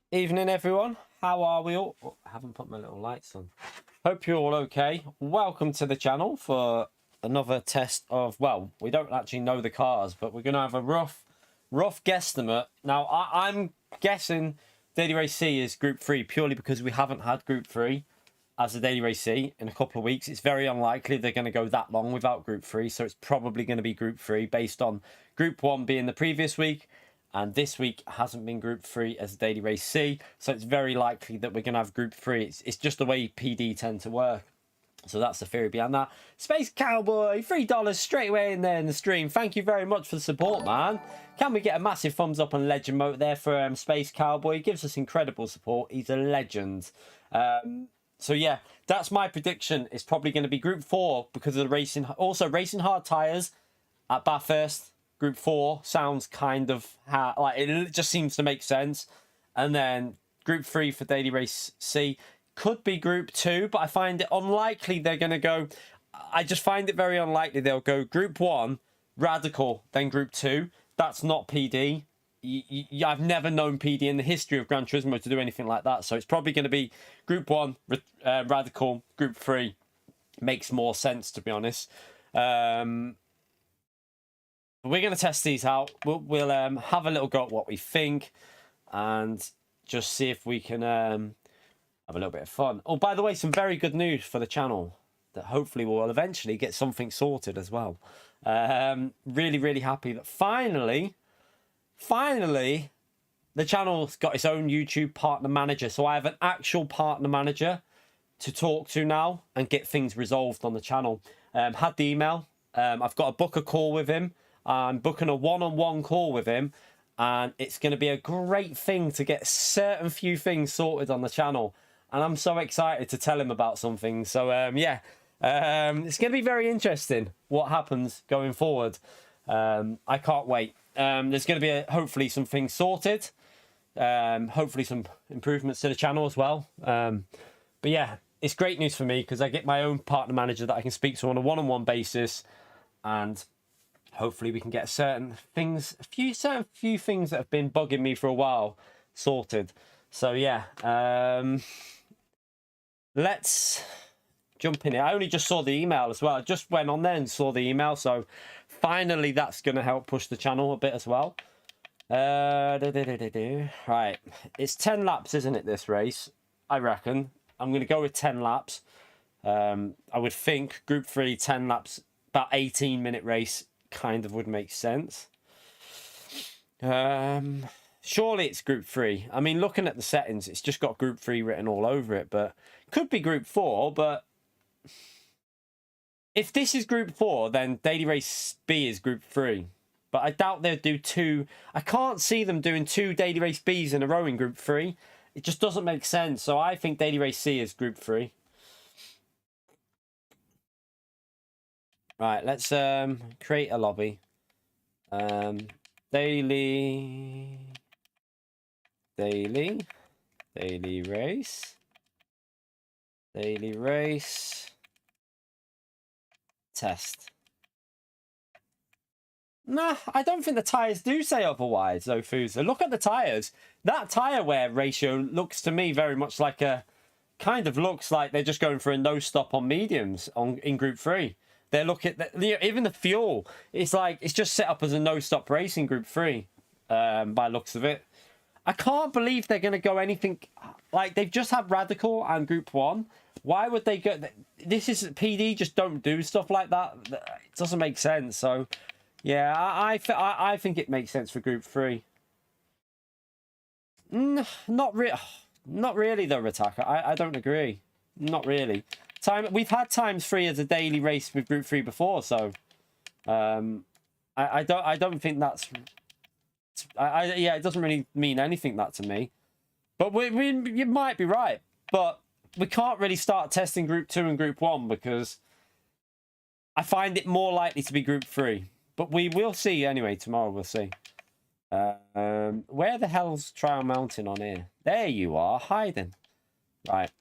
Evening, everyone. How are we all? Oh, I haven't put my little lights on. Hope you're all okay. Welcome to the channel for another test of, well, we don't actually know the cars, but we're going to have a rough guesstimate. Now, I'm guessing Daily Race C is Group 3 purely because we haven't had Group 3 as a Daily Race C in a couple of weeks. It's very unlikely they're going to go that long without Group 3, so it's probably going to be Group 3 based on Group 1 being the previous week. And this week hasn't been Group 3 as a Daily Race C, so it's very likely that we're going to have Group 3. It's just the way PD tend to work. So that's the theory behind that. Space Cowboy, $3 straight away in there in the stream. Thank you very much for the support, man. Can we get a massive thumbs up on Legend Mode there for Space Cowboy? He gives us incredible support. He's a legend. So yeah, that's my prediction. It's probably going to be Group 4 because of the racing. Also, racing hard tyres at Bathurst. Group 4 sounds kind of like it just seems to make sense. And then Group 3 for Daily Race C could be Group 2, but I find it unlikely they're going to go. I just find it very unlikely they'll go Group 1, Radical, then Group 2. That's not PD. I've never known PD in the history of Gran Turismo to do anything like that. So it's probably going to be Group 1, Radical, Group 3. Makes more sense, to be honest. We're going to test these out. We'll have a little go at what we think and just see if we can have a little bit of fun. Oh, by the way, some very good news for the channel that hopefully will eventually get something sorted as well. Really, really happy that finally, the channel's got its own YouTube partner manager. So I have an actual partner manager to talk to now and get things resolved on the channel. Had the email. I've got to book a call with him. I'm booking a one-on-one call with him, and it's going to be a great thing to get certain few things sorted on the channel. And I'm so excited to tell him about some things. So, yeah, it's going to be very interesting what happens going forward. I can't wait. There's going to be, hopefully, some things sorted. Hopefully, some improvements to the channel as well. But, yeah, it's great news for me because I get my own partner manager that I can speak to on a one-on-one basis, and hopefully we can get certain things, certain few things that have been bugging me for a while sorted. So yeah, let's jump in here. I only just saw the email as well. I just went on there and saw the email. So finally that's going to help push the channel a bit as well. Right, it's 10 laps, isn't it, this race? I reckon. I'm going to go with 10 laps. I would think Group 3, 10 laps, about 18-minute race. Kind of would make sense. Surely it's Group 3. I mean, looking at the settings, it's just got Group 3 written all over it, but could be Group 4. But if this is Group 4, then Daily Race B is Group 3. But I doubt they'll do two. I can't see them doing two Daily Race Bs in a row in Group 3. It just doesn't make sense. So I think Daily Race C is Group 3. Right, let's create a lobby. Daily race test. Nah, I don't think the tires do say otherwise, though, Fuza. Look at the tires. That tire wear ratio looks to me very much like kind of looks like they're just going for a no stop on mediums in Group 3. They're looking at even the fuel. It's like it's just set up as a no-stop race in Group 3, by looks of it. I can't believe they're going to go anything like they've just had Radical and Group 1. Why would they go? This is PD. Just don't do stuff like that. It doesn't make sense. So, yeah, I think it makes sense for Group 3. Not really though, Rataka. I don't agree. Not really. We've had times 3 as a daily race with Group 3 before, so I don't think that's yeah, it doesn't really mean anything that to me. But you might be right, but we can't really start testing Group 2 and Group 1 because I find it more likely to be Group 3. But we will see anyway. Tomorrow we'll see. Where the hell's Trial Mountain on here? There you are, hiding. Right.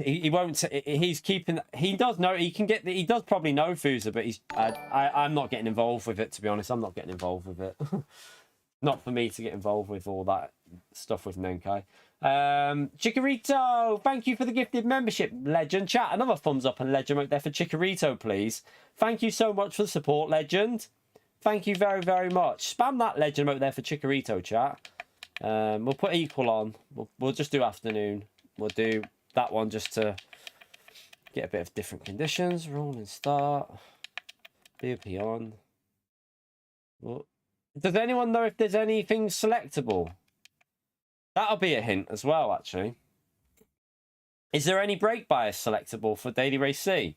He won't. He's keeping. He does know. He can get. He does probably know Fuza, but he's. I'm not getting involved with it. To be honest, I'm not getting involved with it. not for me to get involved with all that stuff with Nenkai. Chikorito, thank you for the gifted membership. Legend chat, another thumbs up and legend right there for Chikorito, please. Thank you so much for the support, Legend. Thank you very, very much. Spam that legend right there for Chikorito, chat. We'll put equal on. We'll just do afternoon. We'll do that one just to get a bit of different conditions. Rolling start. BOP on. Well, does anyone know if there's anything selectable? That'll be a hint as well, actually. Is there any brake bias selectable for Daily Race C?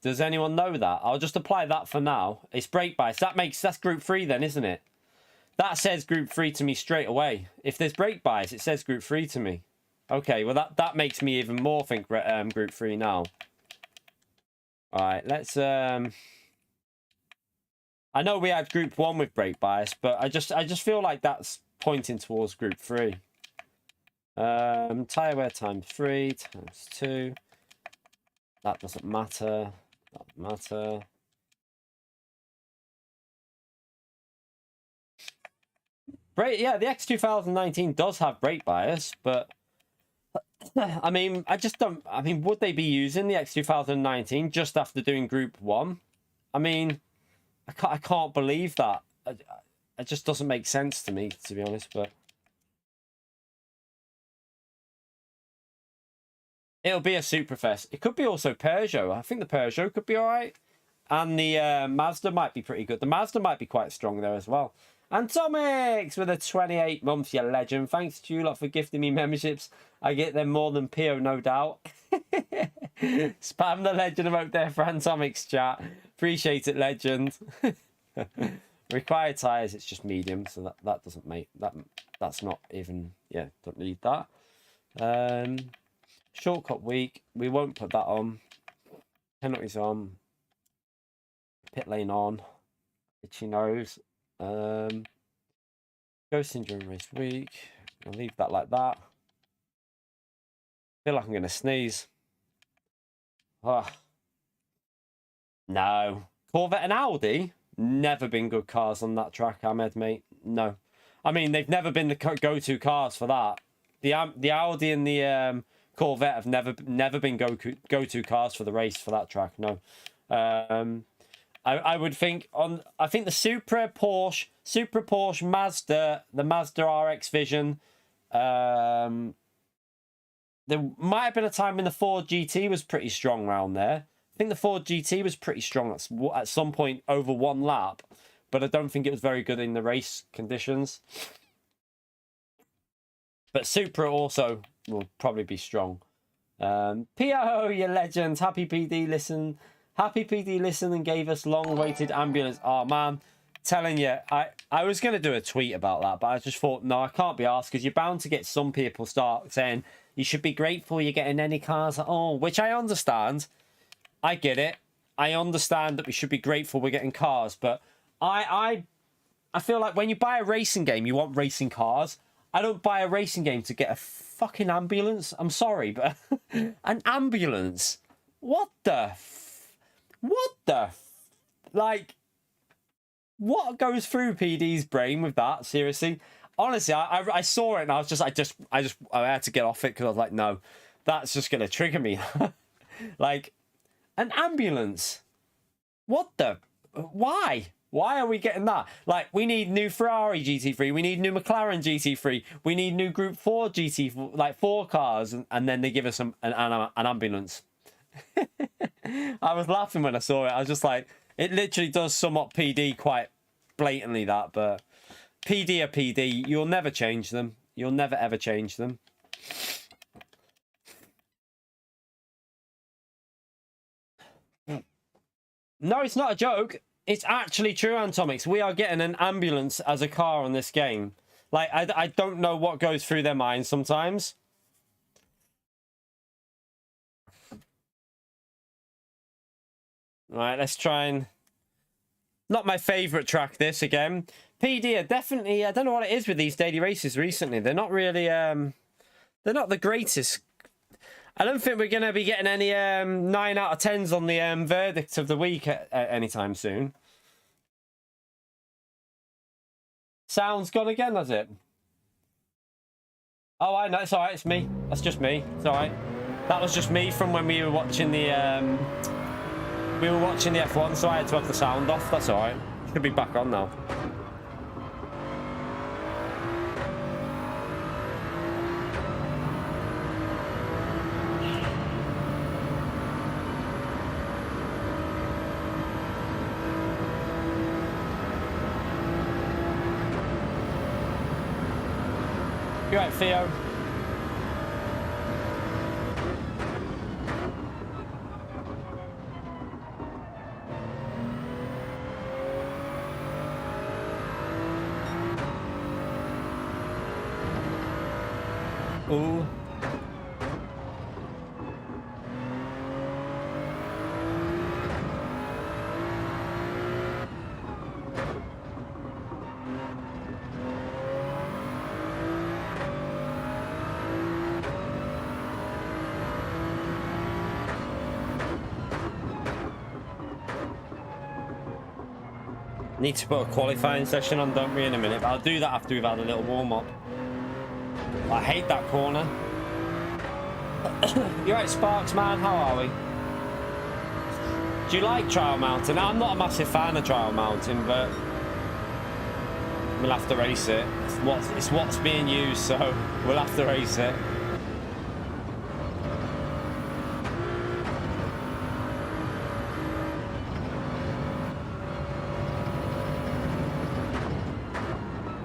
Does anyone know that? I'll just apply that for now. It's brake bias. That's group 3 then, isn't it? That says group 3 to me straight away. If there's brake bias, it says group 3 to me. Okay, well that makes me even more think group 3 now. All right, let's I know we had group 1 with brake bias, but I just feel like that's pointing towards group 3. Tire wear times 3 times 2. That doesn't matter. That doesn't matter. Brake, yeah, the X2019 does have brake bias, but I mean, I just don't. I mean, would they be using the X2019 just after doing Group 1? I mean, I can't believe that. It just doesn't make sense to me, to be honest. But it'll be a Superfest. It could be also Peugeot. I think the Peugeot could be all right, and the Mazda might be pretty good. The Mazda might be quite strong there as well. And Tomix with a 28 month, you legend. Thanks to you lot for gifting me memberships. I get them more than Pio, no doubt. Spam the legend about there for Tomix chat. Appreciate it, legend. Required tyres, it's just medium, so that doesn't make that's not even, yeah, don't need that. Shortcut week, we won't put that on. Penalties on. Pit lane on. Itchy nose. Ghost Syndrome race week. I'll leave that like that. Feel like I'm gonna sneeze. Oh. No. Corvette and Audi? Never been good cars on that track, Ahmed, mate. No. I mean, they've never been the go-to cars for that. The Audi and the Corvette have never been go-to cars for the race for that track. No. I would think I think the Supra Porsche Mazda, the Mazda RX Vision. There might have been a time when the Ford GT was pretty strong around there. I think the Ford GT was pretty strong at some point over one lap, but I don't think it was very good in the race conditions. But Supra also will probably be strong. PO, you legends. Happy PD listen and gave us long-awaited ambulance. Oh, man. Telling you, I was going to do a tweet about that, but I just thought, no, I can't be asked, because you're bound to get some people start saying, you should be grateful you're getting any cars at all, which I understand. I get it. I understand that we should be grateful we're getting cars, but I feel like when you buy a racing game, you want racing cars. I don't buy a racing game to get a fucking ambulance. I'm sorry, but an ambulance? What the... like, what goes through PD's brain with that? Seriously, honestly, I saw it and I had to get off it, because I was like, no, that's just gonna trigger me. Like, an ambulance? What the? Why are we getting that? Like, we need new Ferrari GT3, we need new McLaren GT3, we need new Group 4 GT, like 4 cars, and then they give us an ambulance. I was laughing when I saw it. I was just like, it literally does sum up PD quite blatantly, that. But PD are PD. You'll never change them. You'll never ever change them. No, it's not a joke. It's actually true, Antomix. We are getting an ambulance as a car on this game. Like, I don't know what goes through their minds sometimes. Right, let's try and... Not my favourite track, this, again. PD are definitely... I don't know what it is with these daily races recently. They're not really... They're not the greatest. I don't think we're going to be getting any 9 out of 10s on the verdict of the week anytime soon. Sound's gone again, has it? Oh, I know. It's all right. It's me. That's just me. It's all right. That was just me from when we were watching the F1, so I had to have the sound off. That's all right. Should be back on now. You right, Theo? Ooh. Need to put a qualifying session on, don't we, in a minute? But I'll do that after we've had a little warm-up. I hate that corner. You right, Sparks, man? How are we? Do you like trial mounting? I'm not a massive fan of trial mounting, but we'll have to race it. It's what's being used, so we'll have to race it.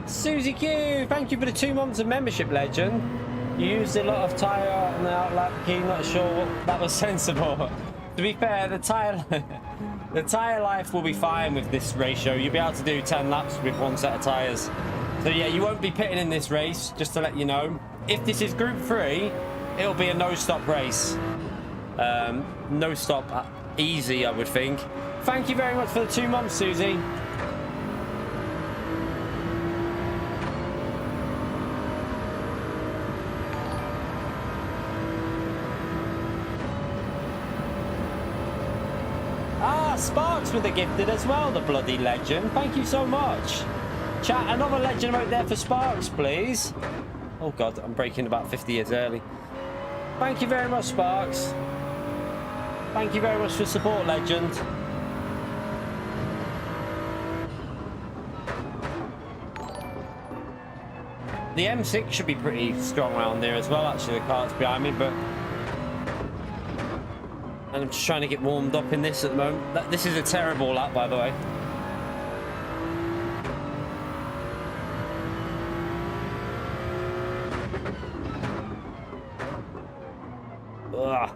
Susie Q, thank you for the 2 months of membership, legend. You used a lot of tyre on the outlap key, not sure what that was sensible. To be fair, the tyre life will be fine with this ratio. You'll be able to do 10 laps with one set of tyres. So yeah, you won't be pitting in this race, just to let you know. If this is Group 3, it'll be a no-stop race. No-stop, easy, I would think. Thank you very much for the 2 months, Susie. Sparks with the gifted as well, the bloody legend. Thank you so much. Chat, another legend out there for Sparks, please. Oh god, I'm breaking about 50 years early. Thank you very much, Sparks. Thank you very much for support, legend. The M6 should be pretty strong around there as well, actually. The cart's behind me, but and I'm just trying to get warmed up in this at the moment. This is a terrible lap, by the way. Ugh.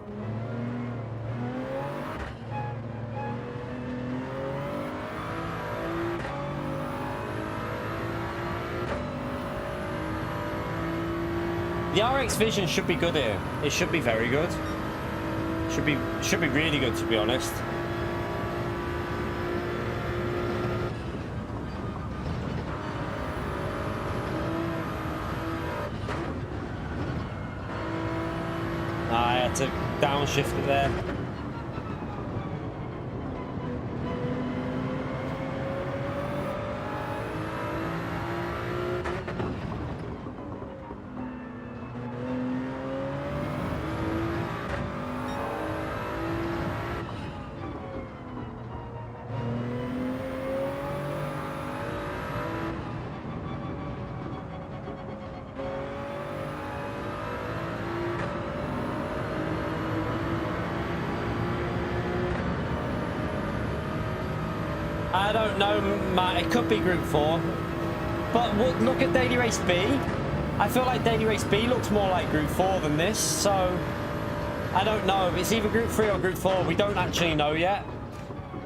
The RX Vision should be good here. It should be very good. Should be really good, to be honest. I had to downshift it there. I don't know, Matt. It could be Group 4. But look at Daily Race B. I feel like Daily Race B looks more like Group 4 than this. So, I don't know. It's either Group 3 or Group 4. We don't actually know yet.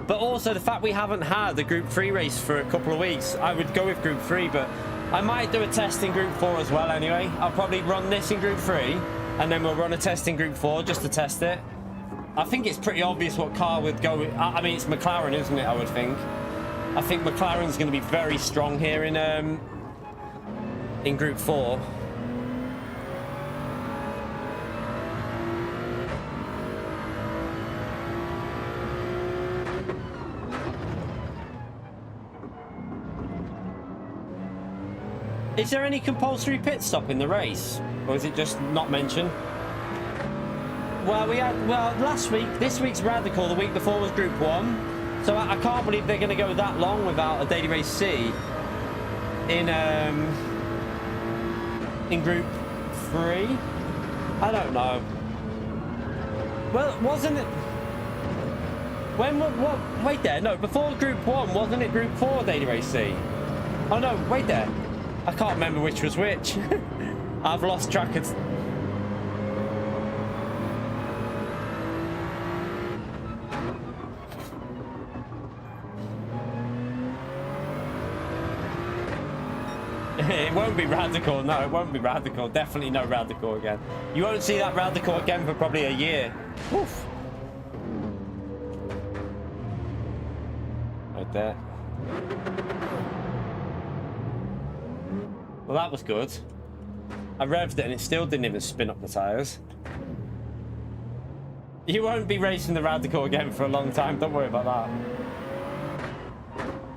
But also, the fact we haven't had a Group 3 race for a couple of weeks, I would go with Group 3. But I might do a test in Group 4 as well anyway. I'll probably run this in Group 3. And then we'll run a test in Group 4 just to test it. I think it's pretty obvious what car would go with. I mean, it's McLaren, isn't it, I would think. I think McLaren's going to be very strong here in Group 4. Is there any compulsory pit stop in the race? Or is it just not mentioned? Well, last week, this week's Radical, the week before was Group 1. So I can't believe they're going to go that long without a Daily Race C in Group 3. I don't know. Well, wasn't it... what? Wait there. No, before Group 1, wasn't it Group 4 Daily Race C? Oh, no, wait there. I can't remember which was which. I've lost track of... It won't be Radical. No, it won't be Radical. Definitely no Radical again. You won't see that Radical again for probably a year. Oof. Right there. Well, that was good. I revved it and it still didn't even spin up the tyres. You won't be racing the Radical again for a long time. Don't worry about that.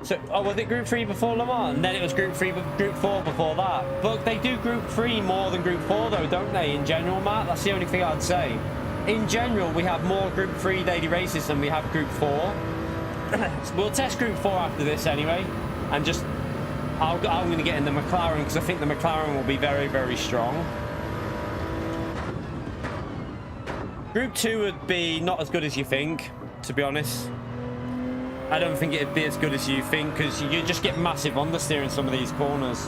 So, oh, was it Group 3 before Le Mans? And then it was Group 3, Group 4 before that. But they do Group 3 more than Group 4 though, don't they, in general, Matt? That's the only thing I'd say. In general, we have more Group 3 daily races than we have Group 4. We'll test Group 4 after this anyway. And just, I'm going to get in the McLaren because I think the McLaren will be very, very strong. Group 2 would be not as good as you think, to be honest. I don't think it'd be as good as you think because you just get massive understeer in some of these corners.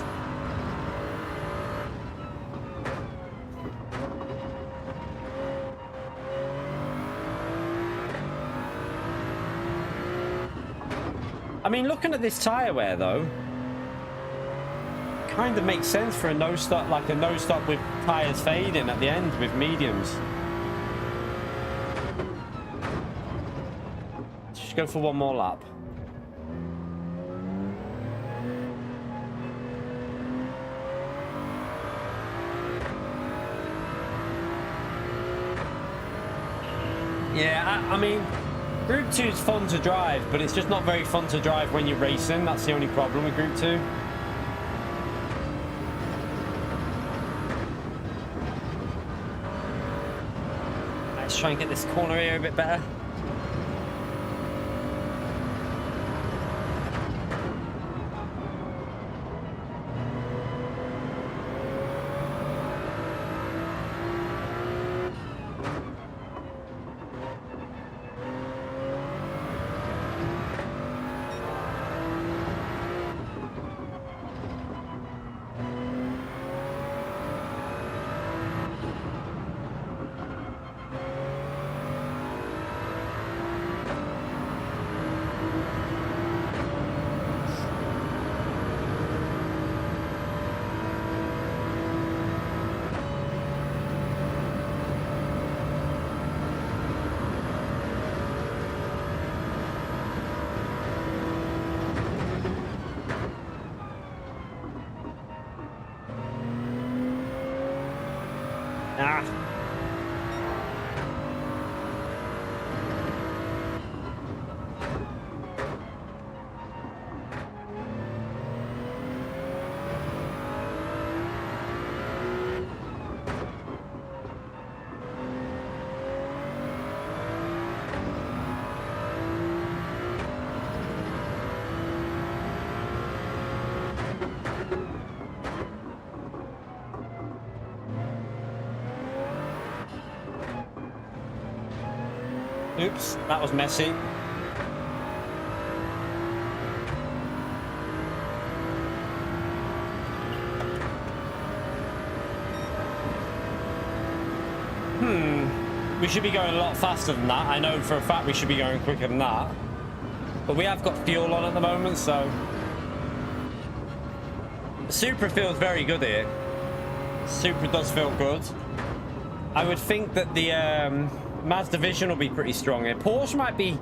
I mean, looking at this tyre wear though, kind of makes sense for a no stop, like a no stop with tyres fading at the end with mediums. Just go for one more lap. Yeah, I mean, Group 2 is fun to drive, but it's just not very fun to drive when you're racing. That's the only problem with Group 2. Let's try and get this corner here a bit better. Oops, that was messy. We should be going a lot faster than that. I know for a fact we should be going quicker than that. But we have got fuel on at the moment, so... Supra feels very good here. Supra does feel good. I would think that the Mazda Vision will be pretty strong here. Porsche might be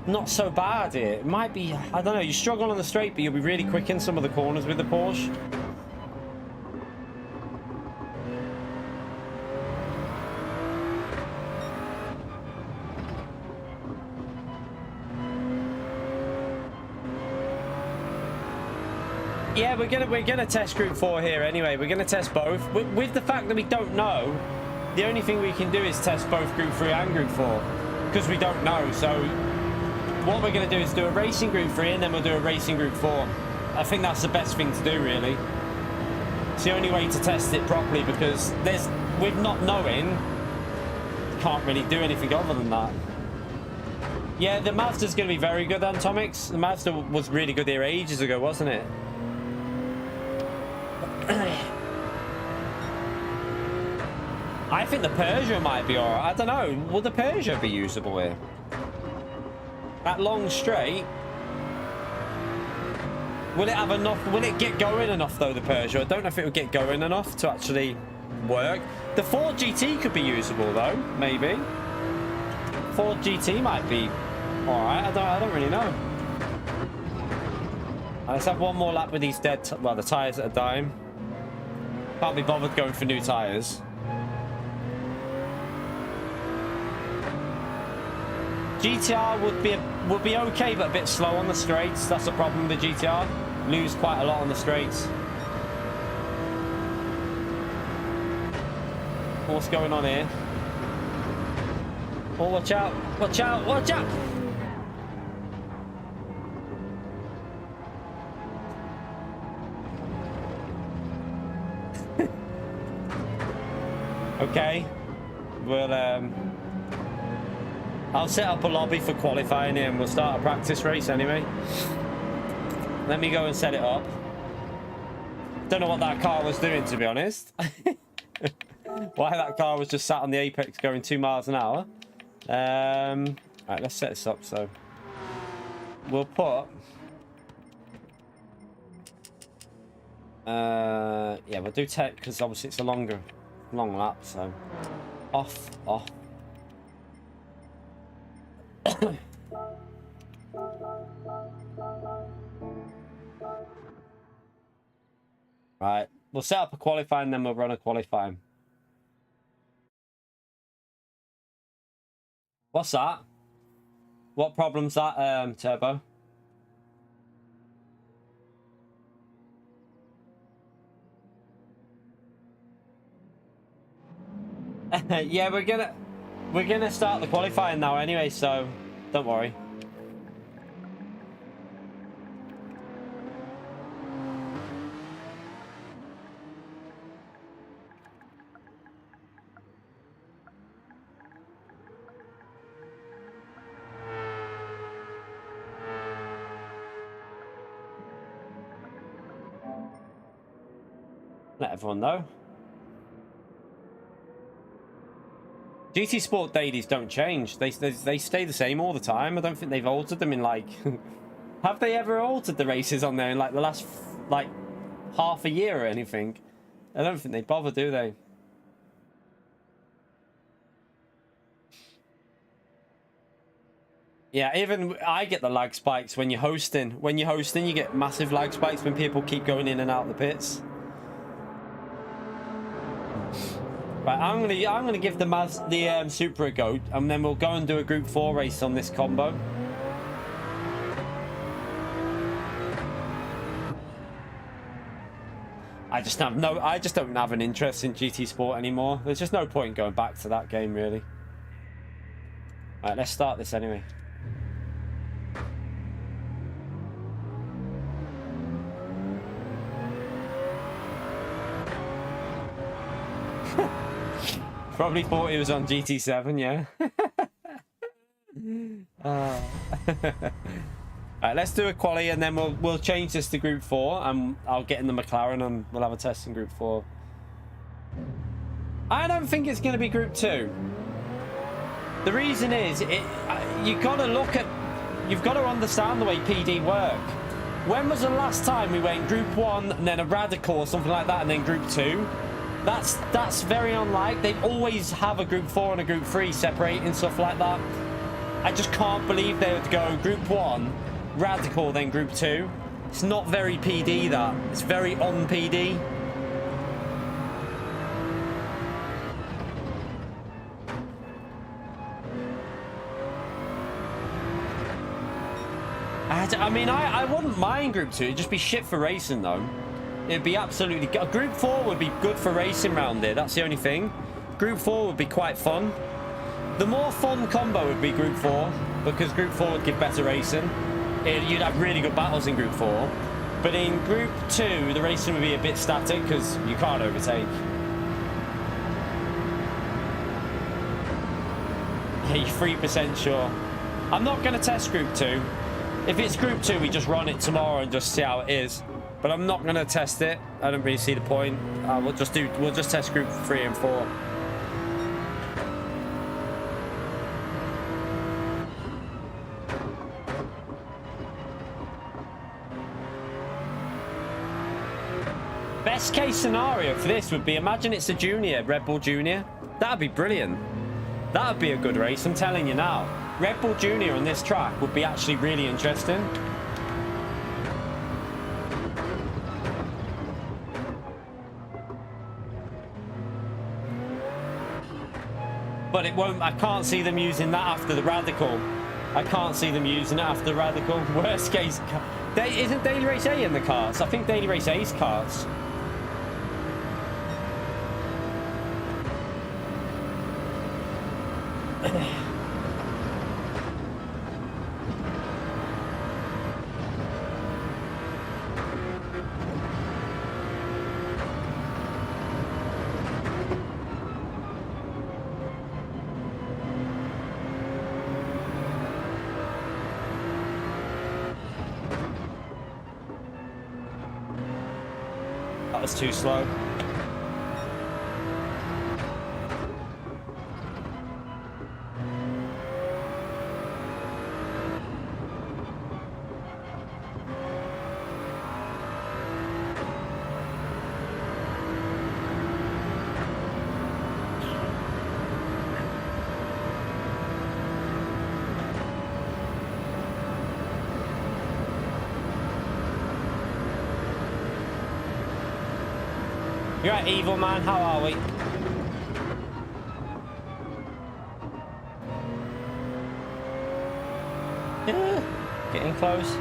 not so bad here. It might be, I don't know, you struggle on the straight, but you'll be really quick in some of the corners with the Porsche. Yeah, we're gonna test Group 4 here anyway. We're gonna test both. With the fact that we don't know, the only thing we can do is test both Group 3 and Group 4 because we don't know. So what we're gonna do is do a racing Group 3 and then we'll do a racing Group 4. I think that's the best thing to do, really. It's the only way to test it properly because with not knowing, can't really do anything other than that. Yeah, the Mazda's going to be very good, Antomics. The Mazda was really good here ages ago, wasn't it? I think the Peugeot might be alright. I don't know. Will the Peugeot be usable here? That long straight. Will it have enough? Will it get going enough, though, the Peugeot? I don't know if it will get going enough to actually work. The Ford GT could be usable, though. Maybe. Ford GT might be alright. I don't really know. Let's have one more lap with these dead... well, the tyres that are dying. Can't be bothered going for new tyres. GTR would be okay, but a bit slow on the straights. That's the problem with the GTR. Lose quite a lot on the straights. What's going on here? Oh, watch out! Watch out! Watch out! Okay, we'll I'll set up a lobby for qualifying here and we'll start a practice race anyway. Let me go and set it up. Don't know what that car was doing, to be honest. Why that car was just sat on the apex going 2 miles an hour. Right, let's set this up. So we'll put yeah, we'll do tech because obviously it's a long lap. So off. Right, we'll set up a qualifying, then we'll run a qualifying. What's that? What problem's that, Turbo? Yeah, we're gonna start the qualifying now anyway, so don't worry. Let everyone know. GT Sport dailies don't change. They stay the same all the time. I don't think they've altered them in like... Have they ever altered the races on there in like the last like half a year or anything? I don't think they bother, do they? Yeah, even I get the lag spikes when you're hosting. When you're hosting, you get massive lag spikes when people keep going in and out of the pits. Right, I'm gonna give the Supra a go, and then we'll go and do a Group 4 race on this combo. I just don't have an interest in GT Sport anymore. There's just no point in going back to that game, really. Right, let's start this anyway. Probably thought he was on GT7, yeah. Alright, let's do a quali and then we'll change this to Group 4 and I'll get in the McLaren and we'll have a test in Group 4. I don't think it's going to be Group 2. The reason is, you've got to understand the way PD work. When was the last time we went Group 1 and then a Radical or something like that and then Group 2? That's very unlike. They always have a Group 4 and a Group 3 separating stuff like that. I just can't believe they would go Group 1, Radical, then Group 2. It's not very PD, that. It's very on PD. I mean, I wouldn't mind Group 2. It'd just be shit for racing, though. It'd be absolutely... Group 4 would be good for racing round here. That's the only thing. Group 4 would be quite fun. The more fun combo would be Group 4, because Group 4 would give better racing. You'd have really good battles in Group 4. But in Group 2, the racing would be a bit static, because you can't overtake. Yeah, you're 3% sure. I'm not going to test Group 2. If it's Group 2, we just run it tomorrow and just see how it is. But I'm not going to test it. I don't really see the point. We'll just test Group 3 and 4. Best case scenario for this would be, imagine it's a junior, Red Bull Junior. That'd be brilliant. That'd be a good race, I'm telling you now. Red Bull Junior on this track would be actually really interesting. But it won't, I can't see them using that after the Radical. I can't see them using it after the Radical. Worst case, isn't Daily Race A in the carts? I think Daily Race A's carts. That was too slow. You're right, evil man. How are we? Yeah, getting close.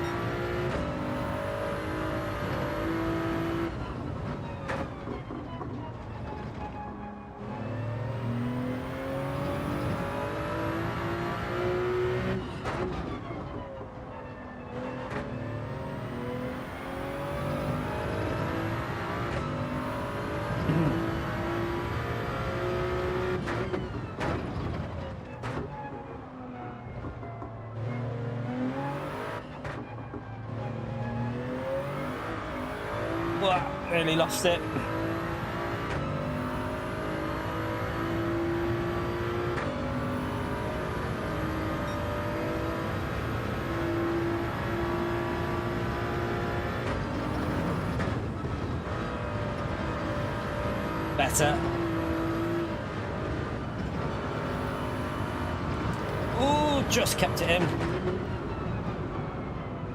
Really lost it. Better. Ooh, just kept it in.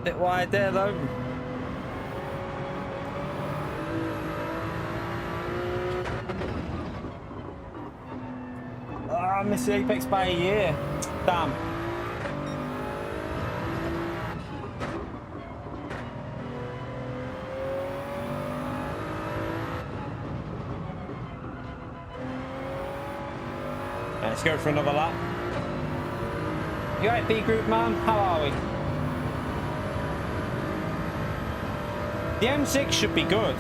Bit wide there though. I missed the Apex by a year. Damn. Let's go for another lap. You alright, B group man? How are we? The M6 should be good.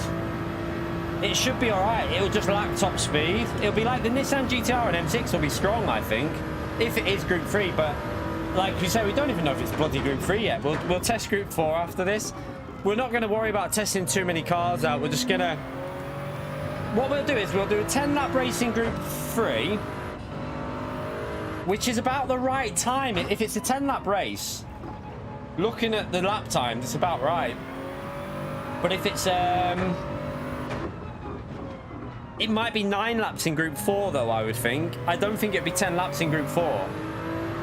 It should be alright. It'll just lack top speed. It'll be like the Nissan GTR and M6 will be strong, I think, if it is Group 3. But like we say, we don't even know if it's bloody Group 3 yet. We'll test Group 4 after this. We're not going to worry about testing too many cars out. We're just going to... What we'll do is we'll do a 10-lap race in Group 3, which is about the right time. If it's a 10-lap race, looking at the lap times, it's about right. But if it's... It might be 9 laps in Group 4, though. I would think. I don't think it'd be 10 laps in Group 4.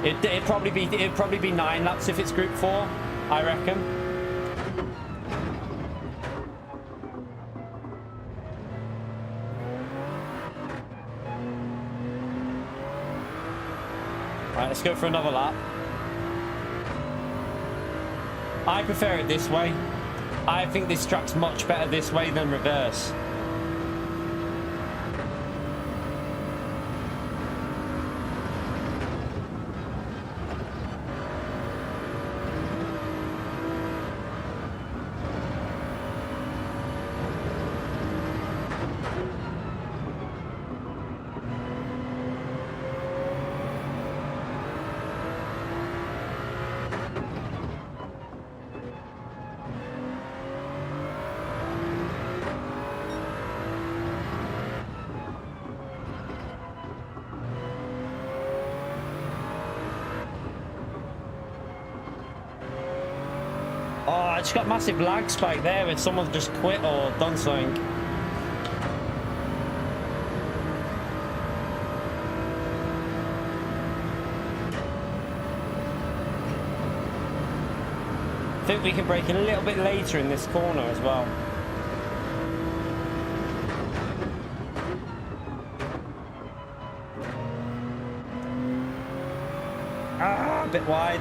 It'd probably be 9 laps if it's Group 4. I reckon. Right, let's go for another lap. I prefer it this way. I think this track's much better this way than reverse. Oh, I just got massive lag spike there if someone's just quit or done something. I think we can brake a little bit later in this corner as well. Ah, a bit wide.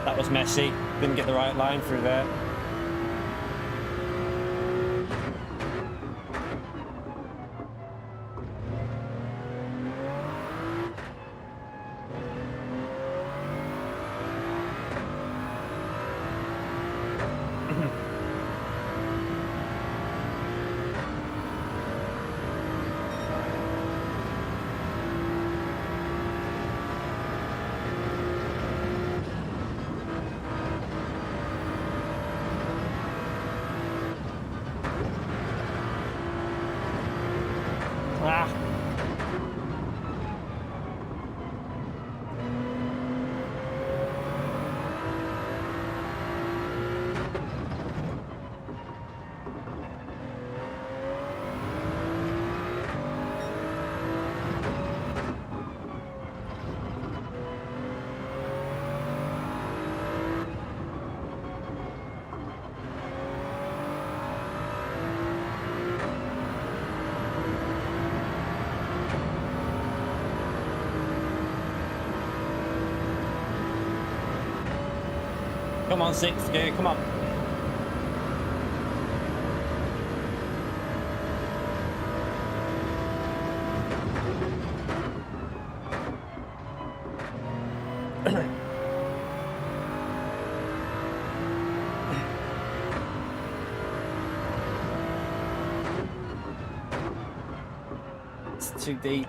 That was messy. Didn't get the right line through there. Ah. Come on, sixth gear, come on. It's too deep.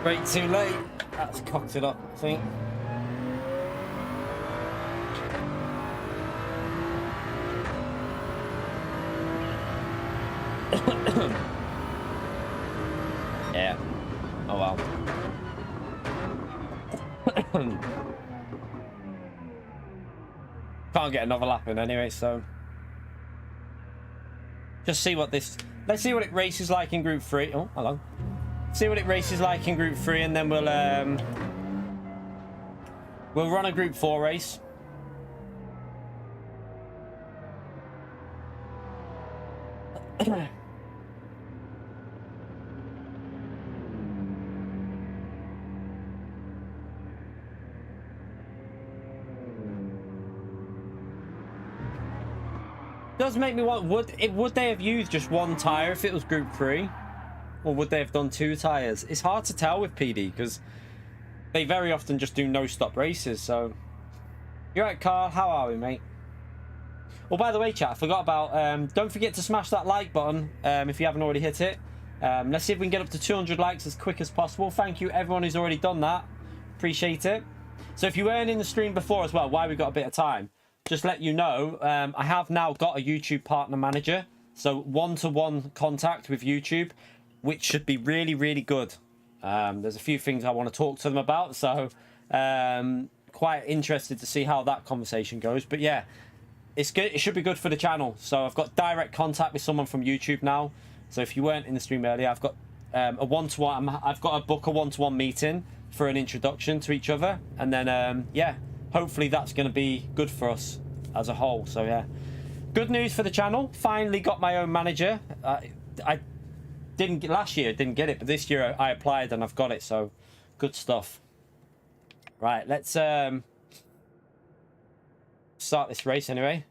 Brake too late. That's cocked it up, I think. Yeah. Oh well. Can't get another lap in anyway, so just see what this. Let's see what it races like in Group 3. Oh, hello. See what it races like in Group 3, and then we'll run a Group 4 race. Does make me want, would they have used just one tire if it was Group 3? Or would they have done two tires? It's hard to tell with PD because they very often just do no-stop races. So, you're right, Carl. How are we, mate? Well, by the way, chat, I forgot about. Don't forget to smash that like button if you haven't already hit it. Let's see if we can get up to 200 likes as quick as possible. Thank you, everyone who's already done that. Appreciate it. So, if you weren't in the stream before as well, why we got a bit of time? Just let you know, I have now got a YouTube partner manager. So, one-to-one contact with YouTube. which should be really, really good. There's a few things I want to talk to them about, so quite interested to see how that conversation goes. But yeah, it's good. It should be good for the channel. So I've got direct contact with someone from YouTube now. So if you weren't in the stream earlier, I've got a one-to-one. I've got to book a one-to-one meeting for an introduction to each other, and then yeah, hopefully that's going to be good for us as a whole. So yeah, good news for the channel. Finally got my own manager. I didn't get last year, didn't get it, but this year I applied and I've got it. So good stuff. Right, let's start this race anyway.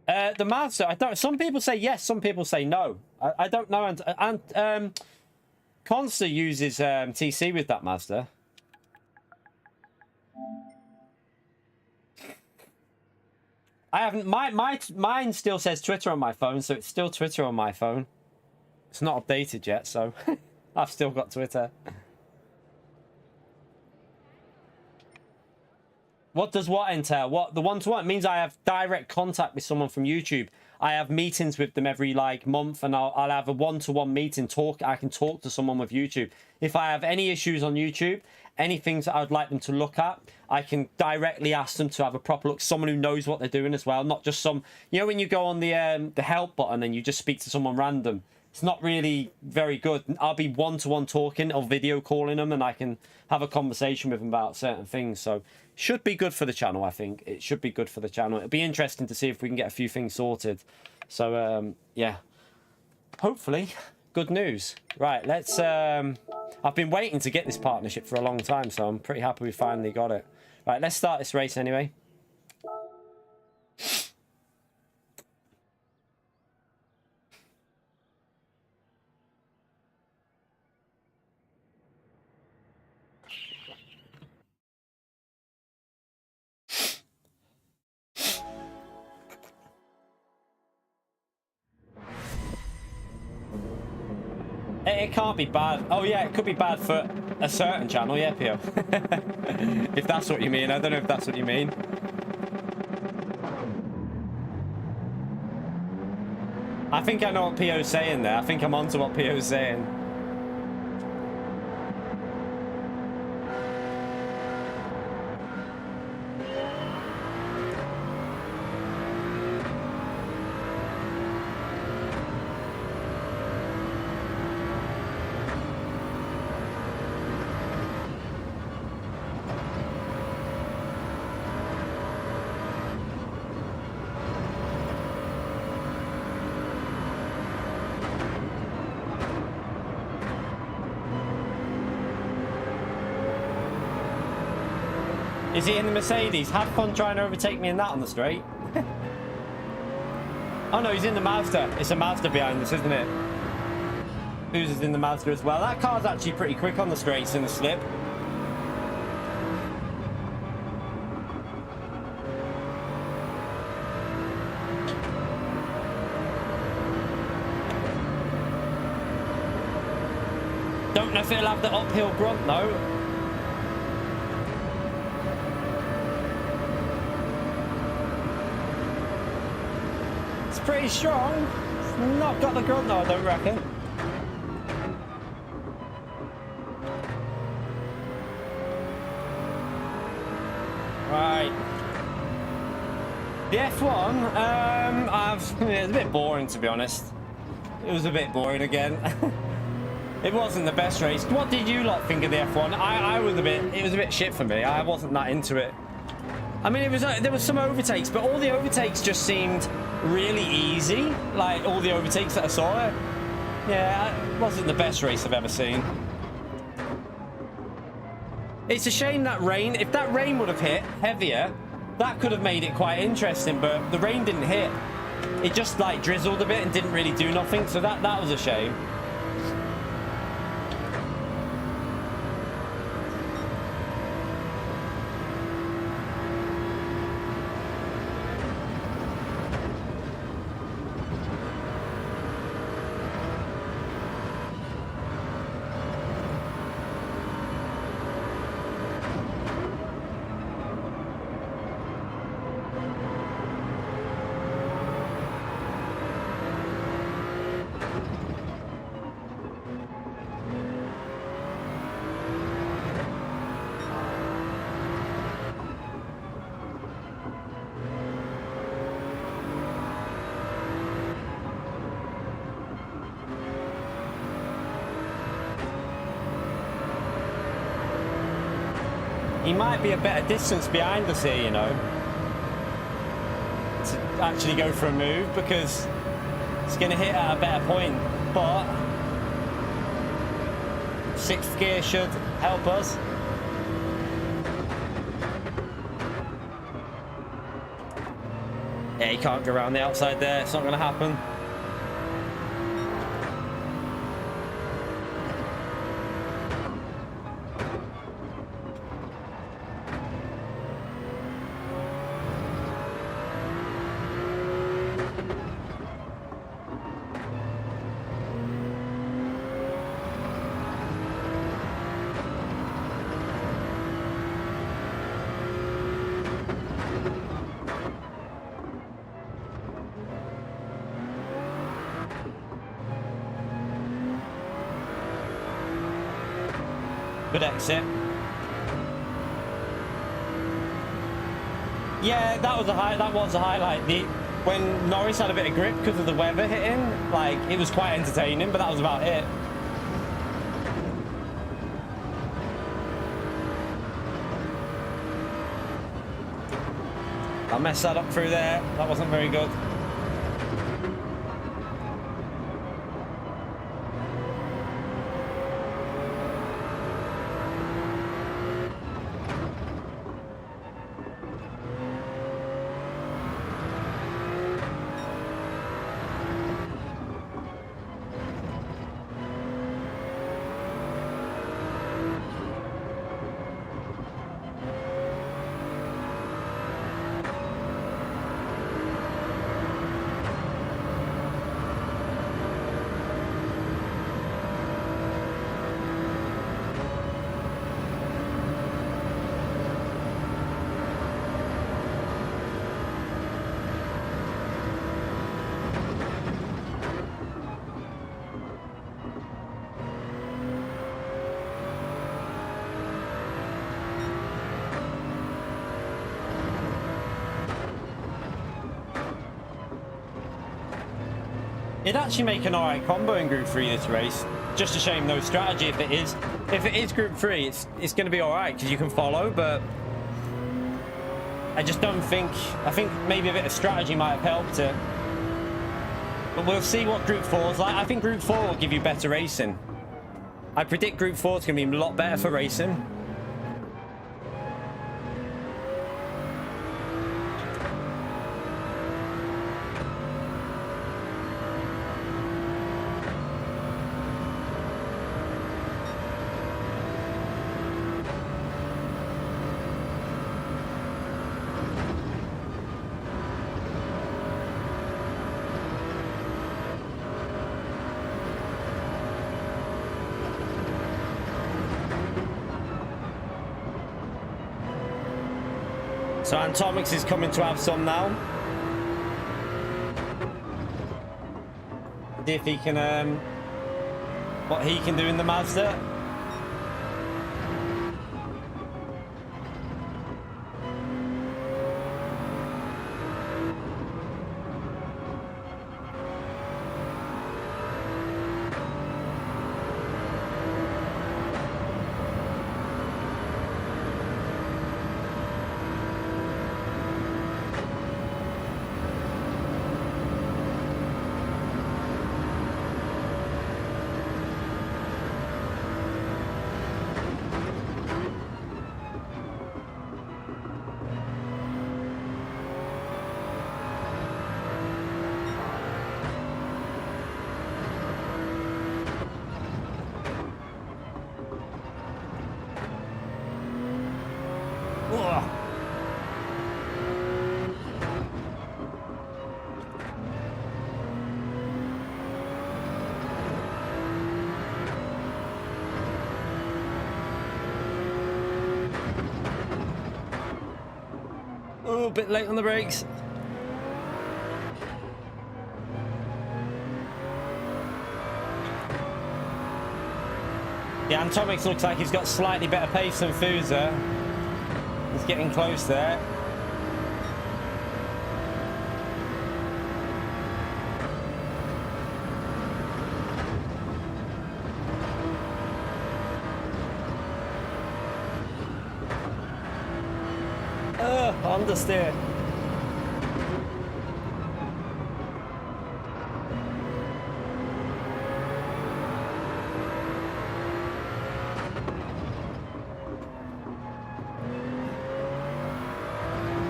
The Mazda, I don't. Some people say yes, some people say no. I don't know. And Consta uses TC with that Mazda. I haven't. Mine still says Twitter on my phone, so it's still Twitter on my phone. It's not updated yet, so I've still got Twitter. What does what entail? What the one-to-one means? I have direct contact with someone from YouTube. I have meetings with them every like month, and I'll have a one-to-one meeting. I can talk to someone with YouTube. If I have any issues on YouTube, any things that I would like them to look at, I can directly ask them to have a proper look. Someone who knows what they're doing as well, not just some. You know when you go on the help button and you just speak to someone random. It's not really very good. I'll be one-to-one talking or video calling them, and I can have a conversation with them about certain things. So should be good for the channel, I think. It should be good for the channel. It'll be interesting to see if we can get a few things sorted. So, yeah. Hopefully, good news. Right, let's... I've been waiting to get this partnership for a long time, so I'm pretty happy we finally got it. Right, let's start this race anyway. It can't be bad. Oh yeah, it could be bad for a certain channel, yeah, Pio. If that's what you mean. I don't know if that's what you mean. I think I know what Pio's saying there. I think I'm onto what Pio's saying. Is he in the Mercedes? Have fun trying to overtake me in that on the straight. Oh no, he's in the Mazda. It's a Mazda behind us, isn't it? Who's is in the Mazda as well. That car's actually pretty quick on the straights in the slip. Don't know if it'll have the uphill grunt though. Pretty strong. It's not got the grunt though, I don't reckon. Right. The F1, it's a bit boring to be honest. It was a bit boring again. It wasn't the best race. What did you lot think of the F1? It was a bit shit for me. I wasn't that into it. I mean, there was some overtakes, but all the overtakes just seemed really easy. Like all the overtakes that I saw. Yeah, it wasn't the best race I've ever seen. It's a shame that rain. If that rain would have hit heavier, that could have made it quite interesting. But the rain didn't hit. It just like drizzled a bit and didn't really do nothing. So that was a shame. he might be a better distance behind us here, you know, to actually go for a move, because it's going to hit at a better point. But 6th gear should help us. Yeah, he can't go around the outside there. It's not going to happen. Good exit. Yeah, that was a highlight. When Norris had a bit of grip because of the weather hitting, like, it was quite entertaining, but that was about it. I messed that up through there. That wasn't very good. It'd actually make an alright combo in Group 3 this race. Just a shame no strategy if it is. If it is Group 3, it's going to be alright because you can follow, but I just don't think... I think maybe a bit of strategy might have helped it. But we'll see what Group 4 is like. I think Group 4 will give you better racing. I predict Group 4 is going to be a lot better for racing. So Atomics is coming to have some now. See if he can, what he can do in the Mazda. Oh, a bit late on the brakes. Yeah, Atomics looks like he's got slightly better pace than Fusa. He's getting close there. Understeer.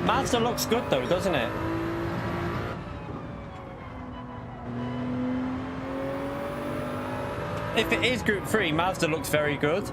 Mazda looks good though, doesn't it? If it is Group 3, Mazda looks very good.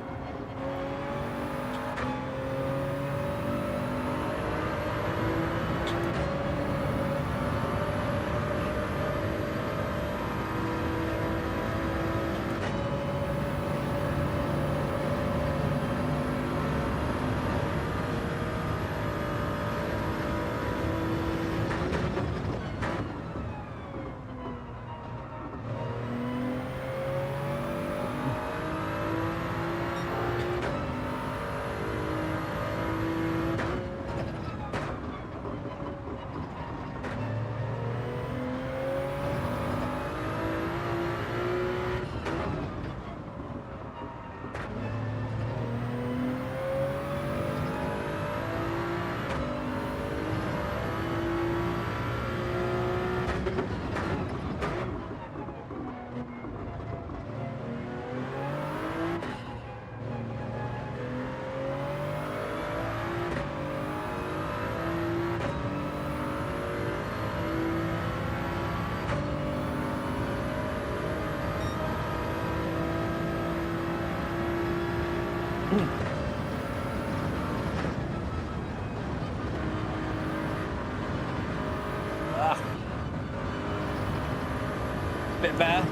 Bit better.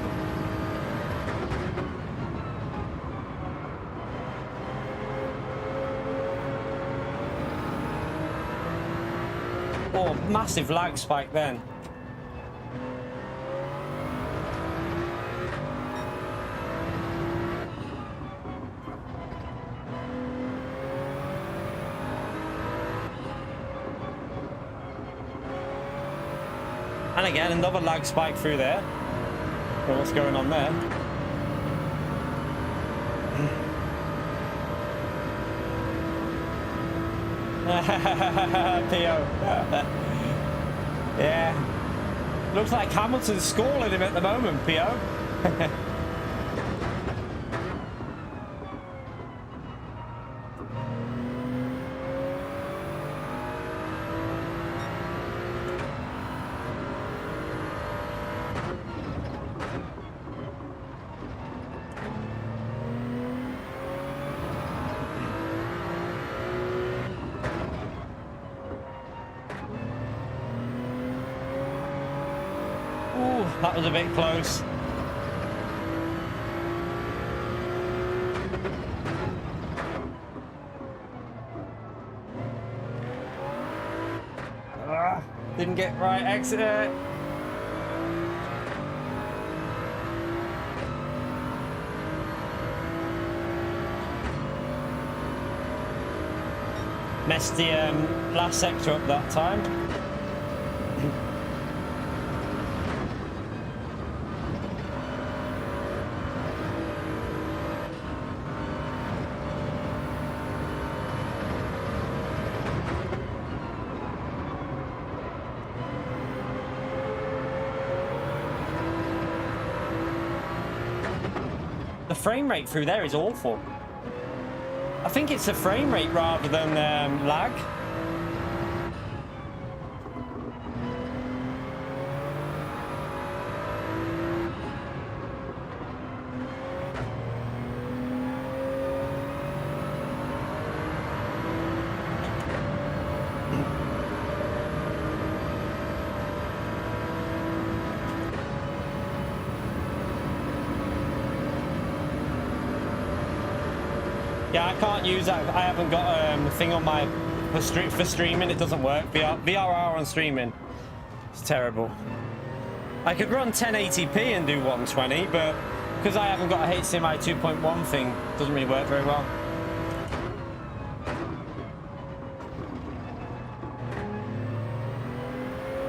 Oh, massive lag spike then. And again, another lag spike through there. What's going on there? P.O. Yeah. Looks like Hamilton's scoring him at the moment, P.O. That was a bit close. Didn't get right exit. Messed the last sector up that time. The frame rate through there is awful. I think it's the frame rate rather than lag. Yeah, I can't use that. I haven't got the thing on my for streaming. It doesn't work. VRR on streaming. It's terrible. I could run 1080p and do 120, but because I haven't got a HDMI 2.1 thing, it doesn't really work very well.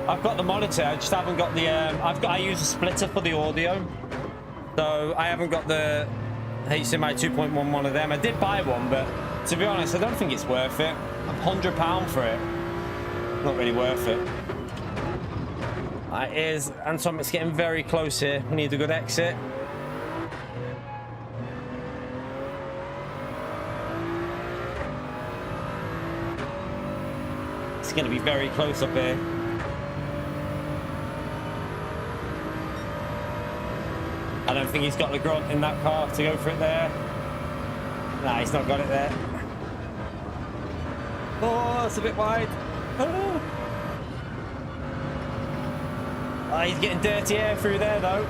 I've got the monitor. I just haven't got the. I use a splitter for the audio, so I haven't got the HDMI 2.1 one of them. I did buy one, but to be honest, I don't think it's worth it. £100 for it. Not really worth it. It is, and Tom, it's getting very close here. We need a good exit. It's going to be very close up here. I don't think he's got the grunt in that car to go for it there. Nah, he's not got it there. Oh, it's a bit wide. Oh. Oh, he's getting dirty air through there, though.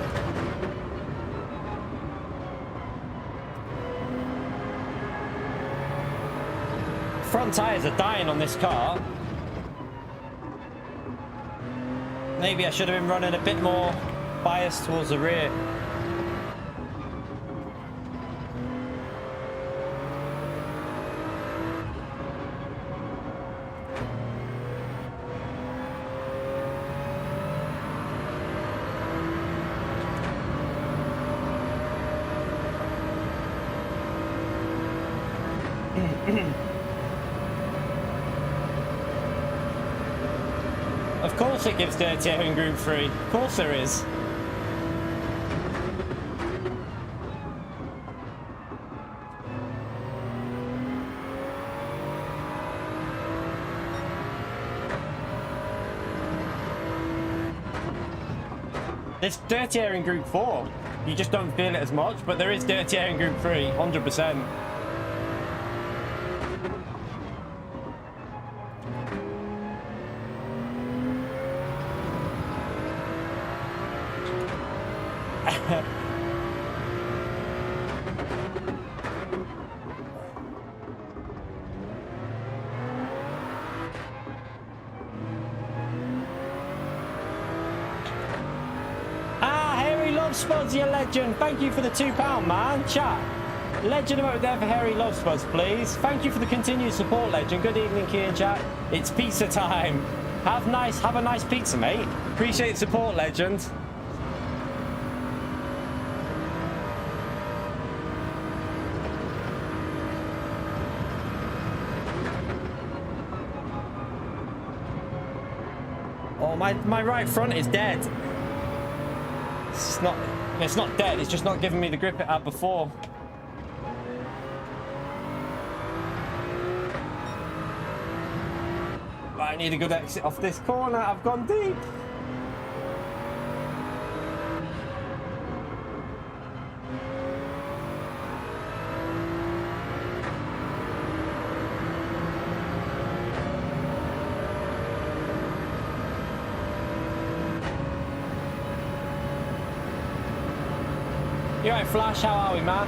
Front tyres are dying on this car. Maybe I should have been running a bit more biased towards the rear. Of course it gives dirty air in Group 3. Of course there is. There's dirty air in Group 4. You just don't feel it as much, but there is dirty air in Group 3, 100%. Spuds, you legend. Thank you for the £2, man. Chat. Legend about there for Harry Love Spuds, please. Thank you for the continued support, legend. Good evening, Key and chat. It's pizza time. Have a nice pizza, mate. Appreciate the support, legend. Oh, my right front is dead. It's not dead, it's just not giving me the grip it had before. Right, I need a good exit off this corner. I've gone deep. You right, Flash? How are we, man?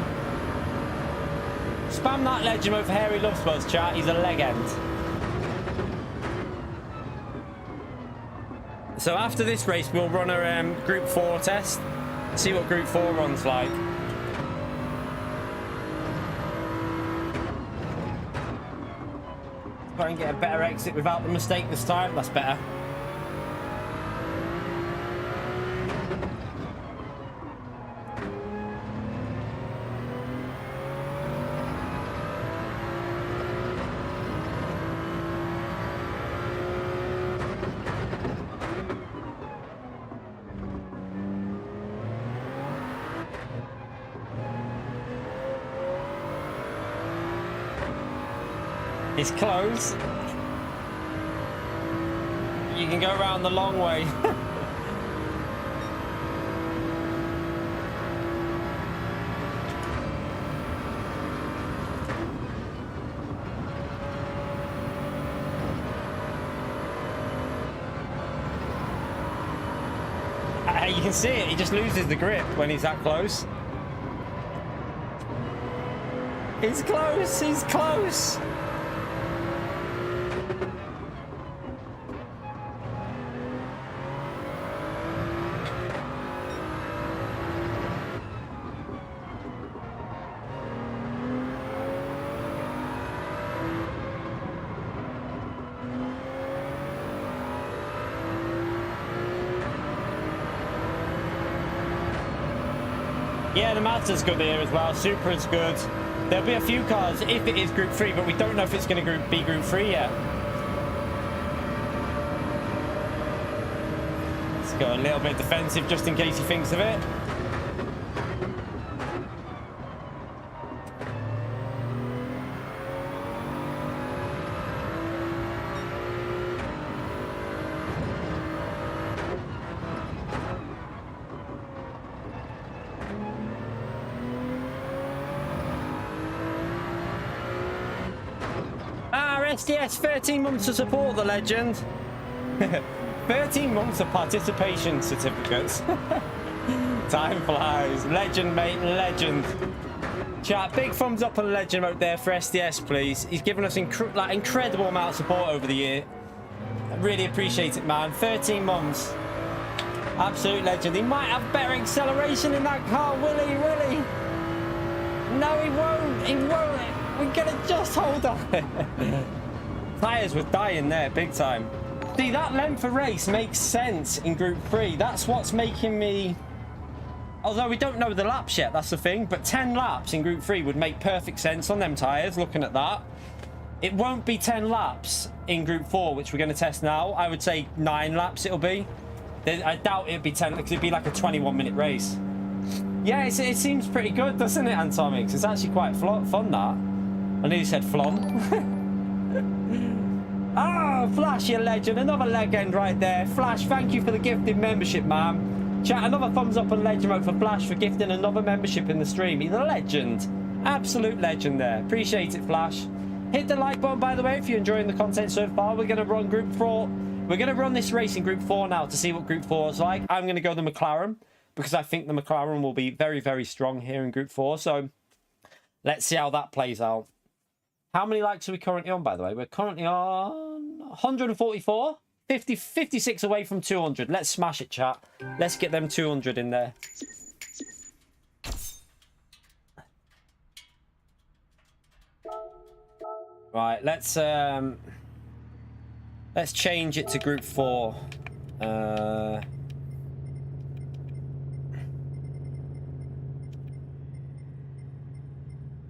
Spam that legend over Hairy Loves Buzz, chat. He's a leg end. So after this race, we'll run a Group 4 test. See what Group 4 runs like. Try and get a better exit without the mistake this time. That's better. It's close. You can go around the long way. You can see it, he just loses the grip when he's that close. He's close, he's close. Yeah, the Mazda's good here as well. Supra's good. There'll be a few cars if it is Group 3, but we don't know if it's going to be Group 3 yet. go a little bit defensive just in case he thinks of it. SDS, 13 months to support the legend. 13 months of participation certificates. Time flies. Legend, mate, legend. Chat, big thumbs up on legend out there for SDS, please. He's given us incredible amount of support over the year. I really appreciate it, man. 13 months. Absolute legend. He might have better acceleration in that car, will he? Really? No, he won't. He won't. We're gonna just hold on. Tyres were dying there, big time. See, that length of race makes sense in Group 3. That's what's making me... Although we don't know the laps yet, that's the thing. But 10 laps in Group 3 would make perfect sense on them tyres, looking at that. It won't be 10 laps in Group 4, which we're going to test now. I would say 9 laps it'll be. I doubt it'd be 10, because it'd be like a 21-minute race. Yeah, it seems pretty good, doesn't it, Antomix? It's actually quite fun, that. I nearly said flon. Ah, Flash, you legend. Another legend right there. Flash, thank you for the gifted membership, man. Chat, another thumbs up on legend mode for Flash for gifting another membership in the stream. He's a legend. Absolute legend there. Appreciate it, Flash. Hit the like button, by the way, if you're enjoying the content so far. We're going to run Group 4. We're going to run this race in Group 4 now to see what Group 4 is like. I'm going to go the McLaren because I think the McLaren will be very, very strong here in Group 4. So let's see how that plays out. How many likes are we currently on, by the way? We're currently on 144. 56 away from 200. Let's smash it, chat. Let's get them 200 in there. Right, let's change it to Group 4.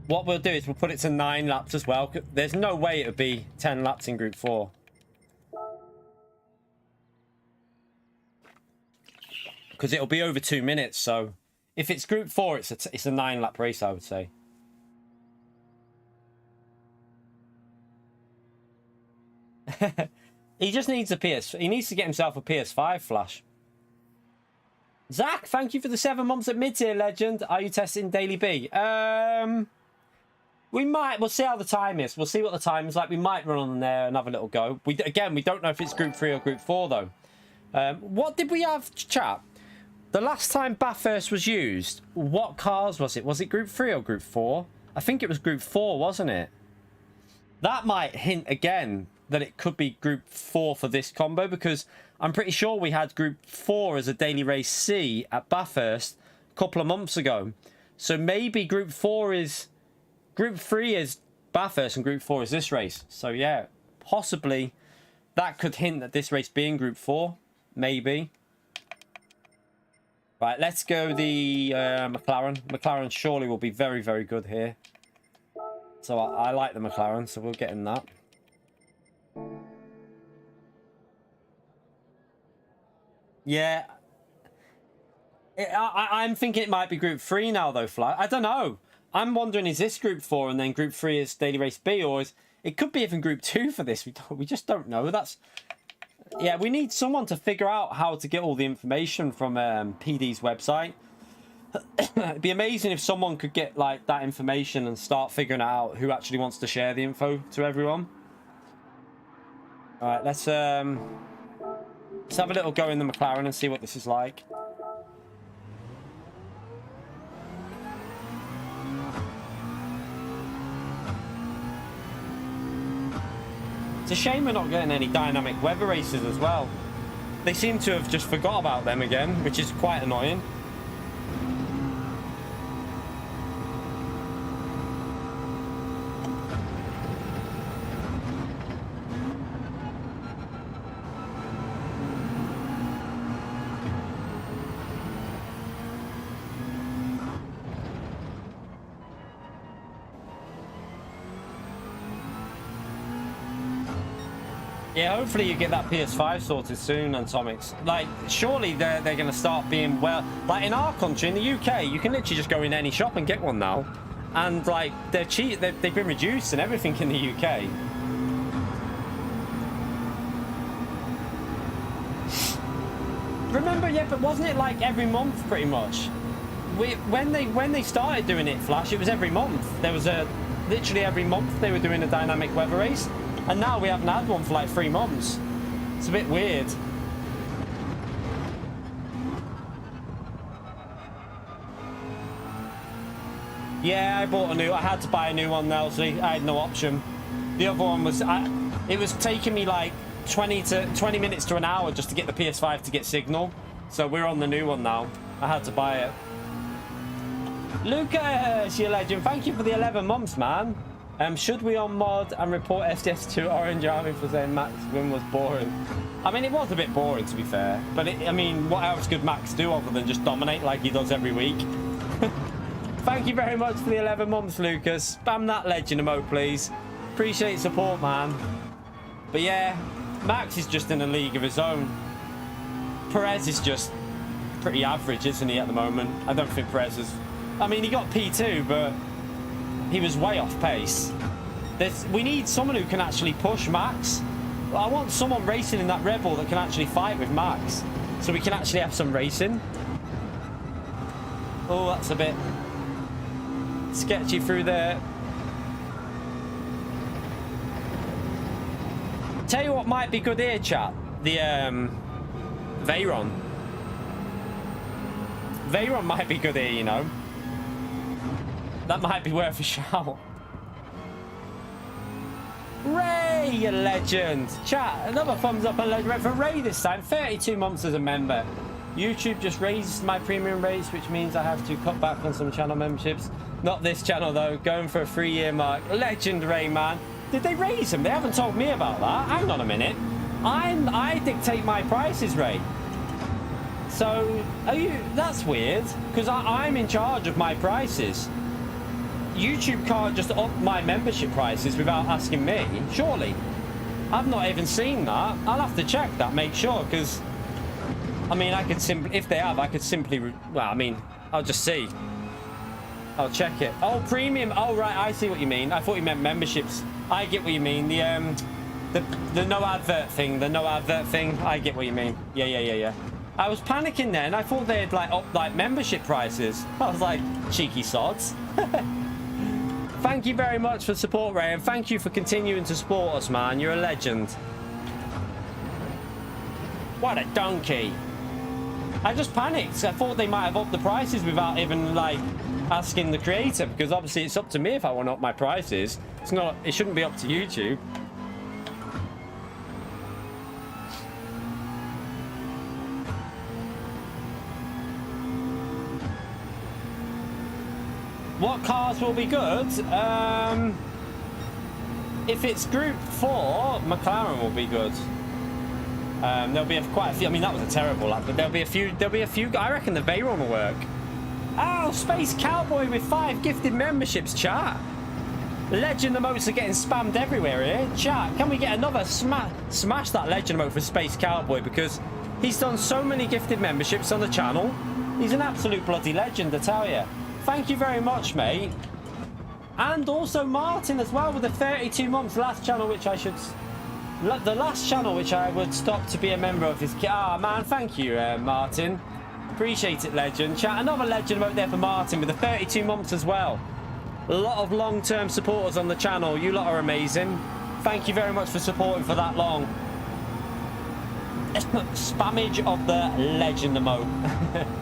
What we'll do is we'll put it to 9 laps as well. There's no way it would be 10 laps in Group 4. Because it'll be over 2 minutes. So if it's Group 4, it's a 9-lap race, I would say. He just needs a PS. He needs to get himself a PS5, Flash. Zach, thank you for the 7 months at mid-tier, legend. Are you testing Daily B? We might. We'll see how the time is. We'll see what the time is like. We might run on there and have a little go. Again, we don't know if it's Group 3 or Group 4, though. What did we have, chat? The last time Bathurst was used, what cars was it? Was it Group 3 or Group 4? I think it was Group 4, wasn't it? That might hint again that it could be Group 4 for this combo, because I'm pretty sure we had Group 4 as a daily race C at Bathurst a couple of months ago. So maybe Group 4 is... Group 3 is Bathurst and Group 4 is this race. So yeah, possibly that could hint at this race being Group 4. Maybe. Right, let's go the McLaren. McLaren surely will be very, very good here. So I like the McLaren, so we'll get in that. Yeah. I'm thinking it might be Group 3 now, though, Fly. I don't know. I'm wondering, is this Group 4 and then Group 3 is Daily Race B, or is it could be even Group 2 for this? We just don't know. Yeah, we need someone to figure out how to get all the information from PD's website. It'd be amazing if someone could get like that information and start figuring out who actually wants to share the info to everyone. All right, let's have a little go in the McLaren and see what this is like. It's a shame we're not getting any dynamic weather races as well. They seem to have just forgot about them again, which is quite annoying. Yeah, hopefully you get that PS5 sorted soon, Atomics. Like, surely they're going to start being, well, like in our country, in the UK, you can literally just go in any shop and get one now. And like, they're cheap, they've been reduced and everything in the UK. Remember, yeah, but wasn't it like every month pretty much? When they started doing it, Flash, it was every month. There was literally every month they were doing a dynamic weather race. And now we haven't had one for like 3 months. It's a bit weird. Yeah, I had to buy a new one, Nelsie. I had no option. The other one was, it was taking me like 20 minutes to an hour just to get the PS5 to get signal. So we're on the new one now. I had to buy it. Lucas, you legend. Thank you for the 11 months, man. Should we on mod and report SDS to Orange Army for saying Max win was boring? I mean, it was a bit boring to be fair. But I mean, what else could Max do other than just dominate like he does every week? Thank you very much for the 11 months, Lucas. Spam that legend emote, please. Appreciate support, man. But yeah, Max is just in a league of his own. Perez is just pretty average, isn't he, at the moment? I don't think Perez is... I mean, he got P2, but he was way off pace. We need someone who can actually push Max. I want someone racing in that Red Bull that can actually fight with Max, so we can actually have some racing. Oh, that's a bit sketchy through there. Tell you what might be good here, chat. The Veyron. Veyron might be good here, you know. That might be worth a shout. Ray, you legend. Chat, another thumbs up and legend for Ray this time. 32 months as a member. YouTube just raised my premium rates, which means I have to cut back on some channel memberships. Not this channel though, going for a 3-year mark. Legend Ray, man. Did they raise them? They haven't told me about that. Hang on a minute. I dictate my prices, Ray. So, are you... That's weird, because I'm in charge of my prices. YouTube can't just up my membership prices without asking me, surely. I've not even seen that. I'll have to check that, make sure, because... I mean, I could simply... If they have, I could simply... Well, I mean, I'll just see. I'll check it. Oh, premium. Oh, right, I see what you mean. I thought you meant memberships. I get what you mean. The no advert thing. The no advert thing. I get what you mean. Yeah. I was panicking then. I thought they'd like up like membership prices. I was like, cheeky sods. Thank you very much for support, Ray, and thank you for continuing to support us, man. You're a legend. What a donkey. I just panicked. I thought they might have upped the prices without even like asking the creator, because obviously it's up to me if I want to up my prices. It's not, it shouldn't be up to YouTube. What cars will be good? If it's Group 4, McLaren will be good. There'll be quite a few. I mean, that was a terrible lap, but there'll be a few. I reckon the Veyron will work. Oh, Space Cowboy with 5 gifted memberships, chat. Legend emotes are getting spammed everywhere here. Chat, can we get another smash that legend emote for Space Cowboy, because he's done so many gifted memberships on the channel. He's an absolute bloody legend, I tell you. Thank you very much, mate. And also Martin as well with the 32 months. Last channel which I should... The last channel which I would stop to be a member of is... Ah, man, thank you, Martin. Appreciate it, legend. Chat, another legend out there for Martin with the 32 months as well. A lot of long-term supporters on the channel. You lot are amazing. Thank you very much for supporting for that long. Spammage of the legend emote.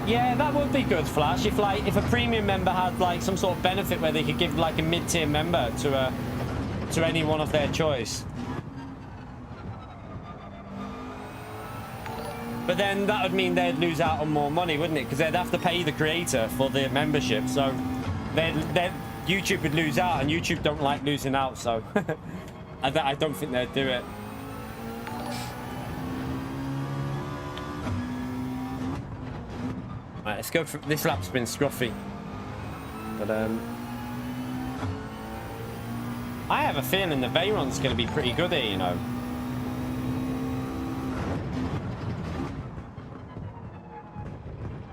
Yeah, that would be good, Flash. If a premium member had like some sort of benefit where they could give like a mid-tier member to anyone of their choice. But then that would mean they'd lose out on more money, wouldn't it? Because they'd have to pay the creator for the membership, so YouTube would lose out, and YouTube don't like losing out, so I don't think they'd do it. Right, let's go for this lap's been scruffy. But I have a feeling the Veyron's going to be pretty good here, you know.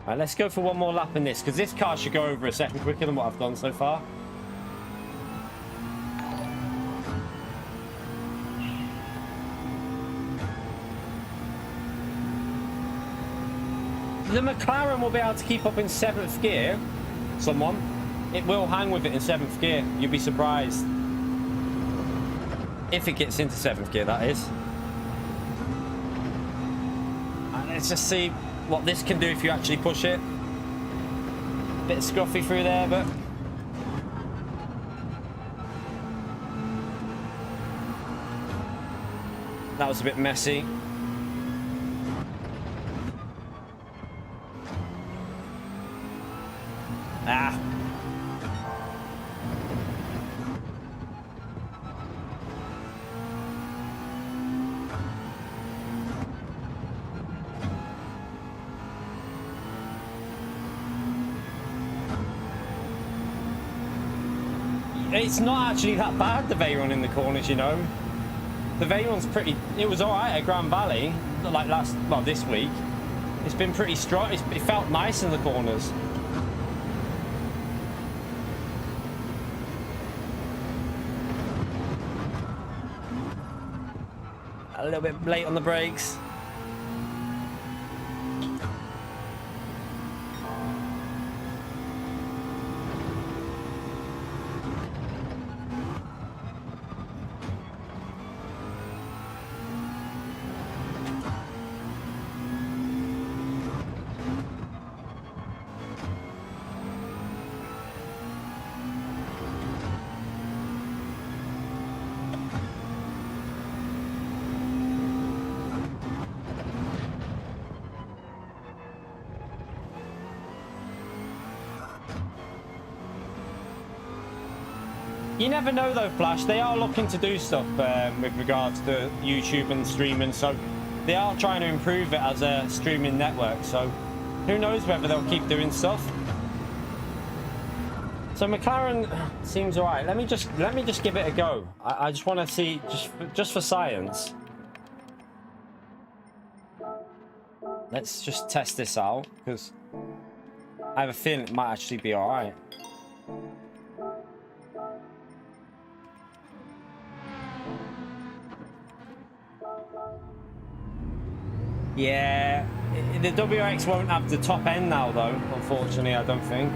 Right, let's go for one more lap in this, because this car should go over a second quicker than what I've done so far. The McLaren will be able to keep up in 7th gear. Someone. It will hang with it in 7th gear. You'd be surprised. If it gets into 7th gear, that is. And let's just see what this can do if you actually push it. Bit scruffy through there, but... that was a bit messy. Ah. It's not actually that bad, the Veyron in the corners, you know. The Veyron's pretty... it was alright at Grand Valley, like this week. It's been pretty strong. It felt nice in the corners. A little bit late on the brakes. You never know though, Flash. They are looking to do stuff with regards to YouTube and streaming, so they are trying to improve it as a streaming network, so who knows whether they'll keep doing stuff. So McLaren seems alright. Let me just give it a go. I just want to see, just for science. Let's just test this out, because I have a feeling it might actually be alright. Yeah, the WX won't have the top end now though, unfortunately, I don't think.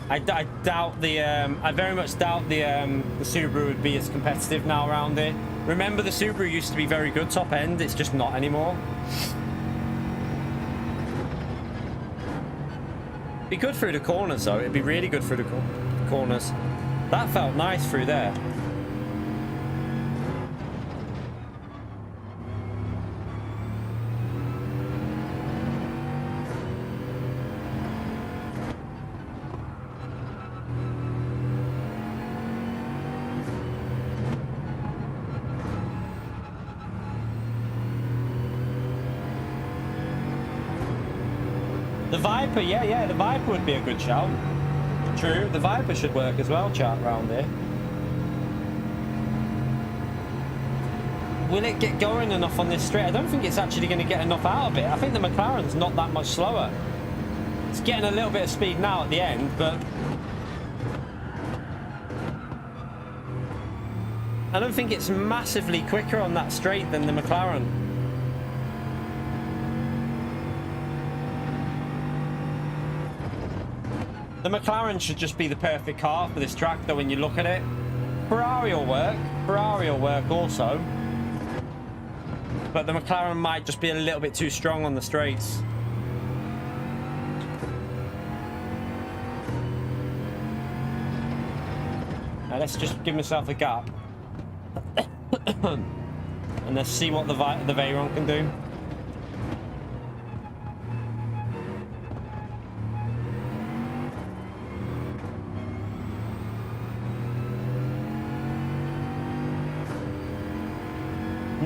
I doubt the, I very much doubt the Subaru would be as competitive now around it. Remember, the Subaru used to be very good top end, it's just not anymore. Be good through the corners though, it'd be really good through the corners. That felt nice through there. The Viper, yeah, the Viper would be a good shout. True, the Viper should work as well, chat, around here. Will it get going enough on this straight? I don't think it's actually going to get enough out of it. I think the McLaren's not that much slower. It's getting a little bit of speed now at the end, but... I don't think it's massively quicker on that straight than the McLaren. The McLaren should just be the perfect car for this track, though, when you look at it. Ferrari will work. Ferrari will work also. But the McLaren might just be a little bit too strong on the straights. Now let's just give myself a gap. And let's see what the Veyron can do.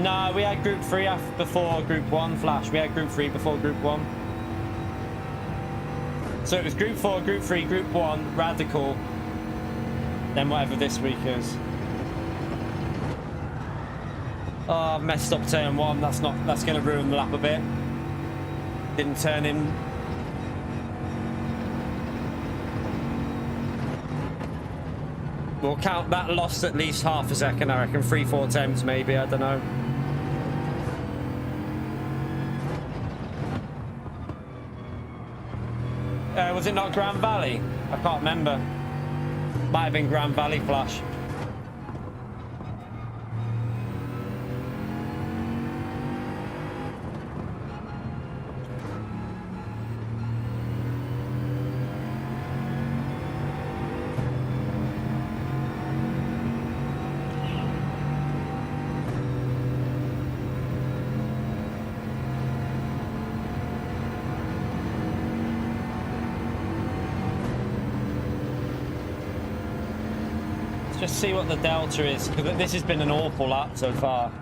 No, we had Group 3 before Group 1, Flash. We had Group 3 before Group 1. So it was Group 4, Group 3, Group 1, Radical, then whatever this week is. Oh, I've messed up turn 1. That's going to ruin the lap a bit. Didn't turn in. We'll count that lost at least half a second, I reckon. 3-4 attempts maybe, I don't know. Was it not Grand Valley? I can't remember. Might have been Grand Valley, Flash. Just see what the delta is, because this has been an awful lap so far.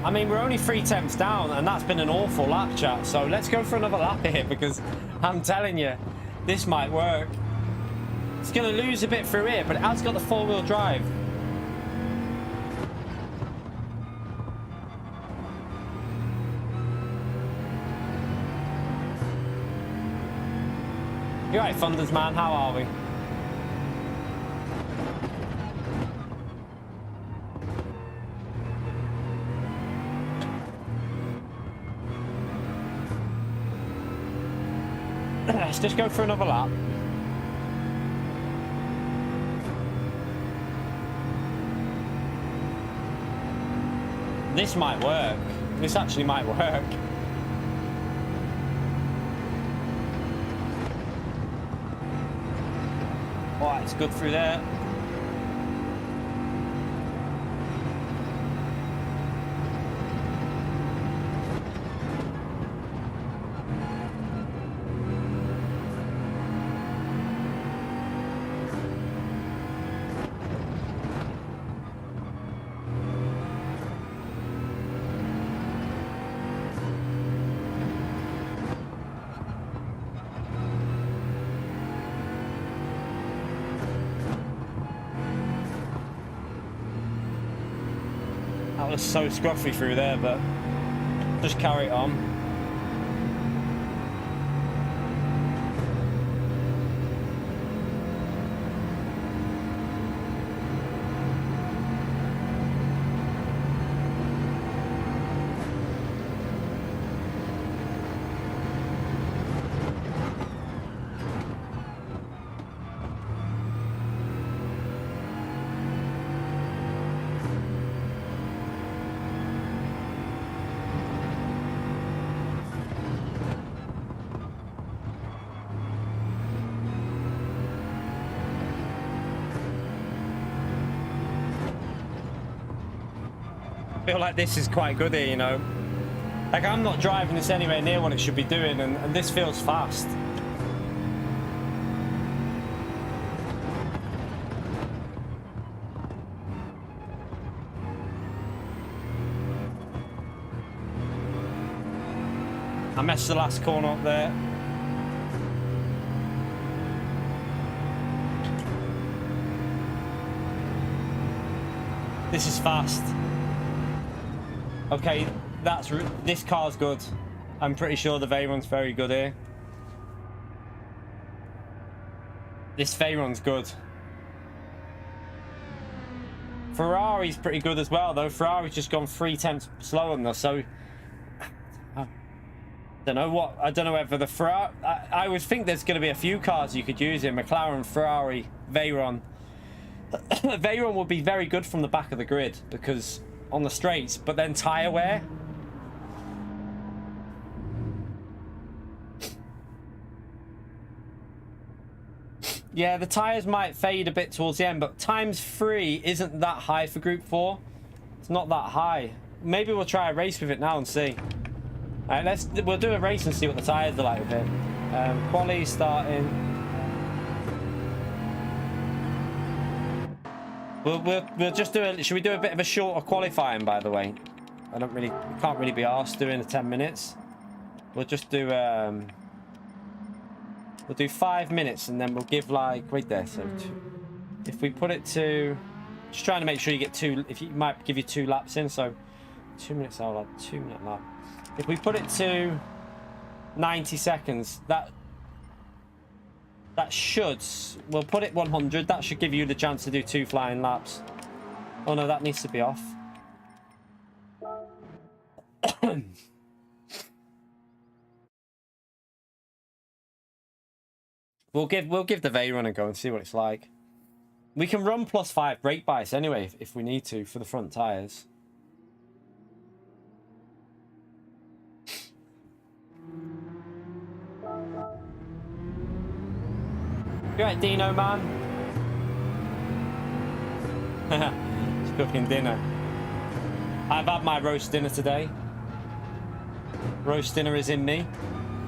I mean, we're only 3 tenths down, and that's been an awful lap, chat. So let's go for another lap here, because I'm telling you, this might work. It's going to lose a bit through here, but it has got the 4-wheel drive. You alright, Thunders man? How are we? Let's just go for another lap. This might work. This actually might work. Alright, it's good through there. That was so scruffy through there, but just carry it on. I feel like this is quite good here, you know. Like, I'm not driving this anywhere near what it should be doing, and this feels fast. I messed the last corner up there. This is fast. Okay, this car's good. I'm pretty sure the Veyron's very good here. This Veyron's good. Ferrari's pretty good as well, though. Ferrari's just gone 3 tenths slower than us, so I don't know what. I don't know whether the Ferrari. I would think there's going to be a few cars you could use here: McLaren, Ferrari, Veyron. Veyron would be very good from the back of the grid because on the straights, but then tyre wear. Yeah, the tyres might fade a bit towards the end, but ×3 isn't that high for Group 4. It's not that high. Maybe we'll try a race with it now and see. All right, we'll do a race and see what the tyres are like with it. Quali starting. We'll just do a... Should we do a bit of a shorter qualifying, by the way? I can't really be arsed doing the 10 minutes. We'll just do... we'll do 5 minutes, and then we'll give, like... Wait there, so... If we put it to... Just trying to make sure you get 2... If you might give you 2 laps in, so... 2 minutes, I'll have 2 minute lap. If we put it to 90 seconds, that should... We'll put it 100. That should give you the chance to do 2 flying laps. Oh no, that needs to be off. We'll give the Veyron a go and see what it's like. We can run +5 brake bites anyway if we need to for the front tires. You right, Dino, man? It's cooking dinner. I've had my roast dinner today. Roast dinner is in me.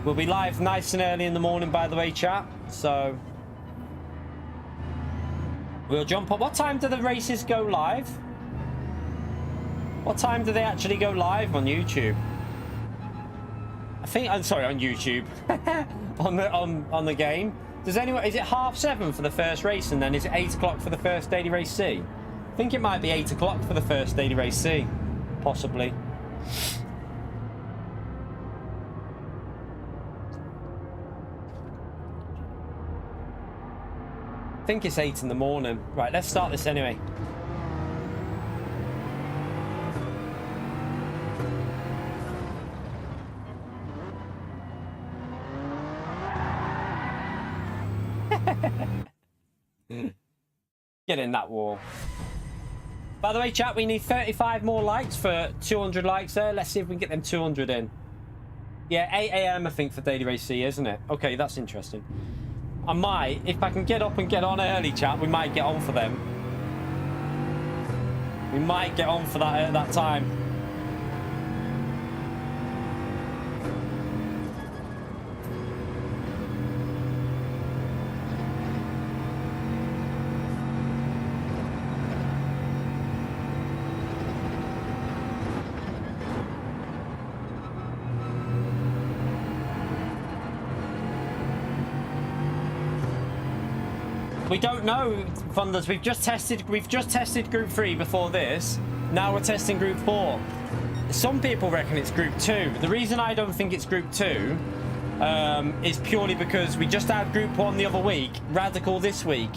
We'll be live nice and early in the morning, by the way, chat. So we'll jump up. What time do the races go live? What time do they actually go live on YouTube? I think I'm sorry, on YouTube. on the game. Does anyone, is it 7:30 for the first race, and then is it 8 o'clock for the first daily race C? I think it might be 8 o'clock for the first daily race C, possibly. I think it's 8 in the morning. Right, let's start this anyway. Get in that wall. By the way, chat, we need 35 more likes for 200 likes there. Let's see if we can get them 200 in. Yeah, 8 AM I think for daily race C, isn't it? Okay, that's interesting. I might, if I can get up and get on early, chat, we might get on for them. We might get on for that at that time. We don't know, Funders. We've just tested Group 3 before this. Now we're testing Group 4. Some people reckon it's Group 2. The reason I don't think it's Group 2 is purely because we just had Group 1 the other week, Radical this week.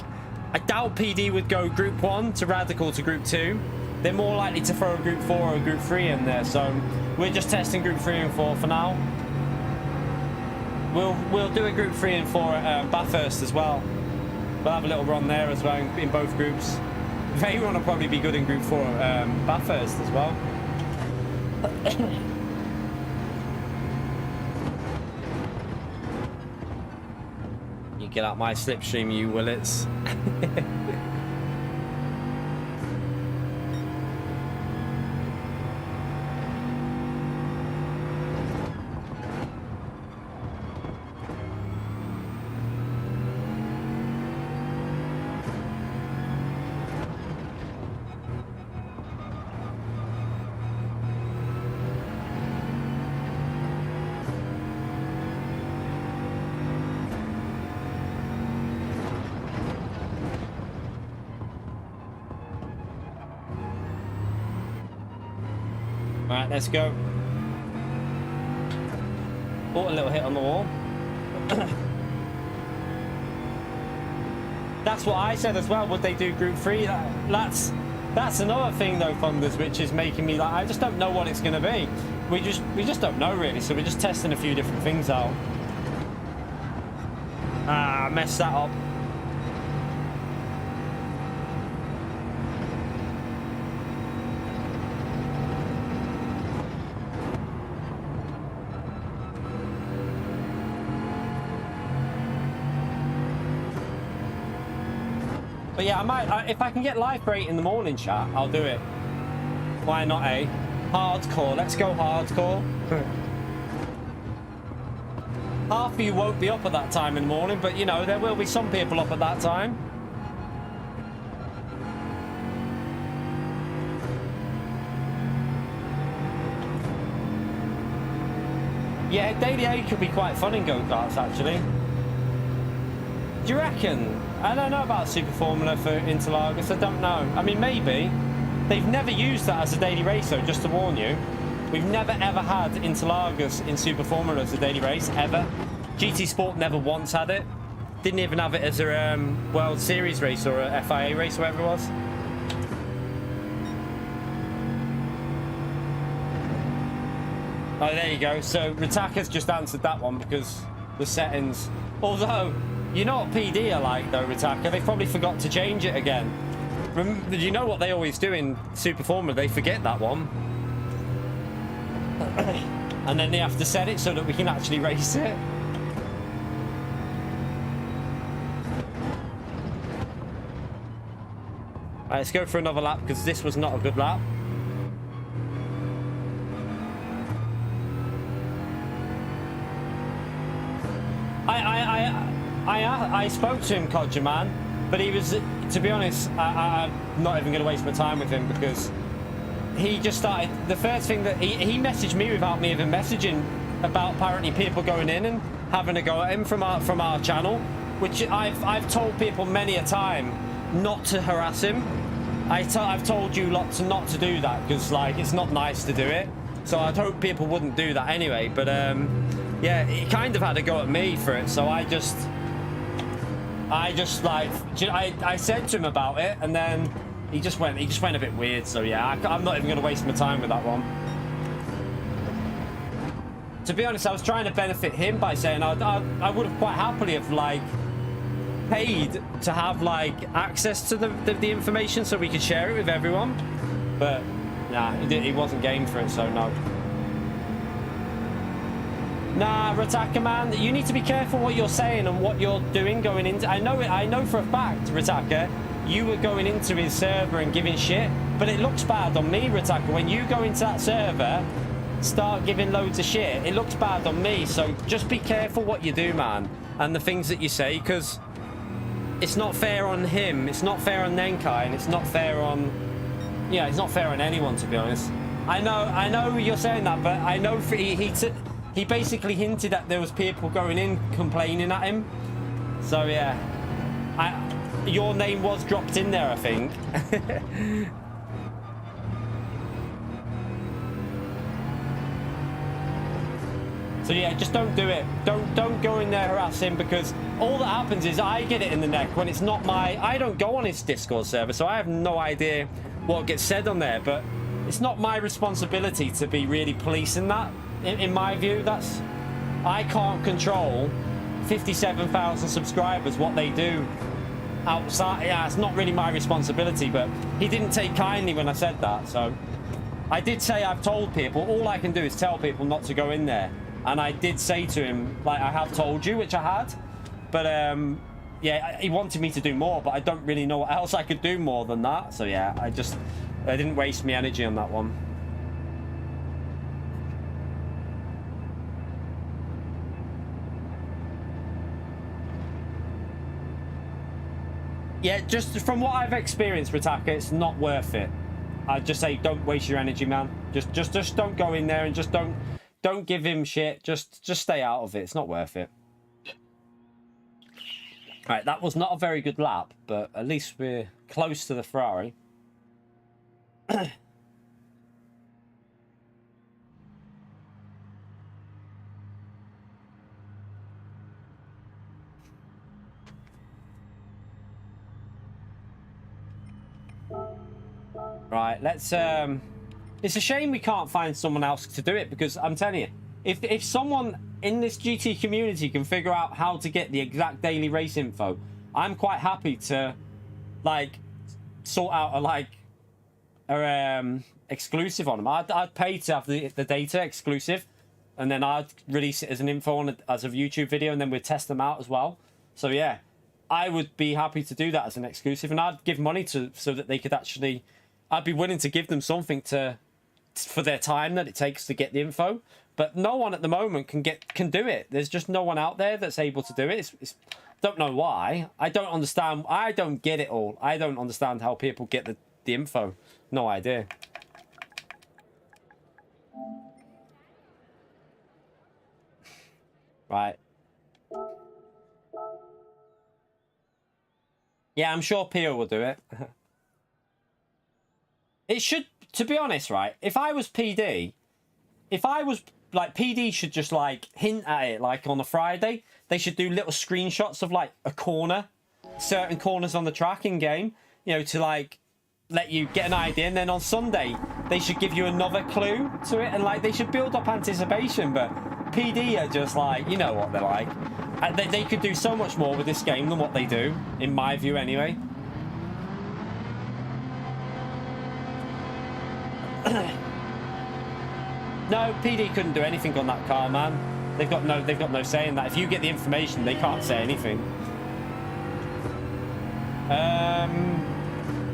I doubt PD would go Group 1 to Radical to Group 2. They're more likely to throw a Group 4 or a Group 3 in there. So we're just testing Group 3 and 4 for now. We'll do a Group 3 and 4 at Bathurst as well. We'll have a little run there as well in both groups. Veyron will probably be good in Group 4 Bathurst as well. You get out my slipstream, you willets. Alright, let's go. Oh, a little hit on the wall. That's what I said as well. Would they do Group 3? That's another thing though, Funders, which is making me like, I just don't know what it's going to be. We just don't know really, so we're just testing a few different things out. Ah, I messed that up. But yeah, I might, if I can get live for 8 in the morning, chat, I'll do it. Why not, eh? Hardcore, let's go hardcore. Half of you won't be up at that time in the morning, but you know, there will be some people up at that time. Yeah, Daily A could be quite fun in go-karts, actually. Do you reckon? I don't know about Super Formula for Interlagos. I don't know. I mean, maybe. They've never used that as a daily race, though, just to warn you. We've never, ever had Interlagos in Super Formula as a daily race, ever. GT Sport never once had it. Didn't even have it as a World Series race or a FIA race, whatever it was. Oh, there you go. So Ritaka's just answered that one because the settings. Although, you know what PD are like, though, Ritaka? They probably forgot to change it again. You know what they always do in Super Formula? They forget that one. And then they have to set it so that we can actually race it. All right, let's go for another lap because this was not a good lap. I spoke to him, Codger Man, but he was, to be honest, I'm not even going to waste my time with him because he just started. The first thing that he messaged me without me even messaging about apparently people going in and having a go at him from our channel, which I've told people many a time not to harass him. I've told you lots not to do that because like it's not nice to do it. So I'd hope people wouldn't do that anyway. But yeah, he kind of had a go at me for it. So I just like I said to him about it, and then he just went a bit weird. So yeah, I'm not even going to waste my time with that one. To be honest, I was trying to benefit him by saying I would have quite happily have like paid to have like access to the information so we could share it with everyone, but nah, he wasn't game for it, so no. Nah, Ritaka man, you need to be careful what you're saying and what you're doing going into. I know for a fact, Ritaka, you were going into his server and giving shit, but it looks bad on me, Ritaka. When you go into that server, start giving loads of shit, it looks bad on me. So just be careful what you do, man, and the things that you say, because it's not fair on him, it's not fair on Nenkai, and it's not fair on, yeah, it's not fair on anyone, to be honest. I know you're saying that, but I know he basically hinted that there was people going in complaining at him. So yeah, your name was dropped in there, I think. So yeah, just don't do it. Don't go in there harassing, because all that happens is I get it in the neck when it's not I don't go on his Discord server, so I have no idea what gets said on there, but it's not my responsibility to be really policing that. In my view, I can't control 57,000 subscribers, what they do outside. Yeah, it's not really my responsibility, but he didn't take kindly when I said that. So I did say I've told people, all I can do is tell people not to go in there. And I did say to him, like, I have told you, which I had. But yeah, he wanted me to do more, but I don't really know what else I could do more than that. So yeah, I didn't waste my energy on that one. Yeah, just from what I've experienced, Ritaka, it's not worth it. I'd just say don't waste your energy, man. Just don't go in there, and just don't give him shit. Just stay out of it. It's not worth it. All right, that was not a very good lap, but at least we're close to the Ferrari. Right, let's it's a shame we can't find someone else to do it, because I'm telling you, if someone in this GT community can figure out how to get the exact daily race info, I'm quite happy to like sort out a exclusive on them. I'd pay to have the data exclusive, and then I'd release it as an info on as a YouTube video, and then we'd test them out as well. So yeah, I would be happy to do that as an exclusive, and I'd give money so that they could actually, I'd be willing to give them something for their time that it takes to get the info. But no one at the moment can do it. There's just no one out there that's able to do it. Don't know why. I don't understand. I don't get it all. I don't understand how people get the info. No idea. Right. Yeah, I'm sure Pio will do it. It should, to be honest, right? If I was PD, if I was like PD should just like hint at it like on a Friday. They should do little screenshots of like a corner, certain corners on the track in game, you know, to like let you get an idea. And then on Sunday, they should give you another clue to it. And like they should build up anticipation. But PD are just like, you know what they're like. They could do so much more with this game than what they do, in my view anyway. No, PD couldn't do anything on that car, man. They've got no say in that. If you get the information, they can't say anything.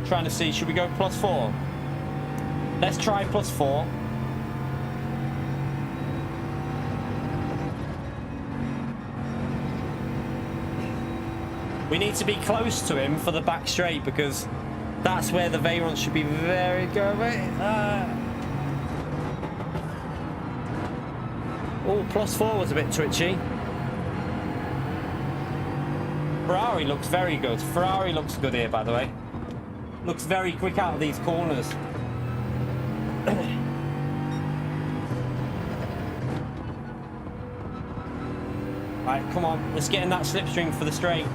Trying to see, should we go +4? Let's try +4. We need to be close to him for the back straight because that's where the Veyron should be very good. Oh, +4 was a bit twitchy. Ferrari looks very good. Ferrari looks good here, by the way. Looks very quick out of these corners. Right, come on. Let's get in that slipstream for the straight.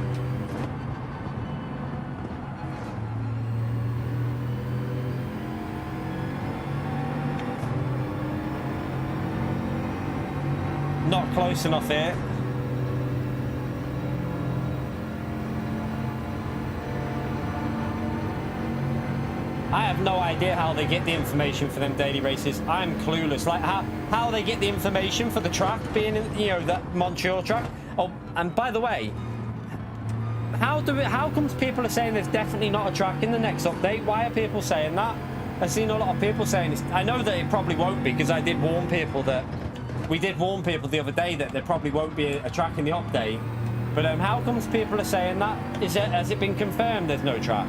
Not close enough here. I have no idea how they get the information for them daily races. I'm clueless. Like how they get the information for the track being in, you know, that Montreal track. Oh, and by the way, how comes people are saying there's definitely not a track in the next update? Why are people saying that? I've seen a lot of people saying this. I know that it probably won't be because I did warn people that. We did warn people the other day that there probably won't be a track in the update. But how comes people are saying that? Has it been confirmed there's no track?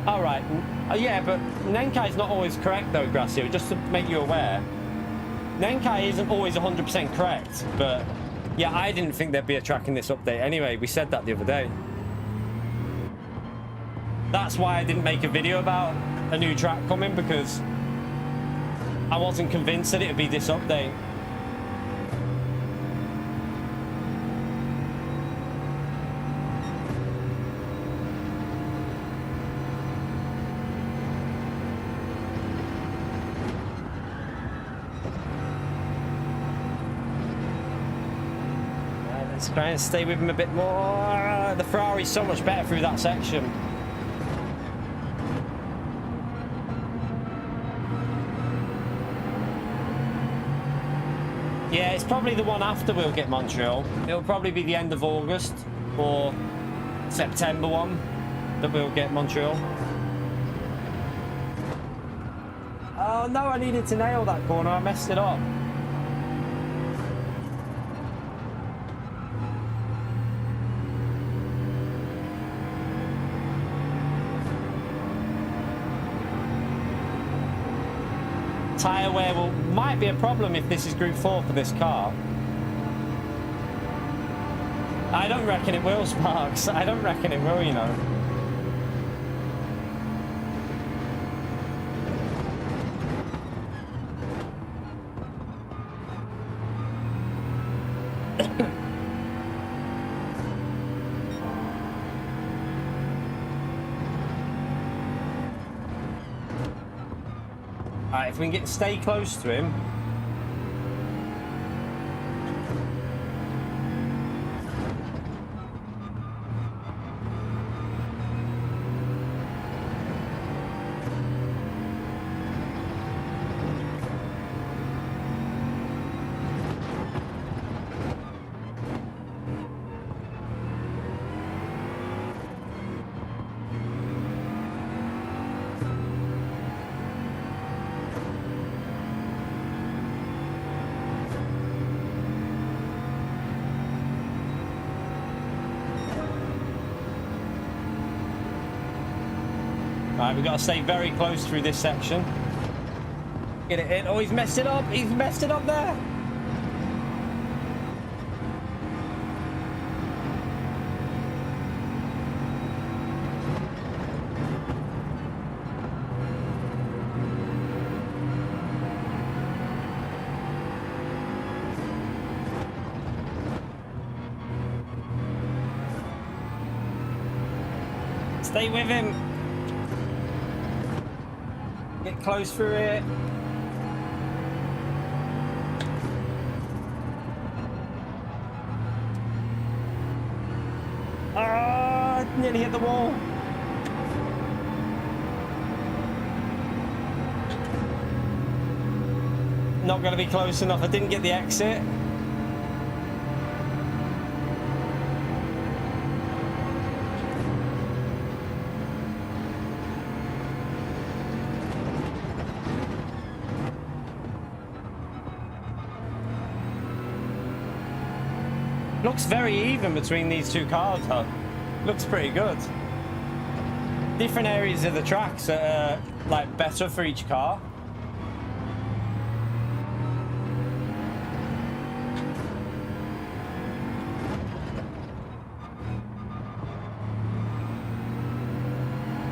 All right. Yeah, but Nenkai is not always correct though, Gracio, just to make you aware. Nenkai isn't always 100% correct, but yeah, I didn't think there'd be a track in this update anyway. We said that the other day. That's why I didn't make a video about a new track coming, because I wasn't convinced that it would be this update. Let's try and stay with him a bit more. The Ferrari's so much better through that section. Yeah, it's probably the one after we'll get Montreal. It'll probably be the end of August or September one that we'll get Montreal. Oh no, I needed to nail that corner. I messed it up. Tyre wear might be a problem if this is Group 4 for this car. I don't reckon it will, Sparks. I don't reckon it will, you know. Alright, if we can stay close to him. Right, we've got to stay very close through this section. Get it in. Oh, he's messed it up. He's messed it up there. Stay with him. Get close through it. Ah, nearly hit the wall. Not going to be close enough. I didn't get the exit. Looks very even between these two cars, huh? Looks pretty good. Different areas of the tracks that are like better for each car.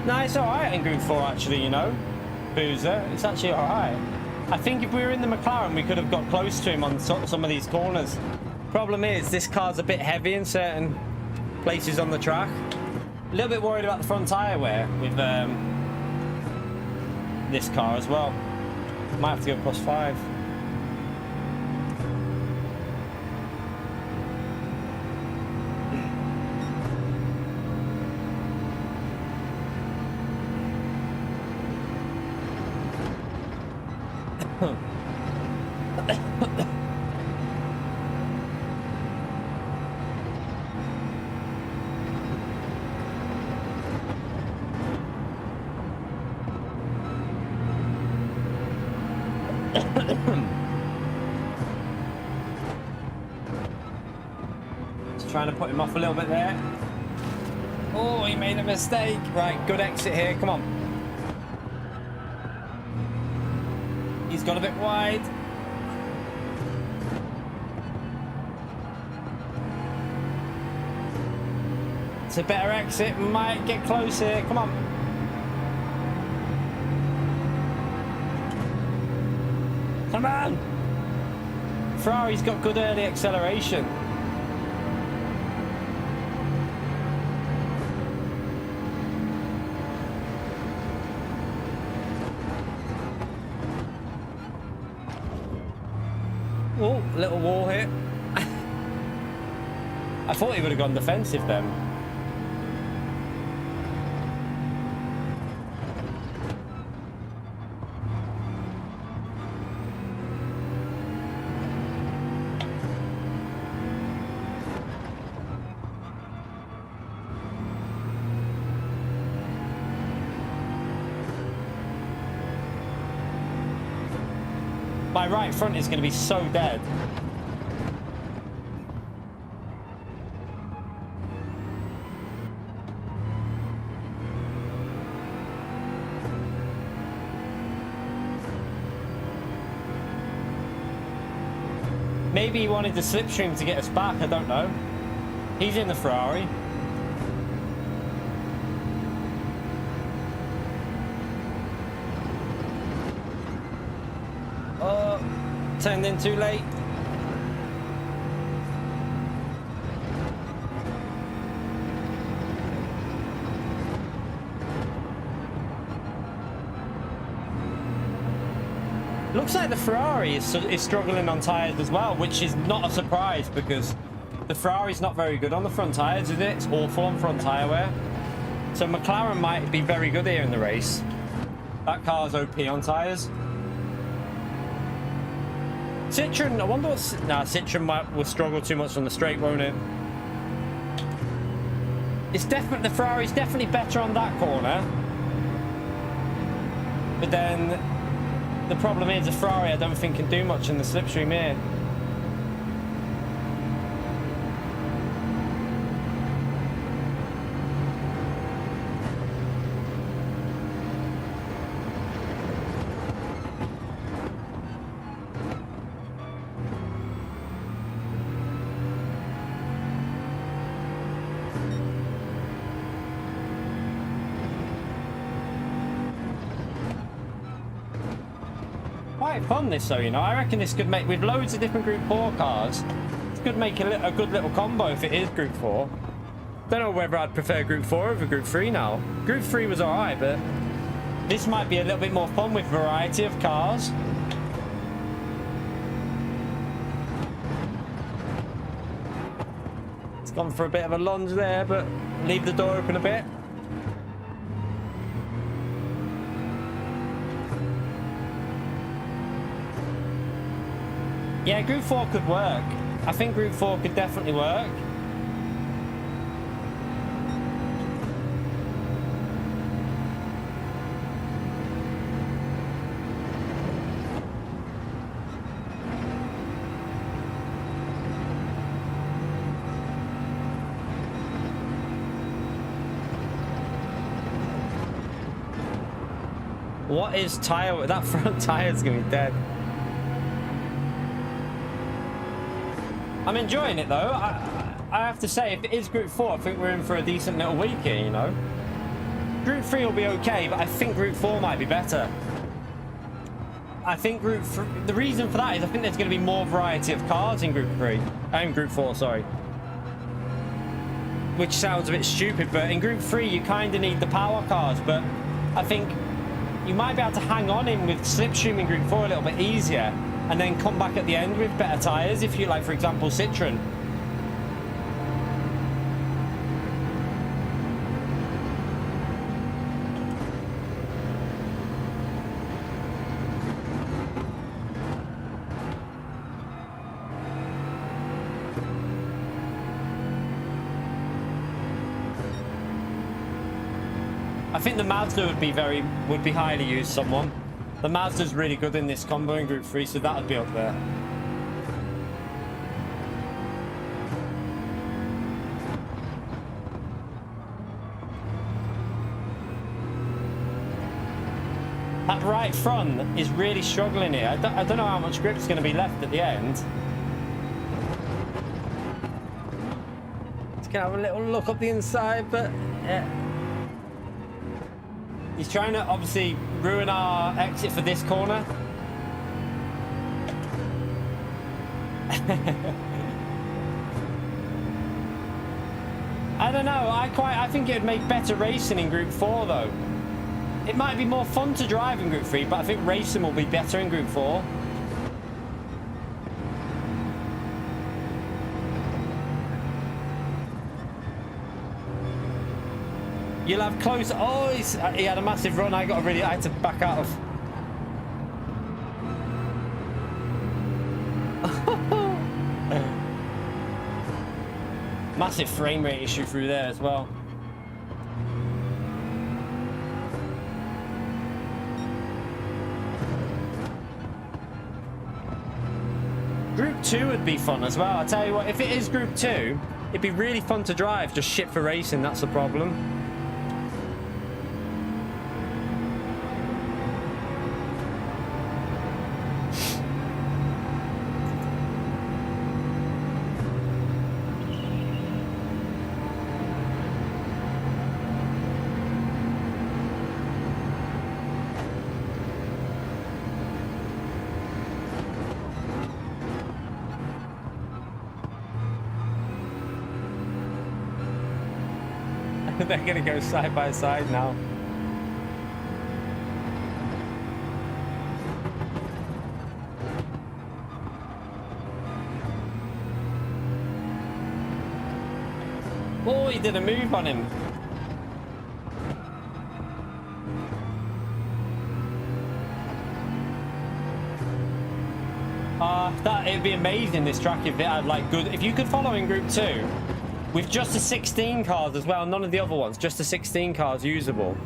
No, it's alright in Group 4 actually, you know. Boozer, it's actually alright. I think if we were in the McLaren we could have got close to him on some of these corners. Problem is, this car's a bit heavy in certain places on the track. A little bit worried about the front tyre wear with this car as well. Might have to go +5. Just trying to put him off a little bit there. Oh, he made a mistake. Right, good exit here. Come on. He's got a bit wide. It's a better exit. Might get close here. Come on. Come on! Ferrari's got good early acceleration. Oh, little wall hit. I thought he would have gone defensive then. My right front is going to be so dead. Maybe he wanted the slipstream to get us back, I don't know. He's in the Ferrari. Oh, turned in too late. Looks like the Ferrari is struggling on tyres as well, which is not a surprise because the Ferrari's not very good on the front tyres, is it? It's awful on front tyre wear. So McLaren might be very good here in the race. That car's OP on tyres. Citroen, I wonder what... Nah, Citroen will struggle too much on the straight, won't it? It's definitely... The Ferrari's definitely better on that corner. But then... The problem is, the Ferrari I don't think can do much in the slipstream here. quite fun, this, though, you know. I reckon this could make, with loads of different Group 4 cars, this could make a good little combo if it is Group 4. Don't know whether I'd prefer Group 4 over Group 3 now. Group 3 was alright, but this might be a little bit more fun with variety of cars. It's gone for a bit of a lunge there, but leave the door open a bit. Yeah, Group 4 could work. I think Group 4 could definitely work. What is tire? That front tire's gonna be dead. I'm enjoying it though. I have to say, if it is Group 4, I think we're in for a decent little week here, you know. Group 3 will be okay, but I think Group 4 might be better. I think Group 3, the reason for that is I think there's going to be more variety of cars in Group 3. And Group 4, sorry. Which sounds a bit stupid, but in Group 3 you kind of need the power cars, but I think you might be able to hang on in with slipstream in Group 4 a little bit easier, and then come back at the end with better tyres if you like, for example, Citroen. I think the Mazda would be highly used, someone. The Mazda's really good in this combo in Group 3, so that would be up there. That right front is really struggling here. I don't know how much grip's going to be left at the end. Just gonna have a little look up the inside, but yeah. He's trying to obviously ruin our exit for this corner. I don't know. I think it would make better racing in Group 4 though. It might be more fun to drive in Group 3, but I think racing will be better in Group 4. You'll have close. Oh, he had a massive run. I had to back out of. Massive frame rate issue through there as well. Group 2 would be fun as well. I tell you what, if it is Group 2, it'd be really fun to drive. Just shit for racing. That's the problem. They're gonna go side by side now. Oh, he did a move on him. It'd be amazing, this track, if it had like good. If you could follow in Group 2. With just the 16 cars as well, none of the other ones, just the 16 cars usable.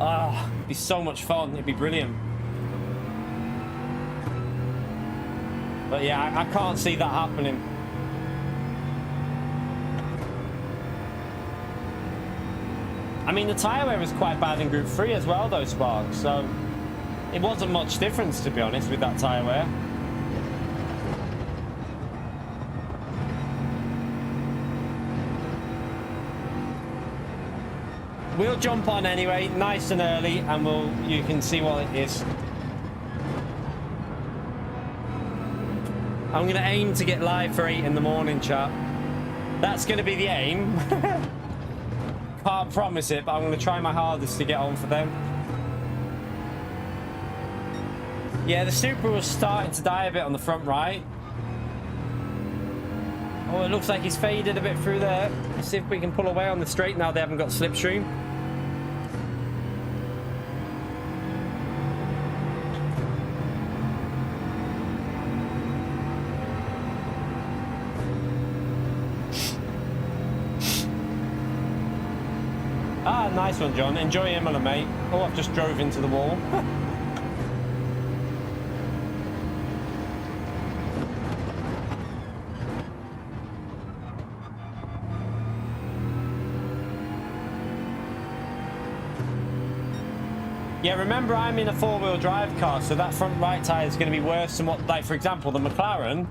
It'd be so much fun, it'd be brilliant. But yeah, I can't see that happening. I mean, the tyre wear was quite bad in Group 3 as well, though, Sparks, so it wasn't much difference, to be honest, with that tyre wear. We'll jump on anyway, nice and early, and you can see what it is. I'm going to aim to get live for 8 in the morning, chat. That's going to be the aim. Can't promise it, but I'm going to try my hardest to get on for them. Yeah, the Supra was starting to die a bit on the front right. Oh, it looks like he's faded a bit through there. Let's see if we can pull away on the straight now they haven't got slipstream. Ah, nice one, John. Enjoy Imola, mate. Oh, I've just drove into the wall. Yeah, remember I'm in a four-wheel drive car, so that front right tyre is going to be worse than what, like, for example, the McLaren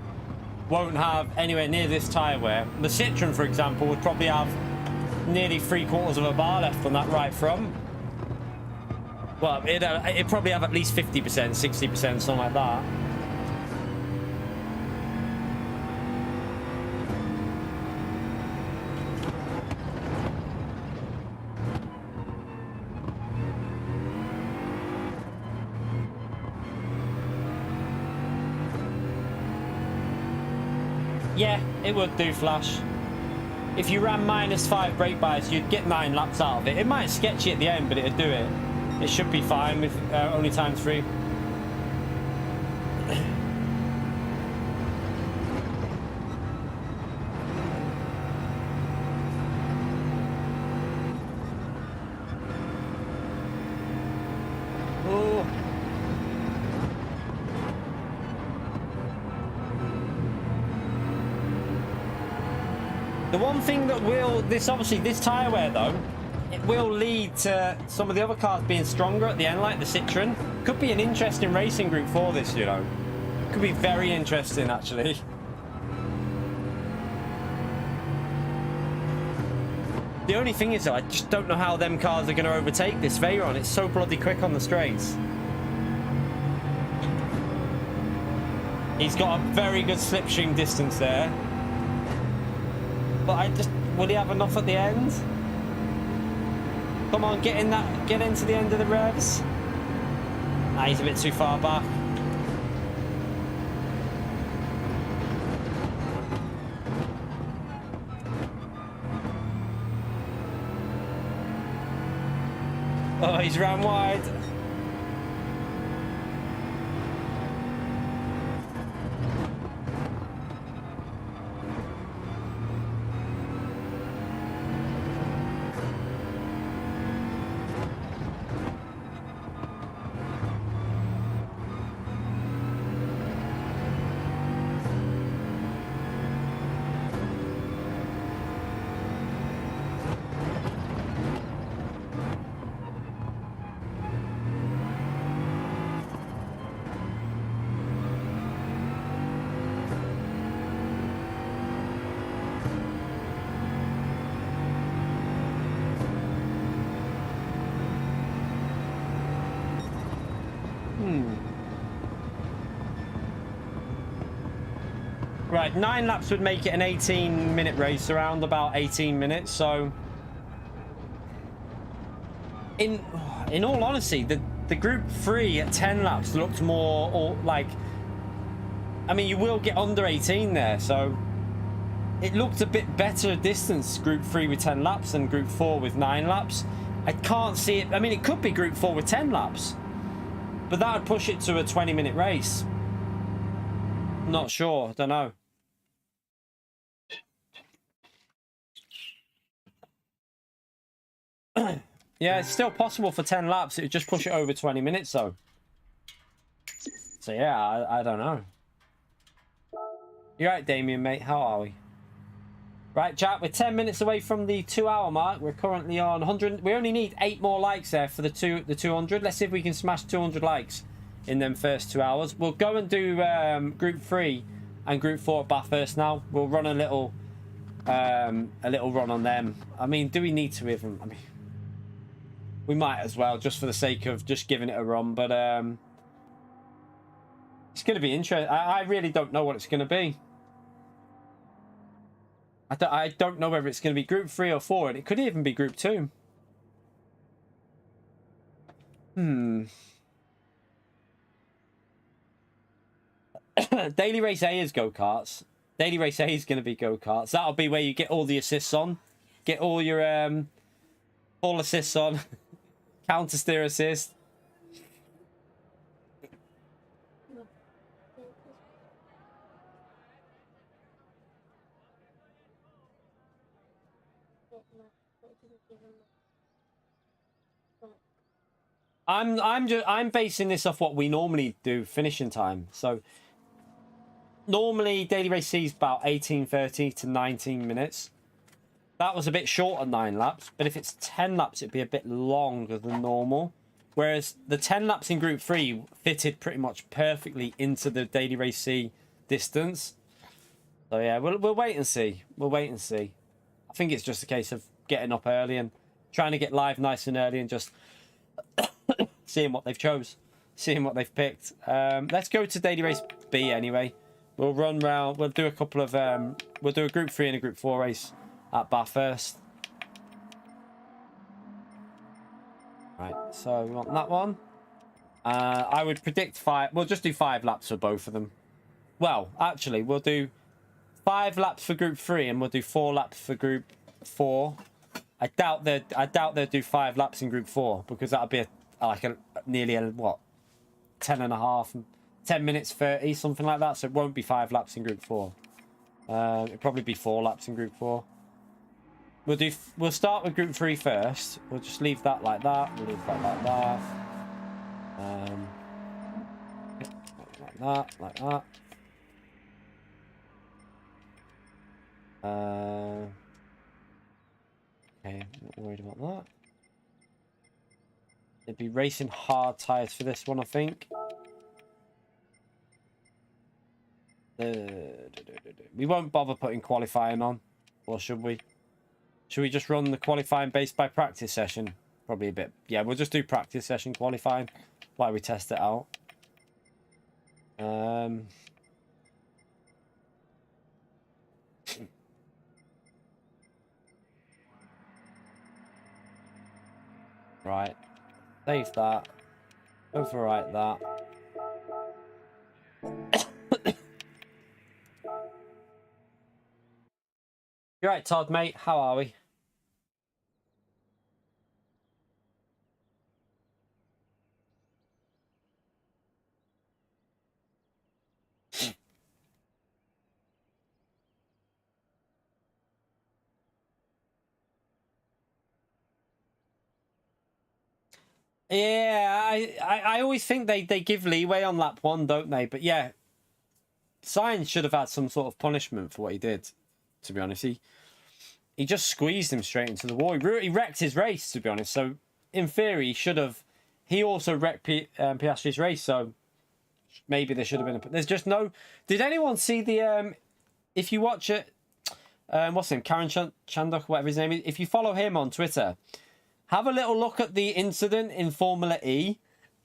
won't have anywhere near this tyre wear. The Citroen, for example, would probably have nearly 3/4 of a bar left on that right front. Well, it'd probably have at least 50%, 60%, something like that. Yeah, it would do, Flash. If you ran -5 brake bias, you'd get 9 laps out of it. It might sketch you at the end, but it'd do it. It should be fine with only ×3. The one thing that will, this tyre wear though, it will lead to some of the other cars being stronger at the end, like the Citroen. Could be an interesting racing group for this, you know. Could be very interesting, actually. The only thing is though, I just don't know how them cars are going to overtake this Veyron. It's so bloody quick on the straights. He's got a very good slipstream distance there. But will he have enough at the end? Come on, get into the end of the revs. Ah, he's a bit too far back. Oh, he's ran wide. Right, 9 laps would make it an 18-minute race, around about 18 minutes. So, in all honesty, the Group 3 at 10 laps looked more like, I mean, you will get under 18 there, so it looked a bit better distance, Group 3 with 10 laps than Group 4 with 9 laps. I can't see it. I mean, it could be Group 4 with 10 laps, but that would push it to a 20-minute race. Not sure, don't know. Yeah, it's still possible for 10 laps. It would just push it over 20 minutes, though. So yeah, I don't know. You're right, Damien, mate. How are we? Right, chat, we're 10 minutes away from the 2-hour mark. We're currently on 100. We only need 8 more likes there for the 200. Let's see if we can smash 200 likes in them first 2 hours. We'll go and do Group 3 and Group 4 at Bathurst now. We'll run a little run on them. I mean, do we need to even? I mean, we might as well, just for the sake of just giving it a run. But It's going to be interesting. I really don't know what it's going to be. I don't know whether it's going to be Group 3 or 4, and it could even be Group 2. Daily Race A is go-karts. Daily Race A is going to be go-karts. That'll be where you get all the assists on. Get all your all assists on. Counter steer assist. I'm basing this off what we normally do finishing time. So normally Daily Race C is about 18:30 to 19 minutes. That was a bit short at 9 laps, but if it's 10 laps it'd be a bit longer than normal. Whereas the 10 laps in Group 3 fitted pretty much perfectly into the Daily Race C distance. So yeah, we'll wait and see. We'll wait and see. I think it's just a case of getting up early and trying to get live nice and early and just seeing what they've chose, seeing what they've picked. Let's go to Daily Race B anyway. We'll run round. We'll do a couple of we'll do a Group 3 and a Group 4 race at Bathurst. Right, so we want that one. I would predict 5. We'll just do 5 laps for both of them. Well, actually, we'll do 5 laps for Group 3 and we'll do 4 laps for Group 4. I doubt they'll do 5 laps in Group 4 because that'll be nearly a what 10 minutes 30, something like that. So it won't be 5 laps in Group 4. It'll probably be 4 laps in Group 4. We'll start with Group 3 first. We'll just leave that like that. We'll leave that like that. Like that, like that. Okay, not worried about that. They'd be racing hard tyres for this one, I think. We won't bother putting qualifying on, or should we? Should we just run the qualifying based by practice session? Probably a bit. Yeah, we'll just do practice session qualifying while we test it out. Right. Save that. Overwrite that. You're right, Todd, mate. How are we? Yeah, I always think they give leeway on lap 1, don't they? But yeah, Sainz should have had some sort of punishment for what he did, to be honest. He just squeezed him straight into the wall. He wrecked his race, to be honest. So, in theory, he should have... He also wrecked Piastri's race, so maybe there should have been... There's just no... Did anyone see the... If you watch it... what's his name? Karen Chandok, whatever his name is. If you follow him on Twitter, have a little look at the incident in Formula E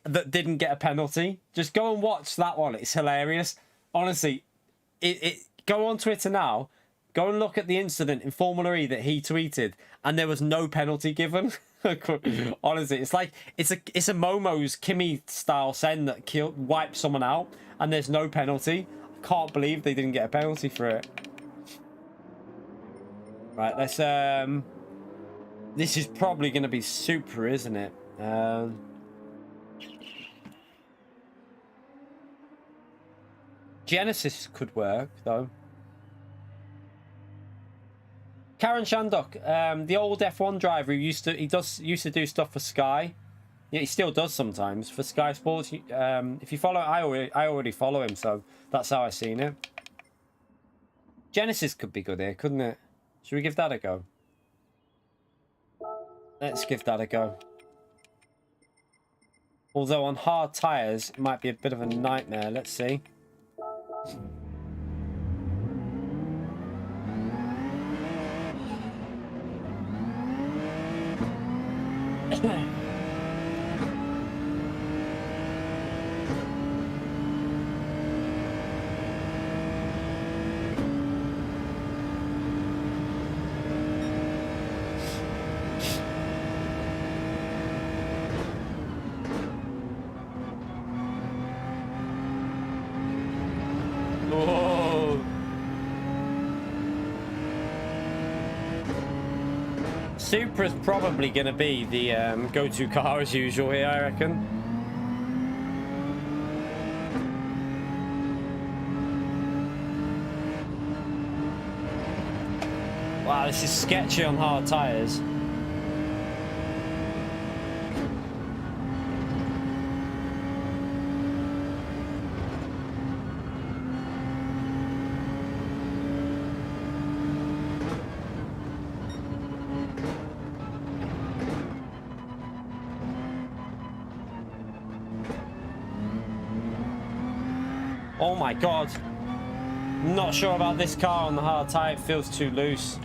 that didn't get a penalty. Just go and watch that one. It's hilarious. Honestly, go on Twitter now. Go and look at the incident in Formula E that he tweeted, and there was no penalty given. Honestly, it's like it's a Momo's Kimi style Sen that wiped someone out, and there's no penalty. I can't believe they didn't get a penalty for it. Right, let's this is probably going to be super, isn't it? Genesis could work though. Karen Shandok, the old F1 driver who used to do stuff for Sky. Yeah, he still does sometimes for Sky Sports. If you follow, I already follow him, so that's how I seen it. Genesis could be good here, couldn't it? Should we give that a go? Let's give that a go. Although on hard tyres, it might be a bit of a nightmare. Let's see. Supra's probably going to be the go-to car as usual here, I reckon. Wow, this is sketchy on hard tyres. Oh my god. Not sure about this car on the hard tyre. It feels too loose.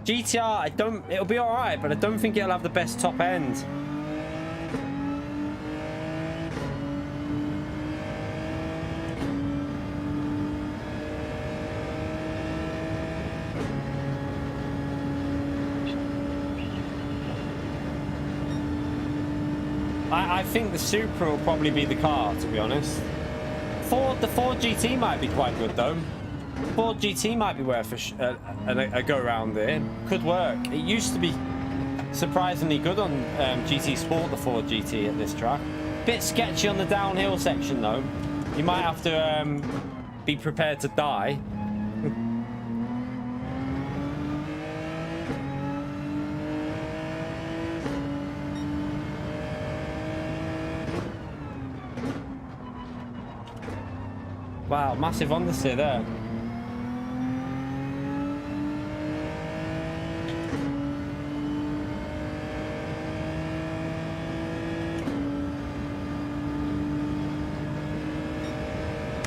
GTR, it'll be alright, but I don't think it'll have the best top end. I think the Supra will probably be the car, to be honest. The Ford GT might be quite good though. Ford GT might be worth a go around there. Could work. It used to be surprisingly good on GT Sport, the Ford GT at this track. Bit sketchy on the downhill section though. You might have to be prepared to die. Wow, massive understeer there.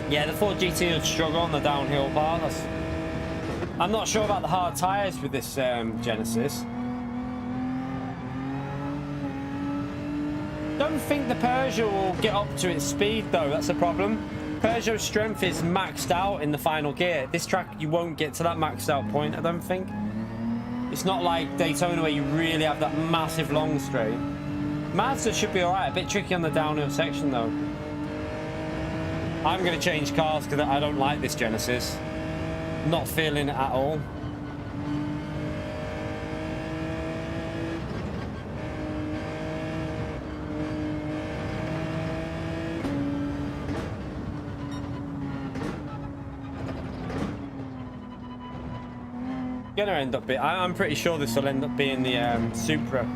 Yeah, the Ford GT would struggle on the downhill part. I'm not sure about the hard tyres with this Genesis. Don't think the Peugeot will get up to its speed though, that's a problem. Peugeot's strength is maxed out in the final gear. This track, you won't get to that maxed out point, I don't think. It's not like Daytona where you really have that massive long straight. Mazda should be alright, a bit tricky on the downhill section though. I'm going to change cars because I don't like this Genesis. Not feeling it at all. Gonna end up being, I'm pretty sure this will end up being the Supra.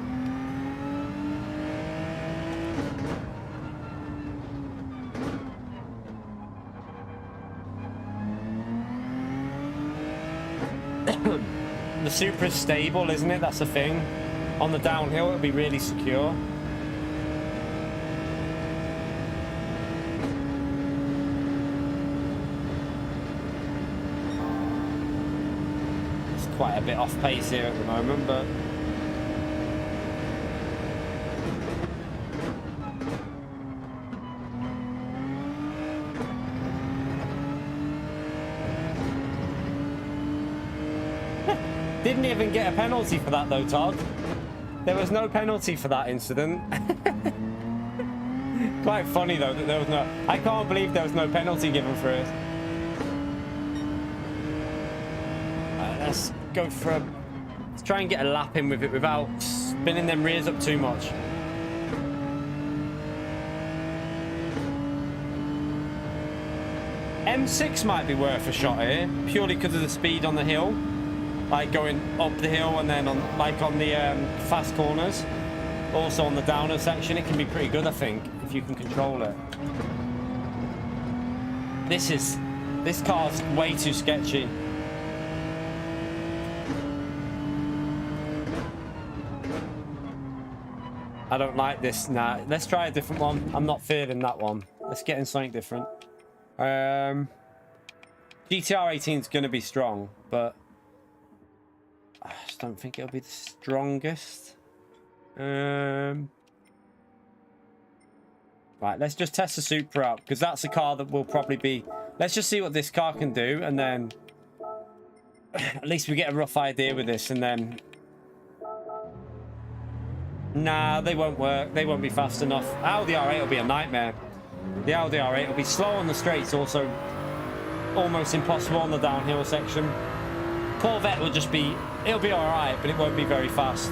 The Supra's stable, isn't it? That's the thing. On the downhill, it'll be really secure. Quite a bit off pace here at the moment, but didn't even get a penalty for that though, Todd. There was no penalty for that incident. Quite funny though that there was no. I can't believe there was no penalty given for it. Let's go for a... Let's try and get a lap in with it without spinning them rears up too much. M6 might be worth a shot here, purely because of the speed on the hill. Like going up the hill and then on the fast corners. Also on the downhill section, it can be pretty good, I think, if you can control it. This car's way too sketchy. I don't like this. Nah, let's try a different one. I'm not feeling that one. Let's get in something different. GTR 18 is going to be strong, but I just don't think it'll be the strongest. Right, let's just test the Supra out, because that's a car that will probably be... Let's just see what this car can do, and then at least we get a rough idea with this, and then... Nah, they won't work. They won't be fast enough. Audi R8 will be a nightmare. The Audi R8 will be slow on the straights, also almost impossible on the downhill section. Corvette will just be It'll be all right, but it won't be very fast.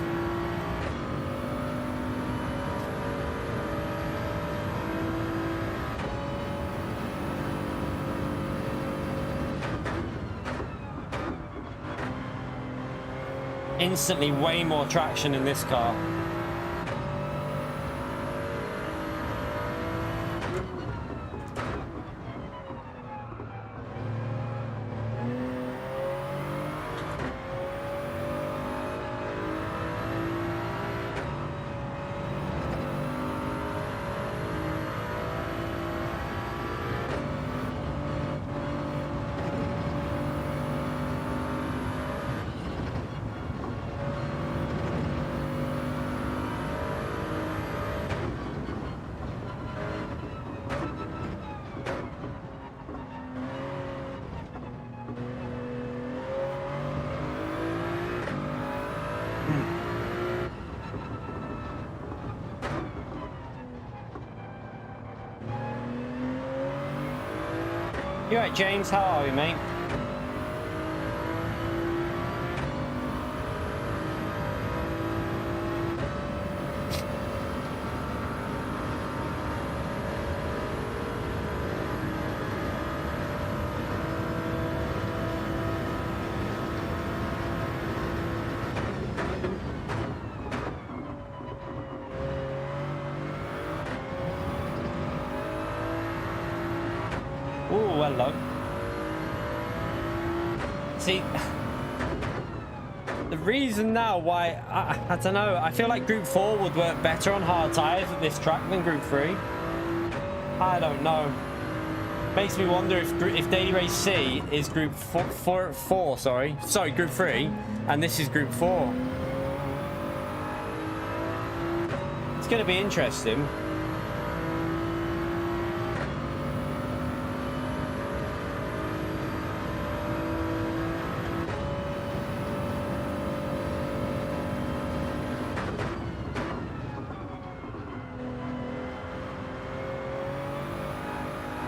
Instantly way more traction in this car. You alright, James? How are you, mate? Ooh, hello. See, the reason now why, I don't know, I feel like Group 4 would work better on hard tyres at this track than Group 3. I don't know. Makes me wonder if Daily Race C is Group 4, sorry, Group 3, and this is Group 4. It's going to be interesting.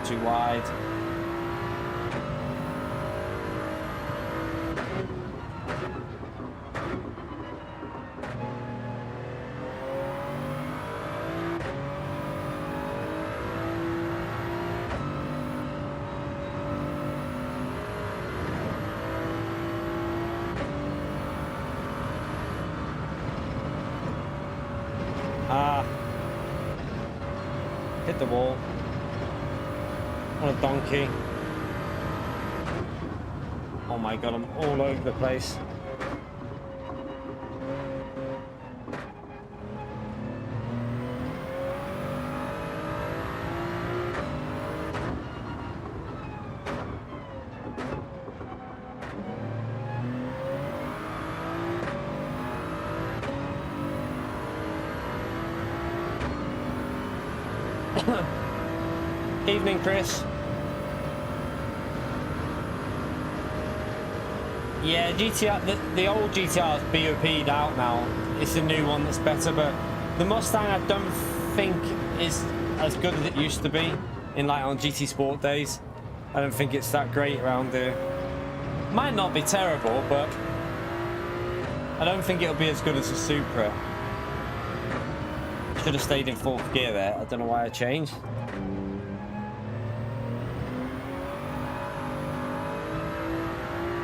Too wide. Hit the wall. What a donkey. Oh my god, I'm all over the place. Evening, Chris. Yeah, GTR, the old GTR is BOP'd out now. It's the new one that's better, but the Mustang I don't think is as good as it used to be in like on GT Sport days. I don't think it's that great around here. Might not be terrible, but I don't think it'll be as good as a Supra. Should have stayed in fourth gear there. I don't know why I changed.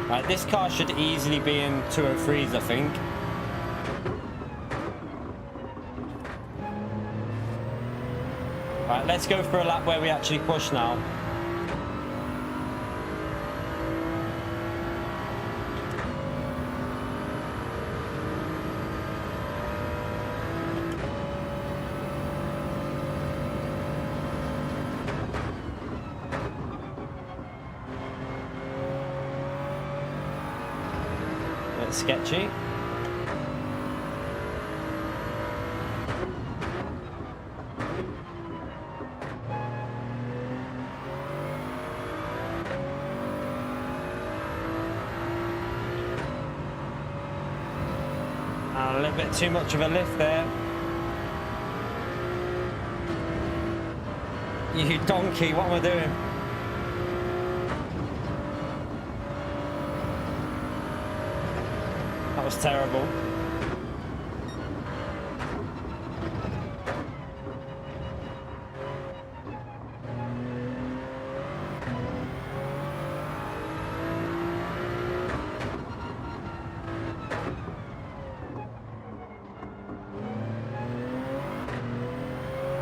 Right, this car should easily be in 203s, I think. Right, let's go for a lap where we actually push now. Sketchy. A little bit too much of a lift there. You donkey, what am I doing? was terrible.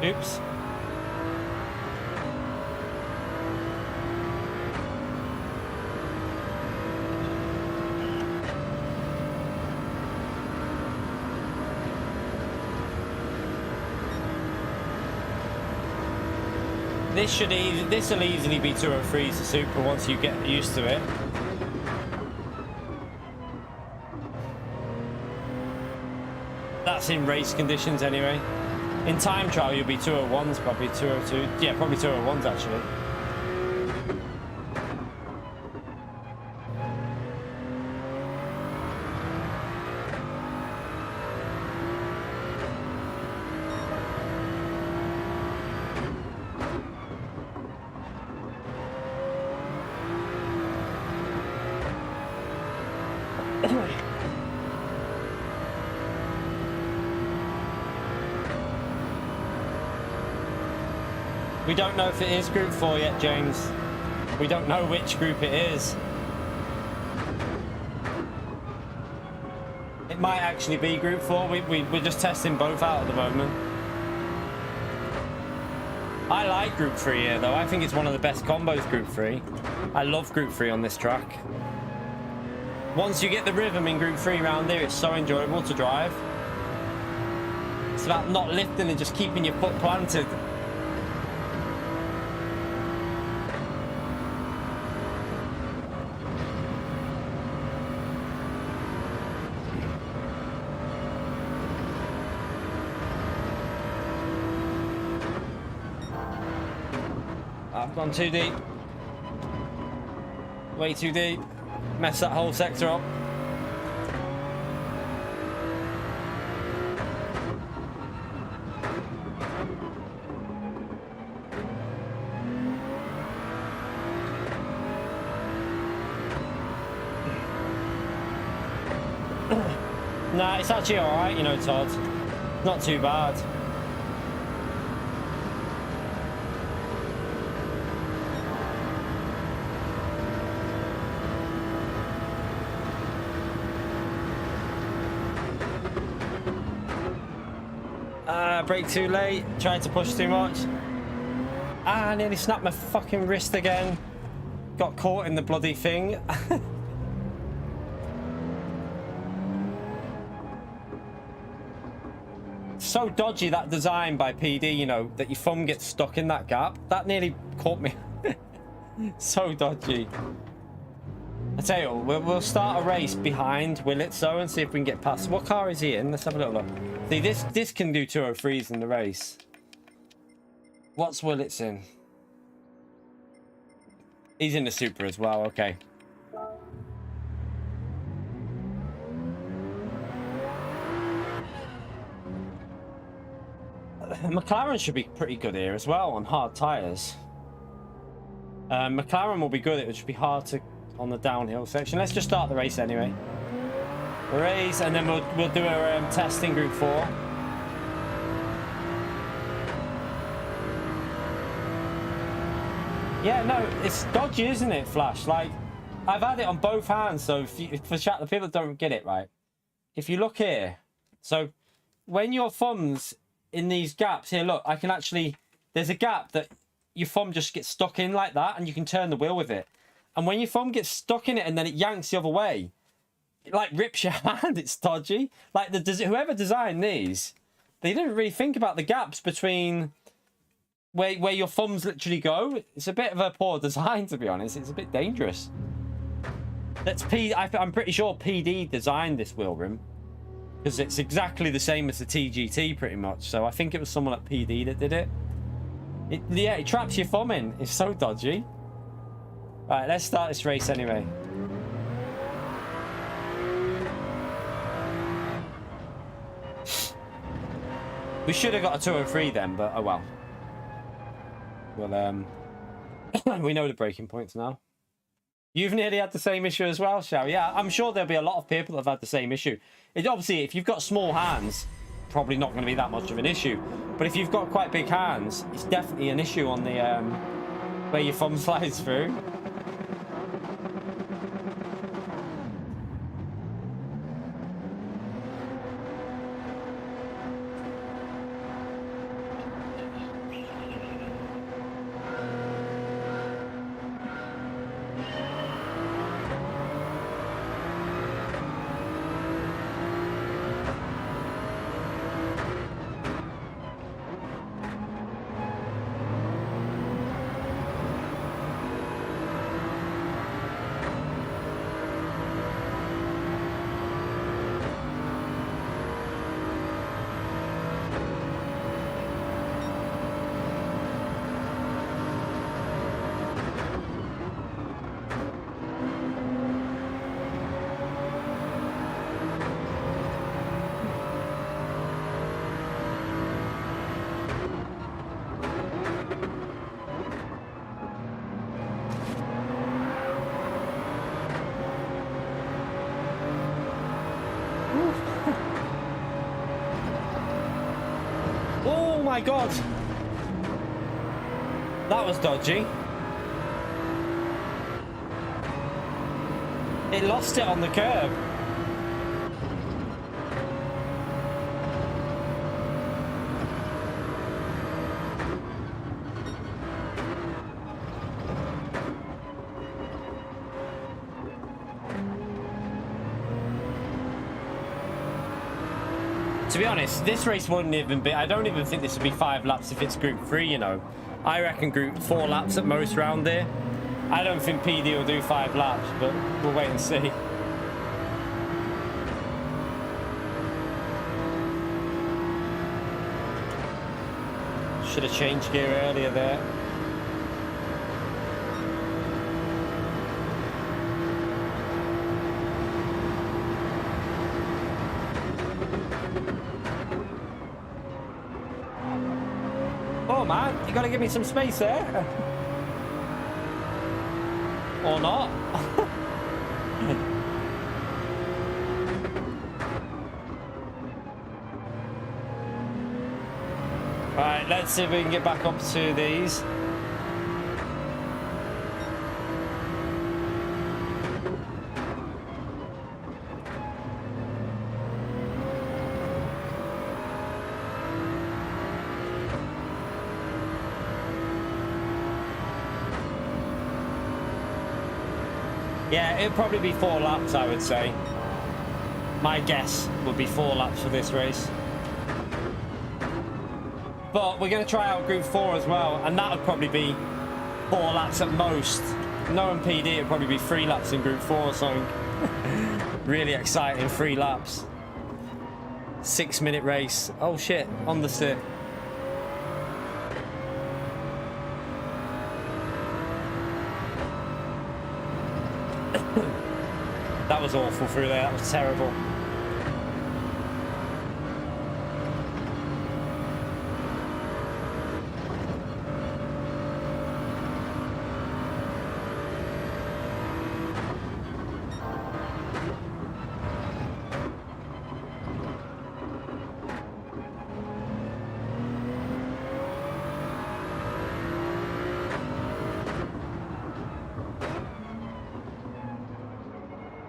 Oops. This will easily be 203s to Super once you get used to it. That's in race conditions anyway. In time trial you'll be 201s, probably 202. Yeah, probably 201s actually. We don't know if it is Group 4 yet, James. We don't know which group it is. It might actually be Group 4. We're just testing both out at the moment. I like Group 3 here, though. I think it's one of the best combos, Group 3. I love Group 3 on this track. Once you get the rhythm in Group 3 round here, it's so enjoyable to drive. It's about not lifting and just keeping your foot planted. I've gone too deep. Way too deep. Messed that whole sector up. Nah, it's actually alright, you know, Todd. Not too bad. Brake too late, tried to push too much. I nearly snapped my fucking wrist again. Got caught in the bloody thing. So dodgy, that design by PD, you know, that your thumb gets stuck in that gap. That nearly caught me. So dodgy. I tell you what, we'll start a race behind Willits though and see if we can get past. What car is he in? Let's have a little look. See, this can do 203s in the race. What's Willits in? He's in the Super as well, okay. McLaren should be pretty good here as well on hard tyres. McLaren will be good, it should be hard to on the downhill section. Let's just start the race anyway. Race, and then we'll do a test in Group 4. Yeah, no, it's dodgy, isn't it, Flash? Like, I've had it on both hands, so for chat, the people that don't get it, right? If you look here, so when your thumb's in these gaps here, look, I can actually, there's a gap that your thumb just gets stuck in like that, and you can turn the wheel with it. And when your thumb gets stuck in it and then it yanks the other way, it like rips your hand. It's dodgy. Like whoever designed these, they didn't really think about the gaps between where your thumbs literally go. It's a bit of a poor design, to be honest. It's a bit dangerous. I'm pretty sure PD designed this wheel rim because it's exactly the same as the TGT pretty much. So I think it was someone at PD that did it. Yeah, it traps your thumb in. It's so dodgy. Right, let's start this race anyway. We should have got a 203 then, but oh well. Well, we know the braking points now. You've nearly had the same issue as well, Shao. Yeah, I'm sure there'll be a lot of people that have had the same issue. It, obviously, if you've got small hands, probably not going to be that much of an issue. But if you've got quite big hands, it's definitely an issue on the where your thumb slides through. Oh my god, that was dodgy. It lost it on the curb. To be honest, this race wouldn't even be... I don't even think this would be 5 laps if it's Group 3, you know. I reckon Group 4 laps at most round there. I don't think PD will do 5 laps, but we'll wait and see. Should have changed gear earlier there. Oh man, you gotta give me some space there. Or not. Alright, let's see if we can get back up to these. Yeah, it'd probably be 4 laps, I would say. My guess would be 4 laps for this race. But we're going to try out Group 4 as well, and that would probably be 4 laps at most. Knowing PD, it'd probably be 3 laps in Group 4 or something. Really exciting, 3 laps. 6-minute race. Oh shit, on the steer. That was awful through there, that was terrible.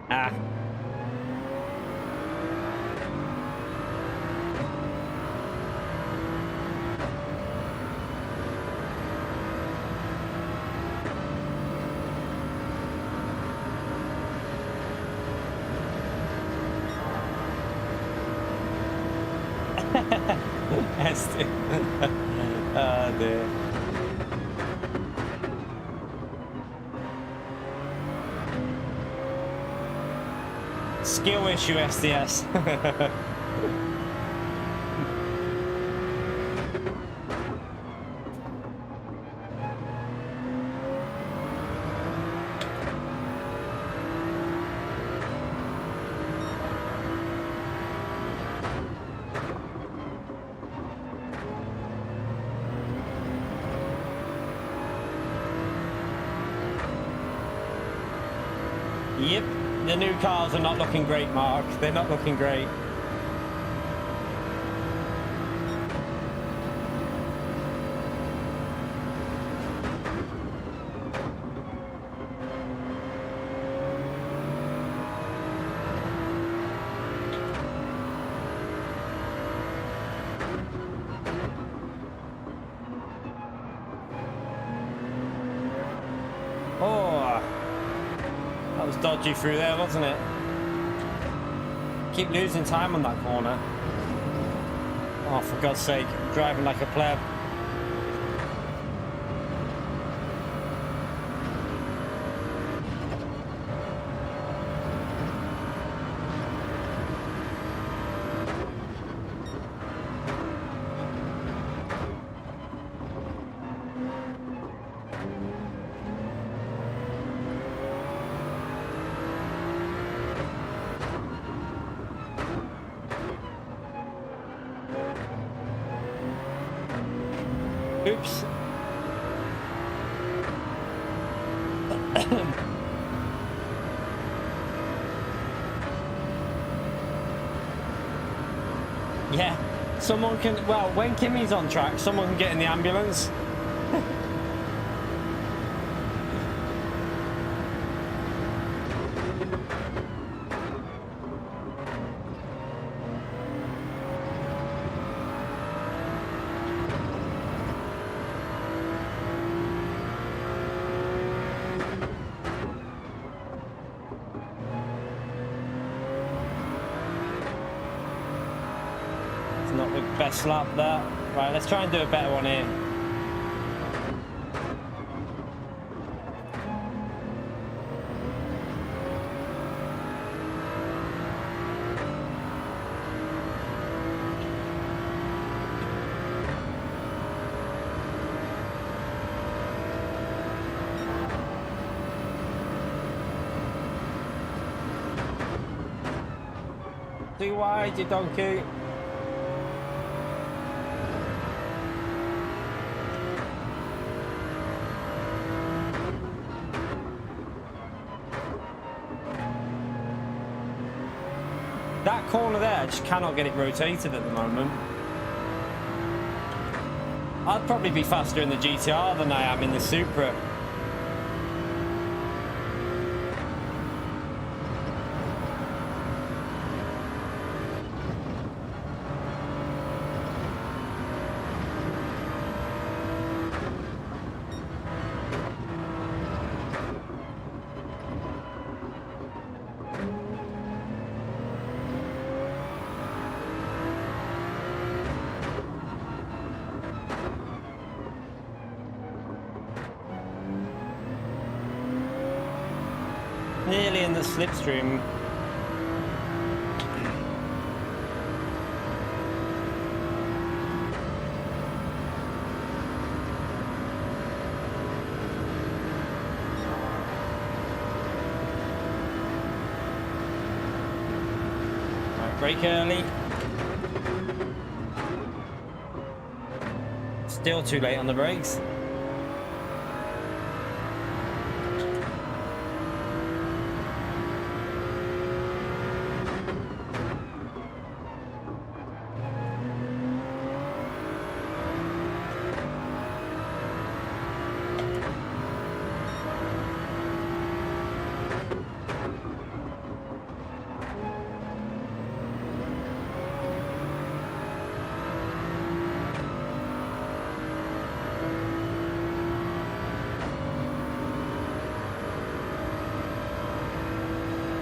Ah. Oh dear. Skill issue, SDS. Yep, the new cars are not looking great, Mark. They're not looking great. Oh, that was dodgy through there, wasn't it? Keep losing time on that corner. Oh, for God's sake, I'm driving like a pleb. Oops. Yeah, someone can, well, when Kimmy's on track, someone can get in the ambulance. Not the best lap there. Right, let's try and do a better one here. Too wide, you donkey. That corner there, I just cannot get it rotated at the moment. I'd probably be faster in the GTR than I am in the Supra. Nearly in the slipstream. Right, brake early. Still too late on the brakes.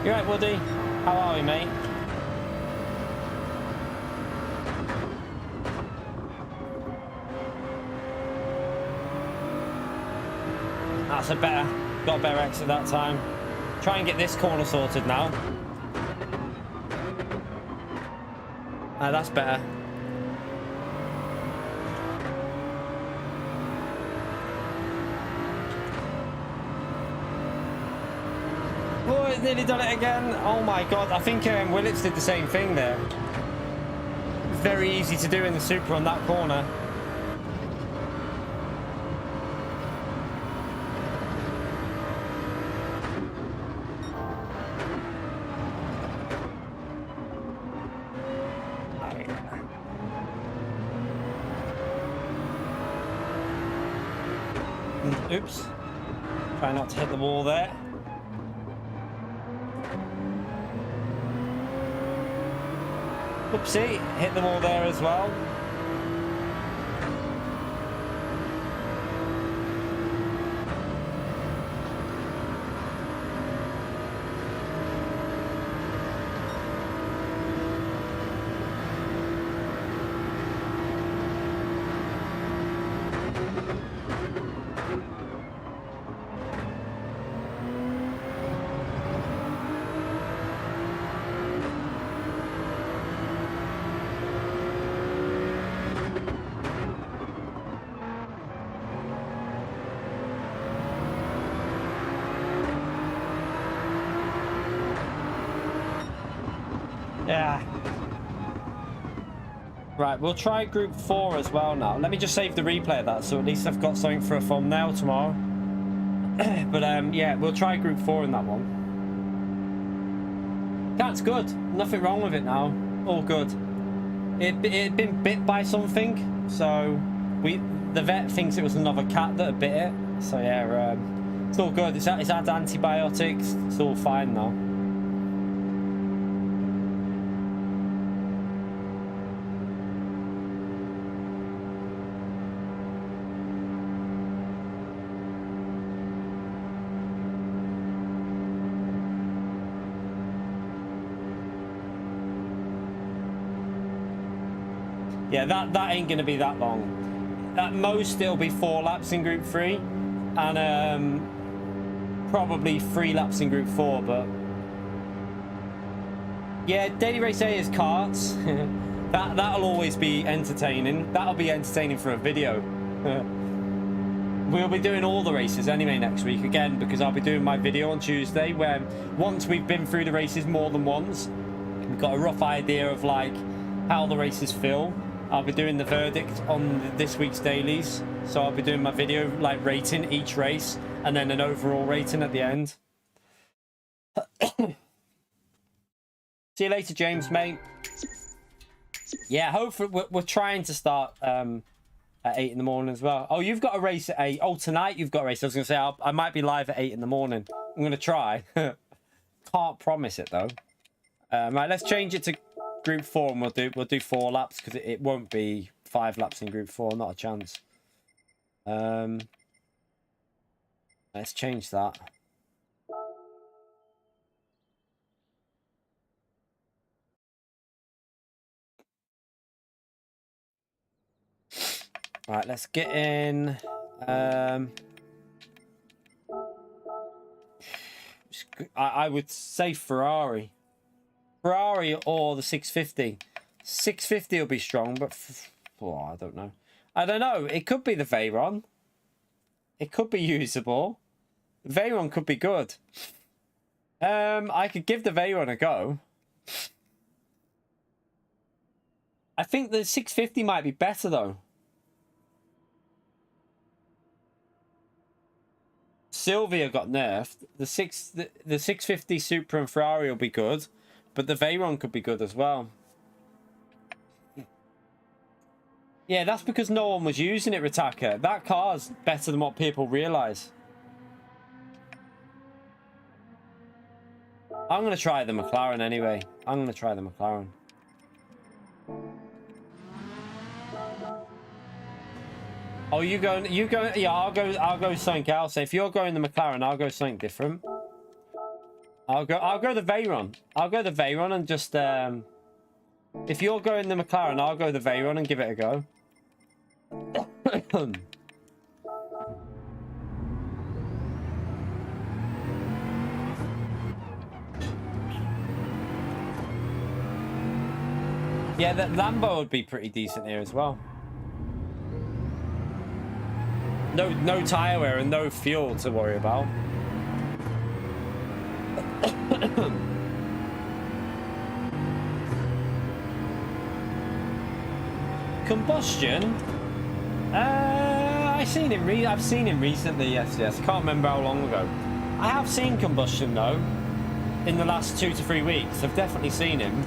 You right, Woody? How are we, mate? That's a better, got a better exit that time. Try and get this corner sorted now. That's better. Oh, it's nearly done it again. Oh my god, I think Willits did the same thing there. Very easy to do in the Supra on that corner. Oops. Try not to hit the wall there. Oopsie, hit the wall there as well. Yeah. Right, we'll try group 4 as well now. Let me just save the replay of that, so at least I've got something for a thumbnail tomorrow. But yeah, we'll try group 4 in that one. That's good. Nothing wrong with it now. All good. It'd been bit by something, so the vet thinks it was another cat that had bit it. So yeah, it's all good. It's had antibiotics. It's all fine now. Yeah, that ain't gonna be that long. At most it'll be 4 laps in group 3 and probably 3 laps in group 4, but yeah, daily race A is karts. that'll always be entertaining. That'll be entertaining for a video. We'll be doing all the races anyway next week again, because I'll be doing my video on Tuesday where once we've been through the races more than once, we've got a rough idea of like how the races feel. I'll be doing the verdict on this week's dailies, so I'll be doing my video like rating each race and then an overall rating at the end. See you later, James, mate. Yeah, hopefully we're trying to start at 8 in the morning as well. Oh, you've got a race at 8. Oh, tonight you've got a race. I was gonna say I might be live at 8 in the morning. I'm gonna try. Can't promise it though. Right, let's change it to group 4 and we'll do 4 laps, because it won't be 5 laps in group 4, not a chance. Let's change that. Right, let's get in. I would say Ferrari or the 650. 650 will be strong, but oh, I don't know. It could be the Veyron. It could be usable. The Veyron could be good. I could give the Veyron a go. I think the 650 might be better though. Sylvia got nerfed. The 650 Supra and Ferrari will be good, but the Veyron could be good as well. Yeah, that's because no one was using it, Ritaka. That car's better than what people realise. I'm going to try the McLaren anyway. I'm going to try the McLaren. Oh, you going? Yeah, I'll go something else. If you're going the McLaren, I'll go something different. I'll go the Veyron. I'll go the Veyron and just if you're going the McLaren, I'll go the Veyron and give it a go. Yeah, that Lambo would be pretty decent here as well. No tyre wear and no fuel to worry about. Combustion? I've seen him recently, yes. Can't remember how long ago. I have seen combustion though. In the last 2 to 3 weeks. I've definitely seen him.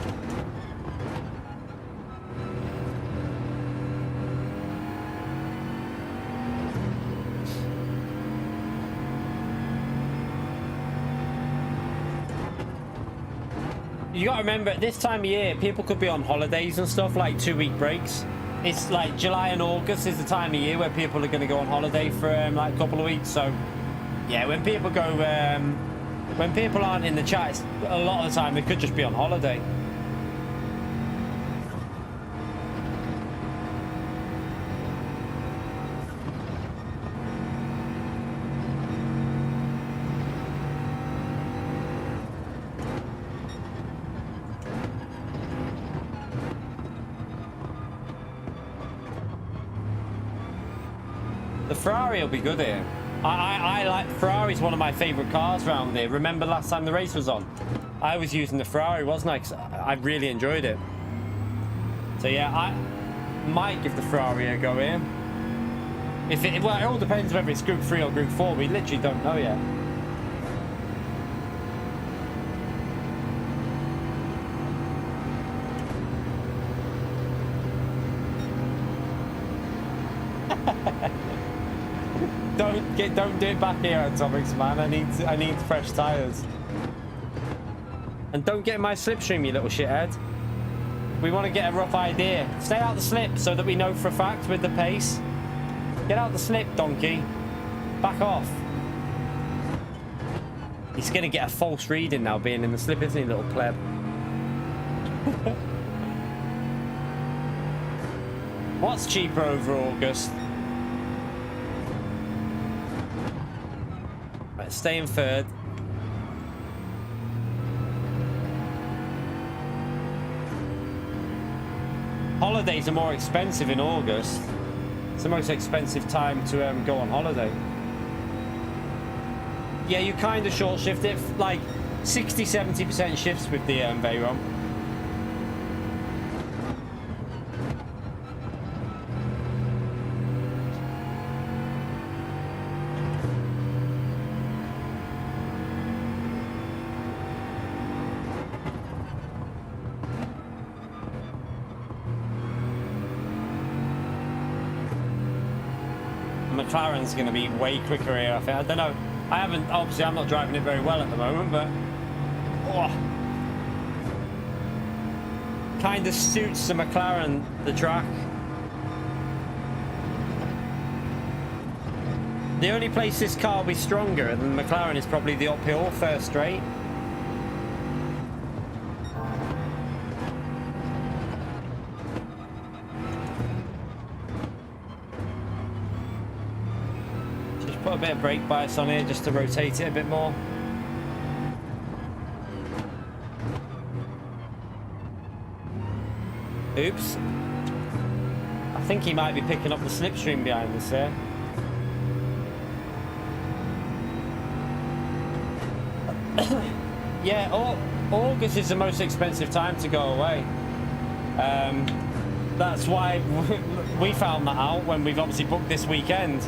You gotta remember, at this time of year, people could be on holidays and stuff, like 2-week breaks. It's like July and August is the time of year where people are going to go on holiday for like a couple of weeks. So, yeah, when people go, when people aren't in the chat, it's, a lot of the time they could just be on holiday. The Ferrari will be good here. I like Ferrari's one of my favourite cars around here. Remember last time the race was on? I was using the Ferrari, wasn't I? 'Cause I really enjoyed it. So yeah, I might give the Ferrari a go here. If it, well, it all depends whether it's Group 3 or Group 4. We literally don't know yet. Don't do it back here, Atomics, man. I need fresh tires. And don't get my slipstream, you little shithead. We want to get a rough idea. Stay out the slip so that we know for a fact with the pace. Get out the slip, donkey. Back off. He's gonna get a false reading now, being in the slip, isn't he, little pleb? What's cheaper over August? Stay in third. Holidays are more expensive in August. It's the most expensive time to go on holiday. Yeah, you kind of short shift it, like 60-70% shifts with the Veyron. McLaren's going to be way quicker here, I think. I don't know. I haven't, obviously I'm not driving it very well at the moment, but oh, kind of suits the McLaren, the track. The only place this car will be stronger than the McLaren is probably the uphill first straight. Put a bit of brake bias on here just to rotate it a bit more. Oops. I think he might be picking up the slipstream behind us here. Yeah, August is the most expensive time to go away. That's why we found that out when we've obviously booked this weekend.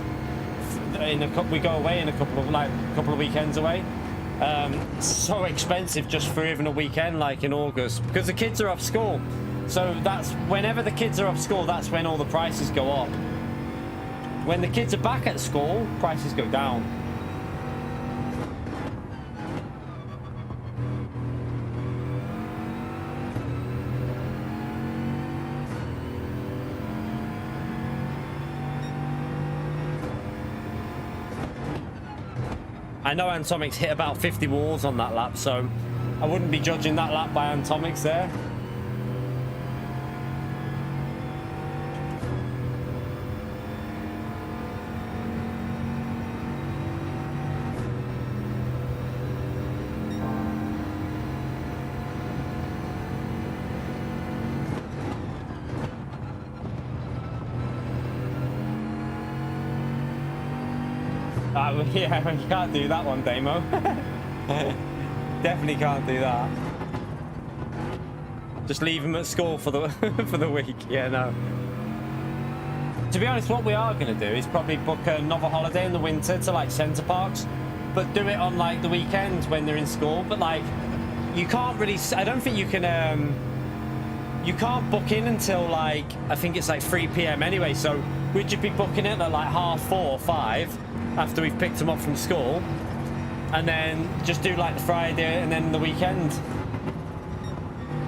We go away in a couple of weekends away. So expensive just for even a weekend, like in August, because the kids are off school. So that's whenever the kids are off school, that's when all the prices go up. When the kids are back at school, prices go down. I know Antomix hit about 50 walls on that lap, so I wouldn't be judging that lap by Antomix there. Yeah, you can't do that one, Damo. Definitely can't do that. Just leave him at school for the for the week. Yeah, no. To be honest, what we are going to do is probably book another holiday in the winter to like Centre Parks, but do it on like the weekends when they're in school. But like, you can't really. I don't think you can. You can't book in until like I think it's like 3 PM anyway. So we'd just be booking it at like 4:30 or 5 after we've picked them up from school, and then just do like the Friday and then the weekend.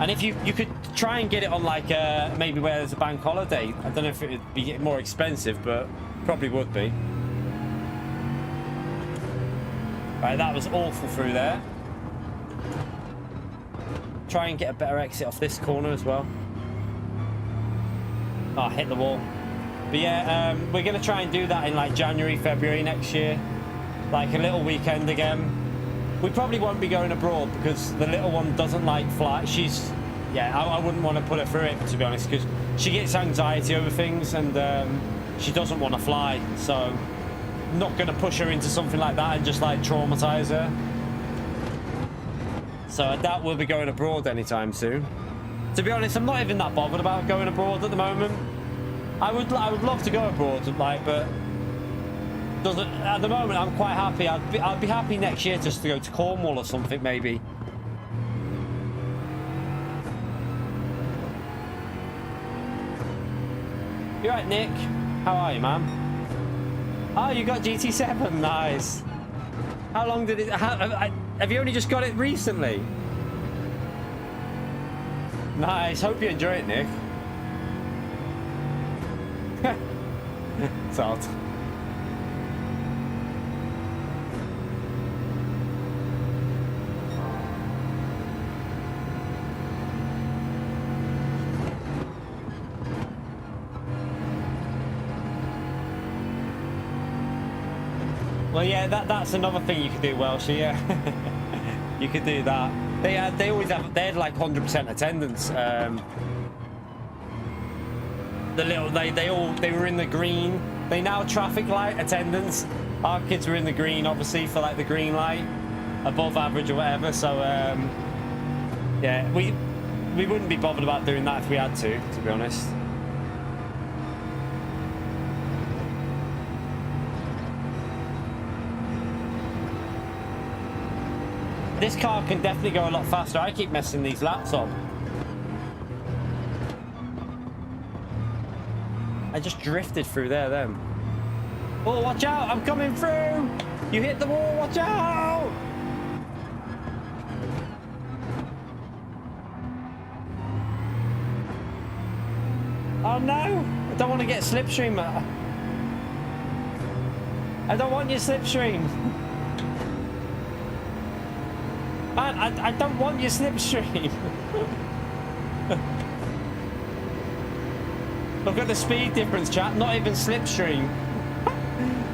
And if you could try and get it on like maybe where there's a bank holiday. I don't know if it would be more expensive, but probably would be. Right, that was awful through there. Try and get a better exit off this corner as well. Oh, hit the wall. But yeah, we're going to try and do that in like January, February next year. Like a little weekend again. We probably won't be going abroad because the little one doesn't like flight. She's, yeah, I wouldn't want to put her through it, to be honest, because she gets anxiety over things and she doesn't want to fly. So I'm not going to push her into something like that and just like traumatize her. So I doubt we'll be going abroad anytime soon. To be honest, I'm not even that bothered about going abroad at the moment. I would love to go abroad, like, but at the moment I'm quite happy. I'd be happy next year just to go to Cornwall or something, maybe. You right, Nick? How are you, man? Oh, you got GT7, nice. How long did it? Have you only just got it recently? Nice. Hope you enjoy it, Nick. It's odd. Well, yeah, that's another thing you could do, Welsh. Yeah, you could do that. They always have. They had like 100% attendance. They were in the green. They now traffic light attendance. Our kids were in the green, obviously, for like the green light, above average or whatever. So yeah, we wouldn't be bothered about doing that if we had to be honest. This car can definitely go a lot faster. I keep messing these laps up. I just drifted through there then. Oh, watch out! I'm coming through! You hit the wall, watch out! Oh no! I don't want to get slipstream. I don't want your slipstream. Man, I don't want your slipstream. Look at the speed difference, chat. Not even slipstream.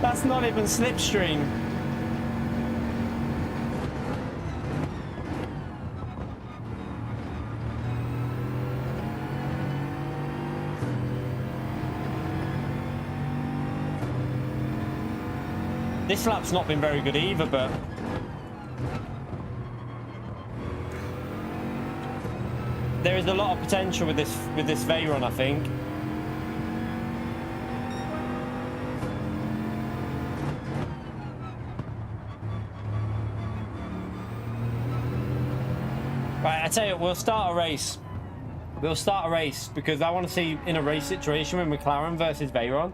That's not even slipstream. This lap's not been very good either, but there is a lot of potential with this Veyron, I think. Right, I tell you what, we'll start a race. We'll start a race because I want to see in a race situation with McLaren versus Veyron.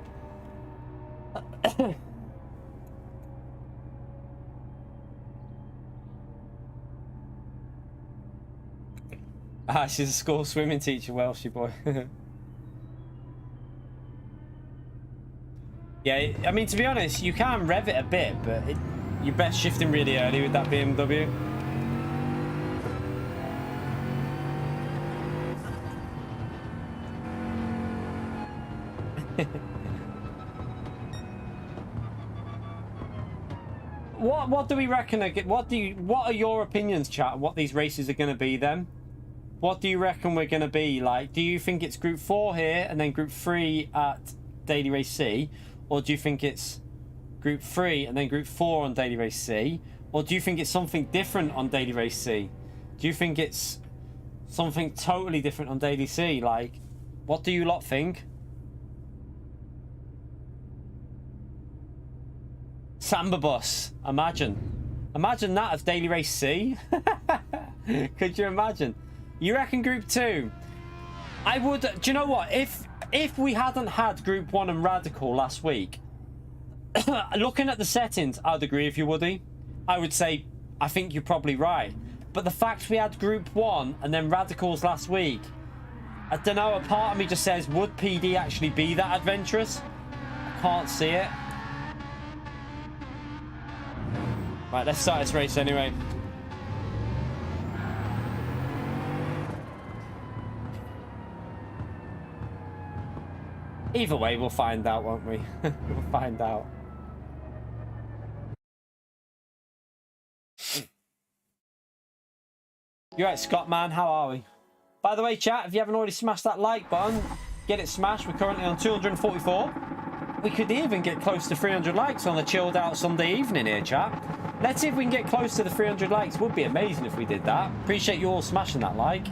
Ah, she's a school swimming teacher, Welshie boy. Yeah, I mean, to be honest, you can rev it a bit, but you're best shifting really early with that BMW. What do we reckon? What are your opinions, chat? What these races are going to be then? What do you reckon we're going to be like? Do you think it's Group 4 here and then Group 3 at Daily Race C? Or do you think it's Group 3 and then Group 4 on Daily Race C? Or do you think it's something different on Daily Race C? Do you think it's something totally different on Daily C? Like, what do you lot think? Samba Bus, imagine that as Daily Race C. Could you imagine? You reckon Group 2? I would. Do you know what? If we hadn't had Group 1 and Radical last week, looking at the settings, I'd agree with you, Woody. I would say I think you're probably right. But the fact we had Group 1 and then Radicals last week, I don't know, a part of me just says, would PD actually be that adventurous? I can't see it. Right, let's start this race anyway. Either way, we'll find out, won't we? We'll find out. You're right, Scott, man. How are we? By the way, chat, if you haven't already smashed that like button, get it smashed. We're currently on 244. We could even get close to 300 likes on a chilled out Sunday evening here, chat. Let's see if we can get close to the 300 likes. Would be amazing if we did that. Appreciate you all smashing that like.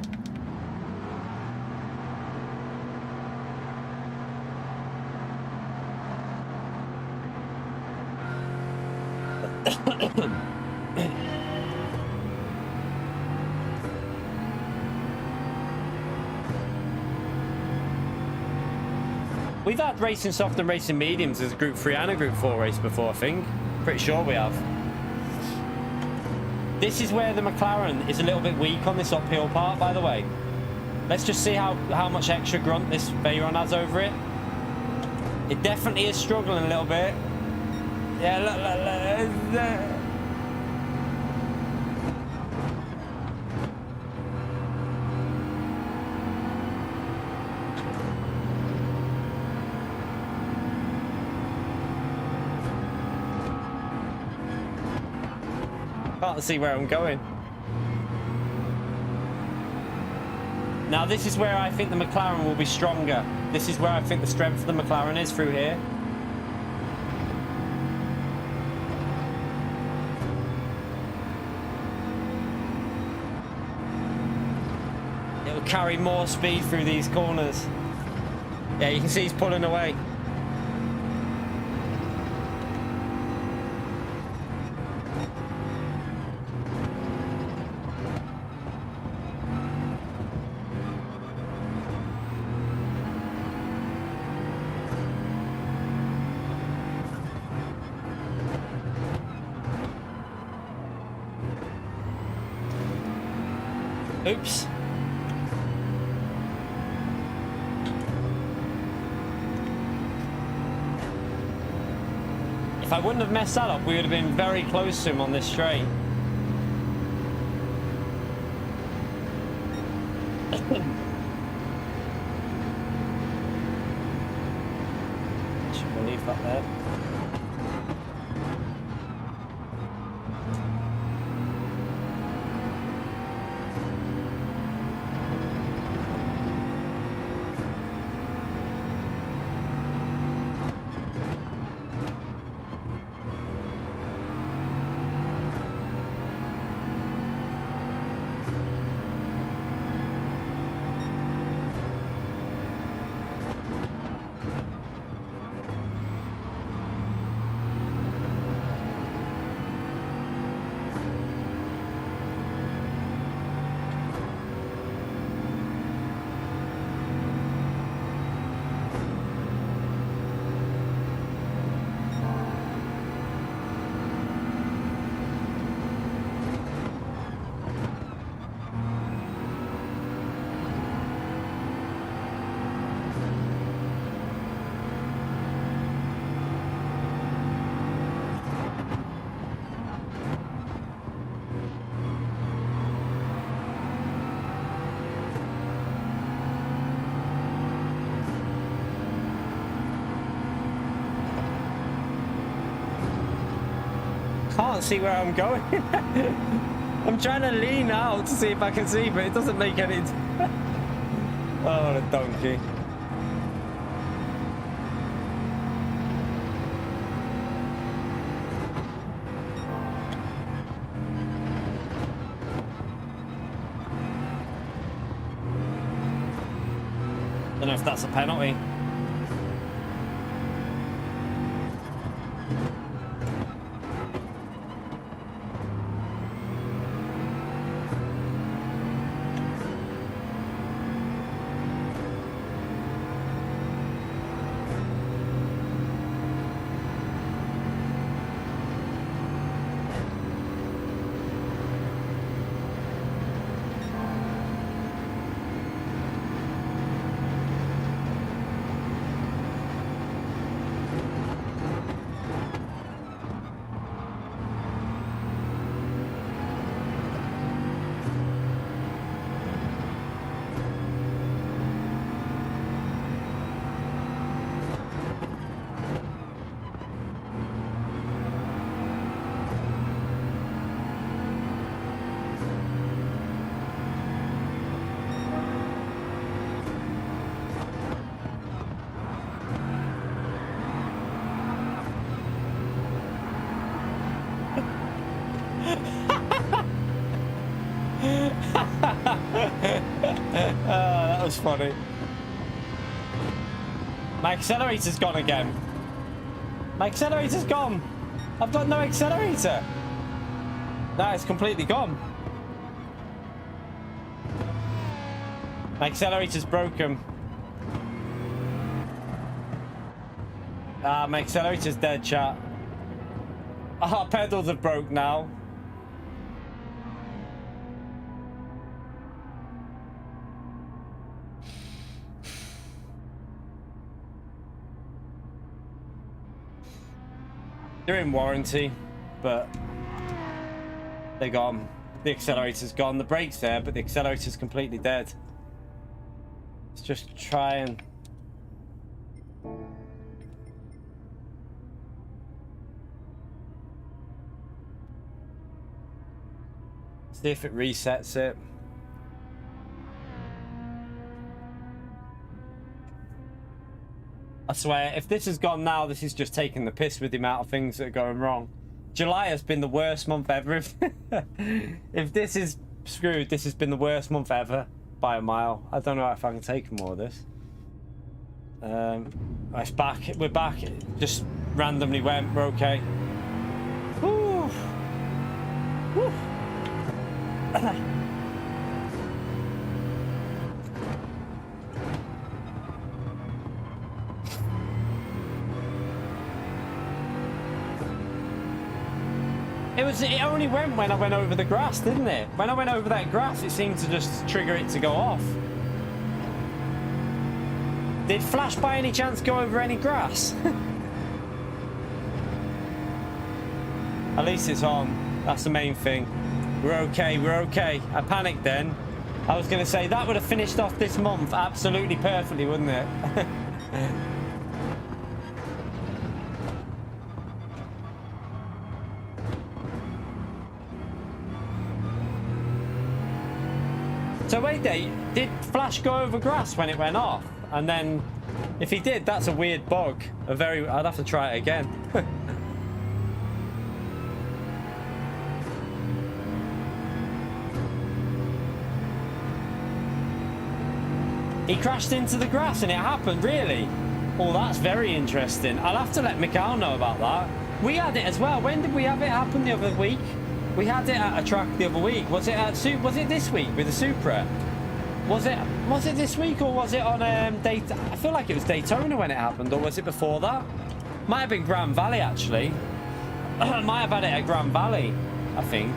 We've had Racing Soft and Racing Mediums as a Group 3 and a Group 4 race before, I think. Pretty sure we have. This is where the McLaren is a little bit weak on this uphill part, by the way. Let's just see how much extra grunt this Veyron has over it. It definitely is struggling a little bit. Yeah, look. Can't see where I'm going. Now this is where I think the McLaren will be stronger. This is where I think the strength of the McLaren is, through here. It will carry more speed through these corners. Yeah, you can see he's pulling away. Oops. If I wouldn't have messed that up, we would have been very close to him on this straight. Should we leave that there? Can't see where I'm going. I'm trying to lean out to see if I can see, but it doesn't make any. Oh, what a donkey. Don't know if that's a penalty. That was funny. My accelerator's gone again. My accelerator's gone. I've got no accelerator. No, it's completely gone. My accelerator's broken. Ah, my accelerator's dead, chat. Our pedals have broke now. They're in warranty, but they're gone. The accelerator's gone. The brake's there, but the accelerator's completely dead. Let's just try and... see if it resets it. I swear, if this has gone now, this is just taking the piss with the amount of things that are going wrong. July has been the worst month ever. If this is screwed, this has been the worst month ever by a mile. I don't know if I can take more of this. It's back. We're back. It just randomly went. We're okay. Woo. Woo. It only went when I went over the grass, didn't it? When I went over that grass, it seemed to just trigger it to go off. Did Flash by any chance go over any grass? At least it's on. That's the main thing. We're okay, we're okay. I panicked then. I was going to say, that would have finished off this month absolutely perfectly, wouldn't it? So wait there, did Flash go over grass when it went off? And then, if he did, that's a weird bug. I'd have to try it again. He crashed into the grass and it happened, really? Oh, that's very interesting. I'll have to let Mikhail know about that. We had it as well. When did we have it happen the other week? We had it at a track the other week. Was it at was it this week with the Supra? Was it this week or was it on Daytona? I feel like it was Daytona when it happened, or was it before that? Might have been Grand Valley actually. Might have had it at Grand Valley, I think.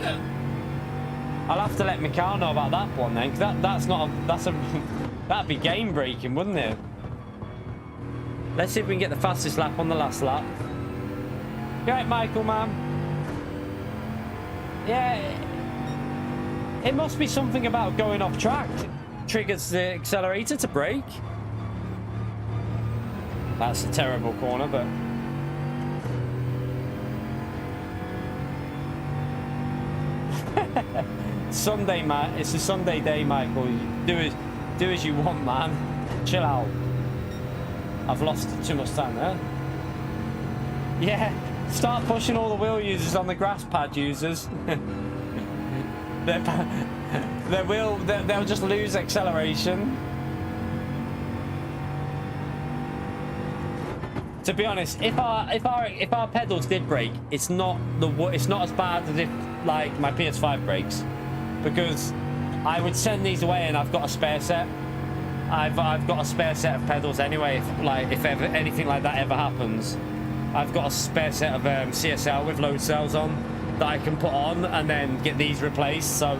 I'll have to let Mikhail know about that one then, because that'd be game breaking, wouldn't it? Let's see if we can get the fastest lap on the last lap. You right, Michael, man? Yeah, it must be something about going off track. Triggers the accelerator to brake. That's a terrible corner, but... Sunday, man. It's a Sunday day, Michael. Do as you want, man. Chill out. I've lost too much time there. Yeah. Start pushing all the wheel users on the grass pad users. They'll just lose acceleration. To be honest, if our pedals did break, it's not as bad as if like my PS5 breaks, because I would send these away and I've got a spare set. I've got a spare set of pedals anyway. If ever anything like that ever happens. I've got a spare set of CSL with load cells on that I can put on and then get these replaced. So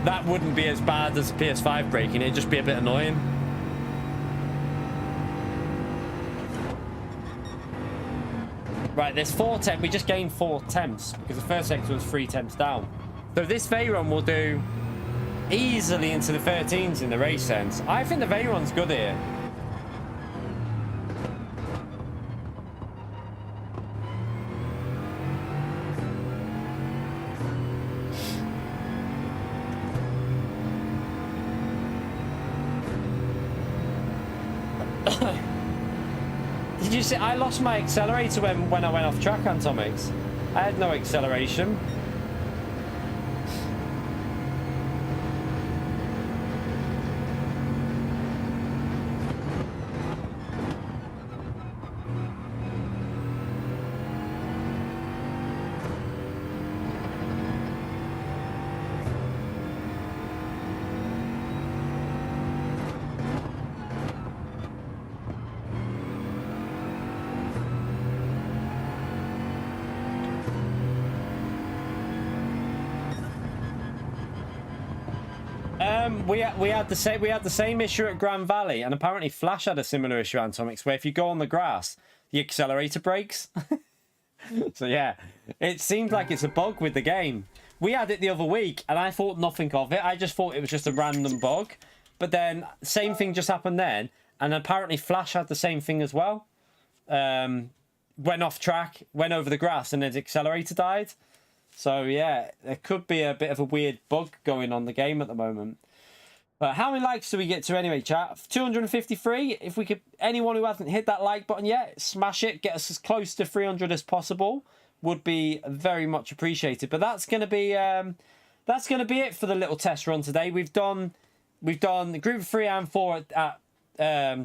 that wouldn't be as bad as a PS5 breaking. It'd just be a bit annoying. Right, there's 4 temps. We just gained 4 temps because the first sector was 3 temps down. So this Veyron will do easily into the 13s in the race sense. I think the Veyron's good here. Did you see? I lost my accelerator when I went off track, Antomix. I had no acceleration. We had the same issue at Grand Valley, and apparently Flash had a similar issue, Antomix, where if you go on the grass, the accelerator breaks. So yeah, it seems like it's a bug with the game. We had it the other week, and I thought nothing of it. I just thought it was just a random bug. But then, same thing just happened then, and apparently Flash had the same thing as well. Went off track, went over the grass, and his accelerator died. So yeah, there could be a bit of a weird bug going on the game at the moment. But how many likes do we get to anyway, chat? 253. If we could, anyone who hasn't hit that like button yet, smash it. Get us as close to 300 as possible. Would be very much appreciated. But that's gonna be it for the little test run today. We've done group 3 and 4 at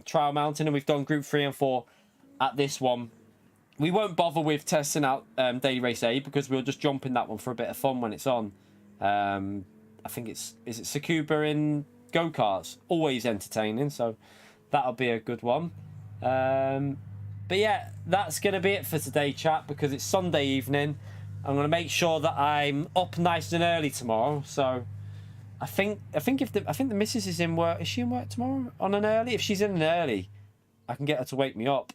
Trial Mountain, and we've done group 3 and 4 at this one. We won't bother with testing out Daily Race A because we'll just jump in that one for a bit of fun when it's on. I think is it Tsukuba in go-karts? Always entertaining, so that'll be a good one. But yeah, that's going to be it for today, chat, because it's Sunday evening. I'm going to make sure that I'm up nice and early tomorrow. So I think the missus is in work. Is she in work tomorrow on an early? If she's in an early, I can get her to wake me up.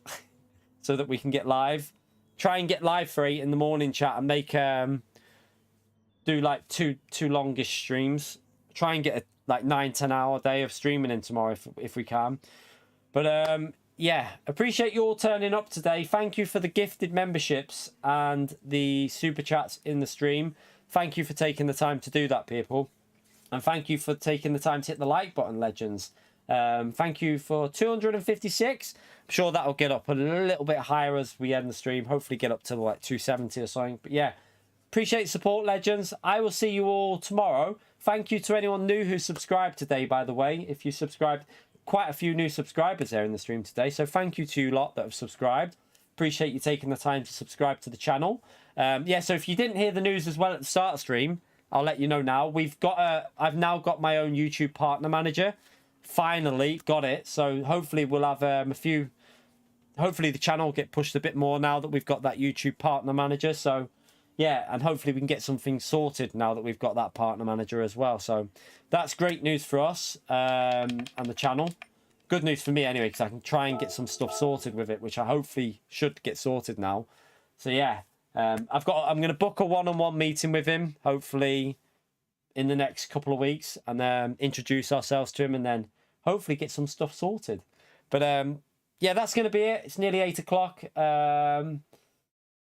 So that we can get live. Try and get live for 8 in the morning, chat, and make do like two longish streams. Try and get a like 9-10 hour day of streaming in tomorrow if we can. But yeah, appreciate you all turning up today. Thank you for the gifted memberships and the super chats in the stream. Thank you for taking the time to do that, people. And thank you for taking the time to hit the like button, legends. Thank you for 256. I'm sure that'll get up a little bit higher as we end the stream. Hopefully get up to like 270 or something. But yeah, appreciate support, legends. I will see you all tomorrow. Thank you to anyone new who subscribed today, by the way. If you subscribed, quite a few new subscribers there in the stream today. So thank you to you lot that have subscribed. Appreciate you taking the time to subscribe to the channel. Yeah, so if you didn't hear the news as well at the start of the stream, I'll let you know now. I've now got my own YouTube partner manager. Finally got it. So hopefully we'll have a few. Hopefully the channel will get pushed a bit more now that we've got that YouTube partner manager. So yeah, and hopefully we can get something sorted now that we've got that partner manager as well. So that's great news for us and the channel. Good news for me anyway, because I can try and get some stuff sorted with it, which I hopefully should get sorted now. So yeah, I'm going to book a one-on-one meeting with him, hopefully in the next couple of weeks, and introduce ourselves to him, and then hopefully get some stuff sorted. But yeah, that's going to be it. It's nearly 8 o'clock.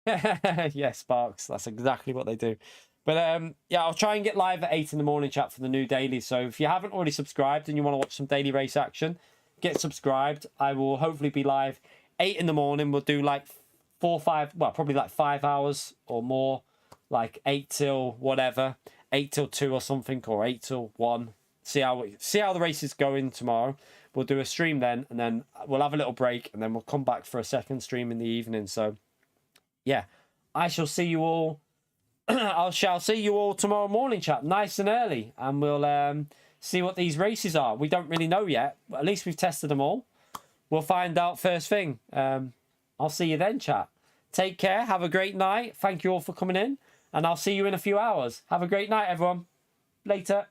Yeah, Sparks. That's exactly what they do. But yeah, I'll try and get live at 8 in the morning, chat, for the new daily. So if you haven't already subscribed and you want to watch some daily race action, get subscribed. I will hopefully be live 8 in the morning. We'll do like 4 or 5, well, probably like 5 hours or more, like 8 till whatever, 8 till 2 or something, or 8 till 1. See how the race is going tomorrow. We'll do a stream then, and then we'll have a little break, and then we'll come back for a second stream in the evening. So yeah, I shall see you all. I shall see you all tomorrow morning, chat, nice and early, and we'll see what these races are. We don't really know yet, but at least we've tested them all. We'll find out first thing. I'll see you then, chat. Take care. Have a great night. Thank you all for coming in, and I'll see you in a few hours. Have a great night, everyone. Later.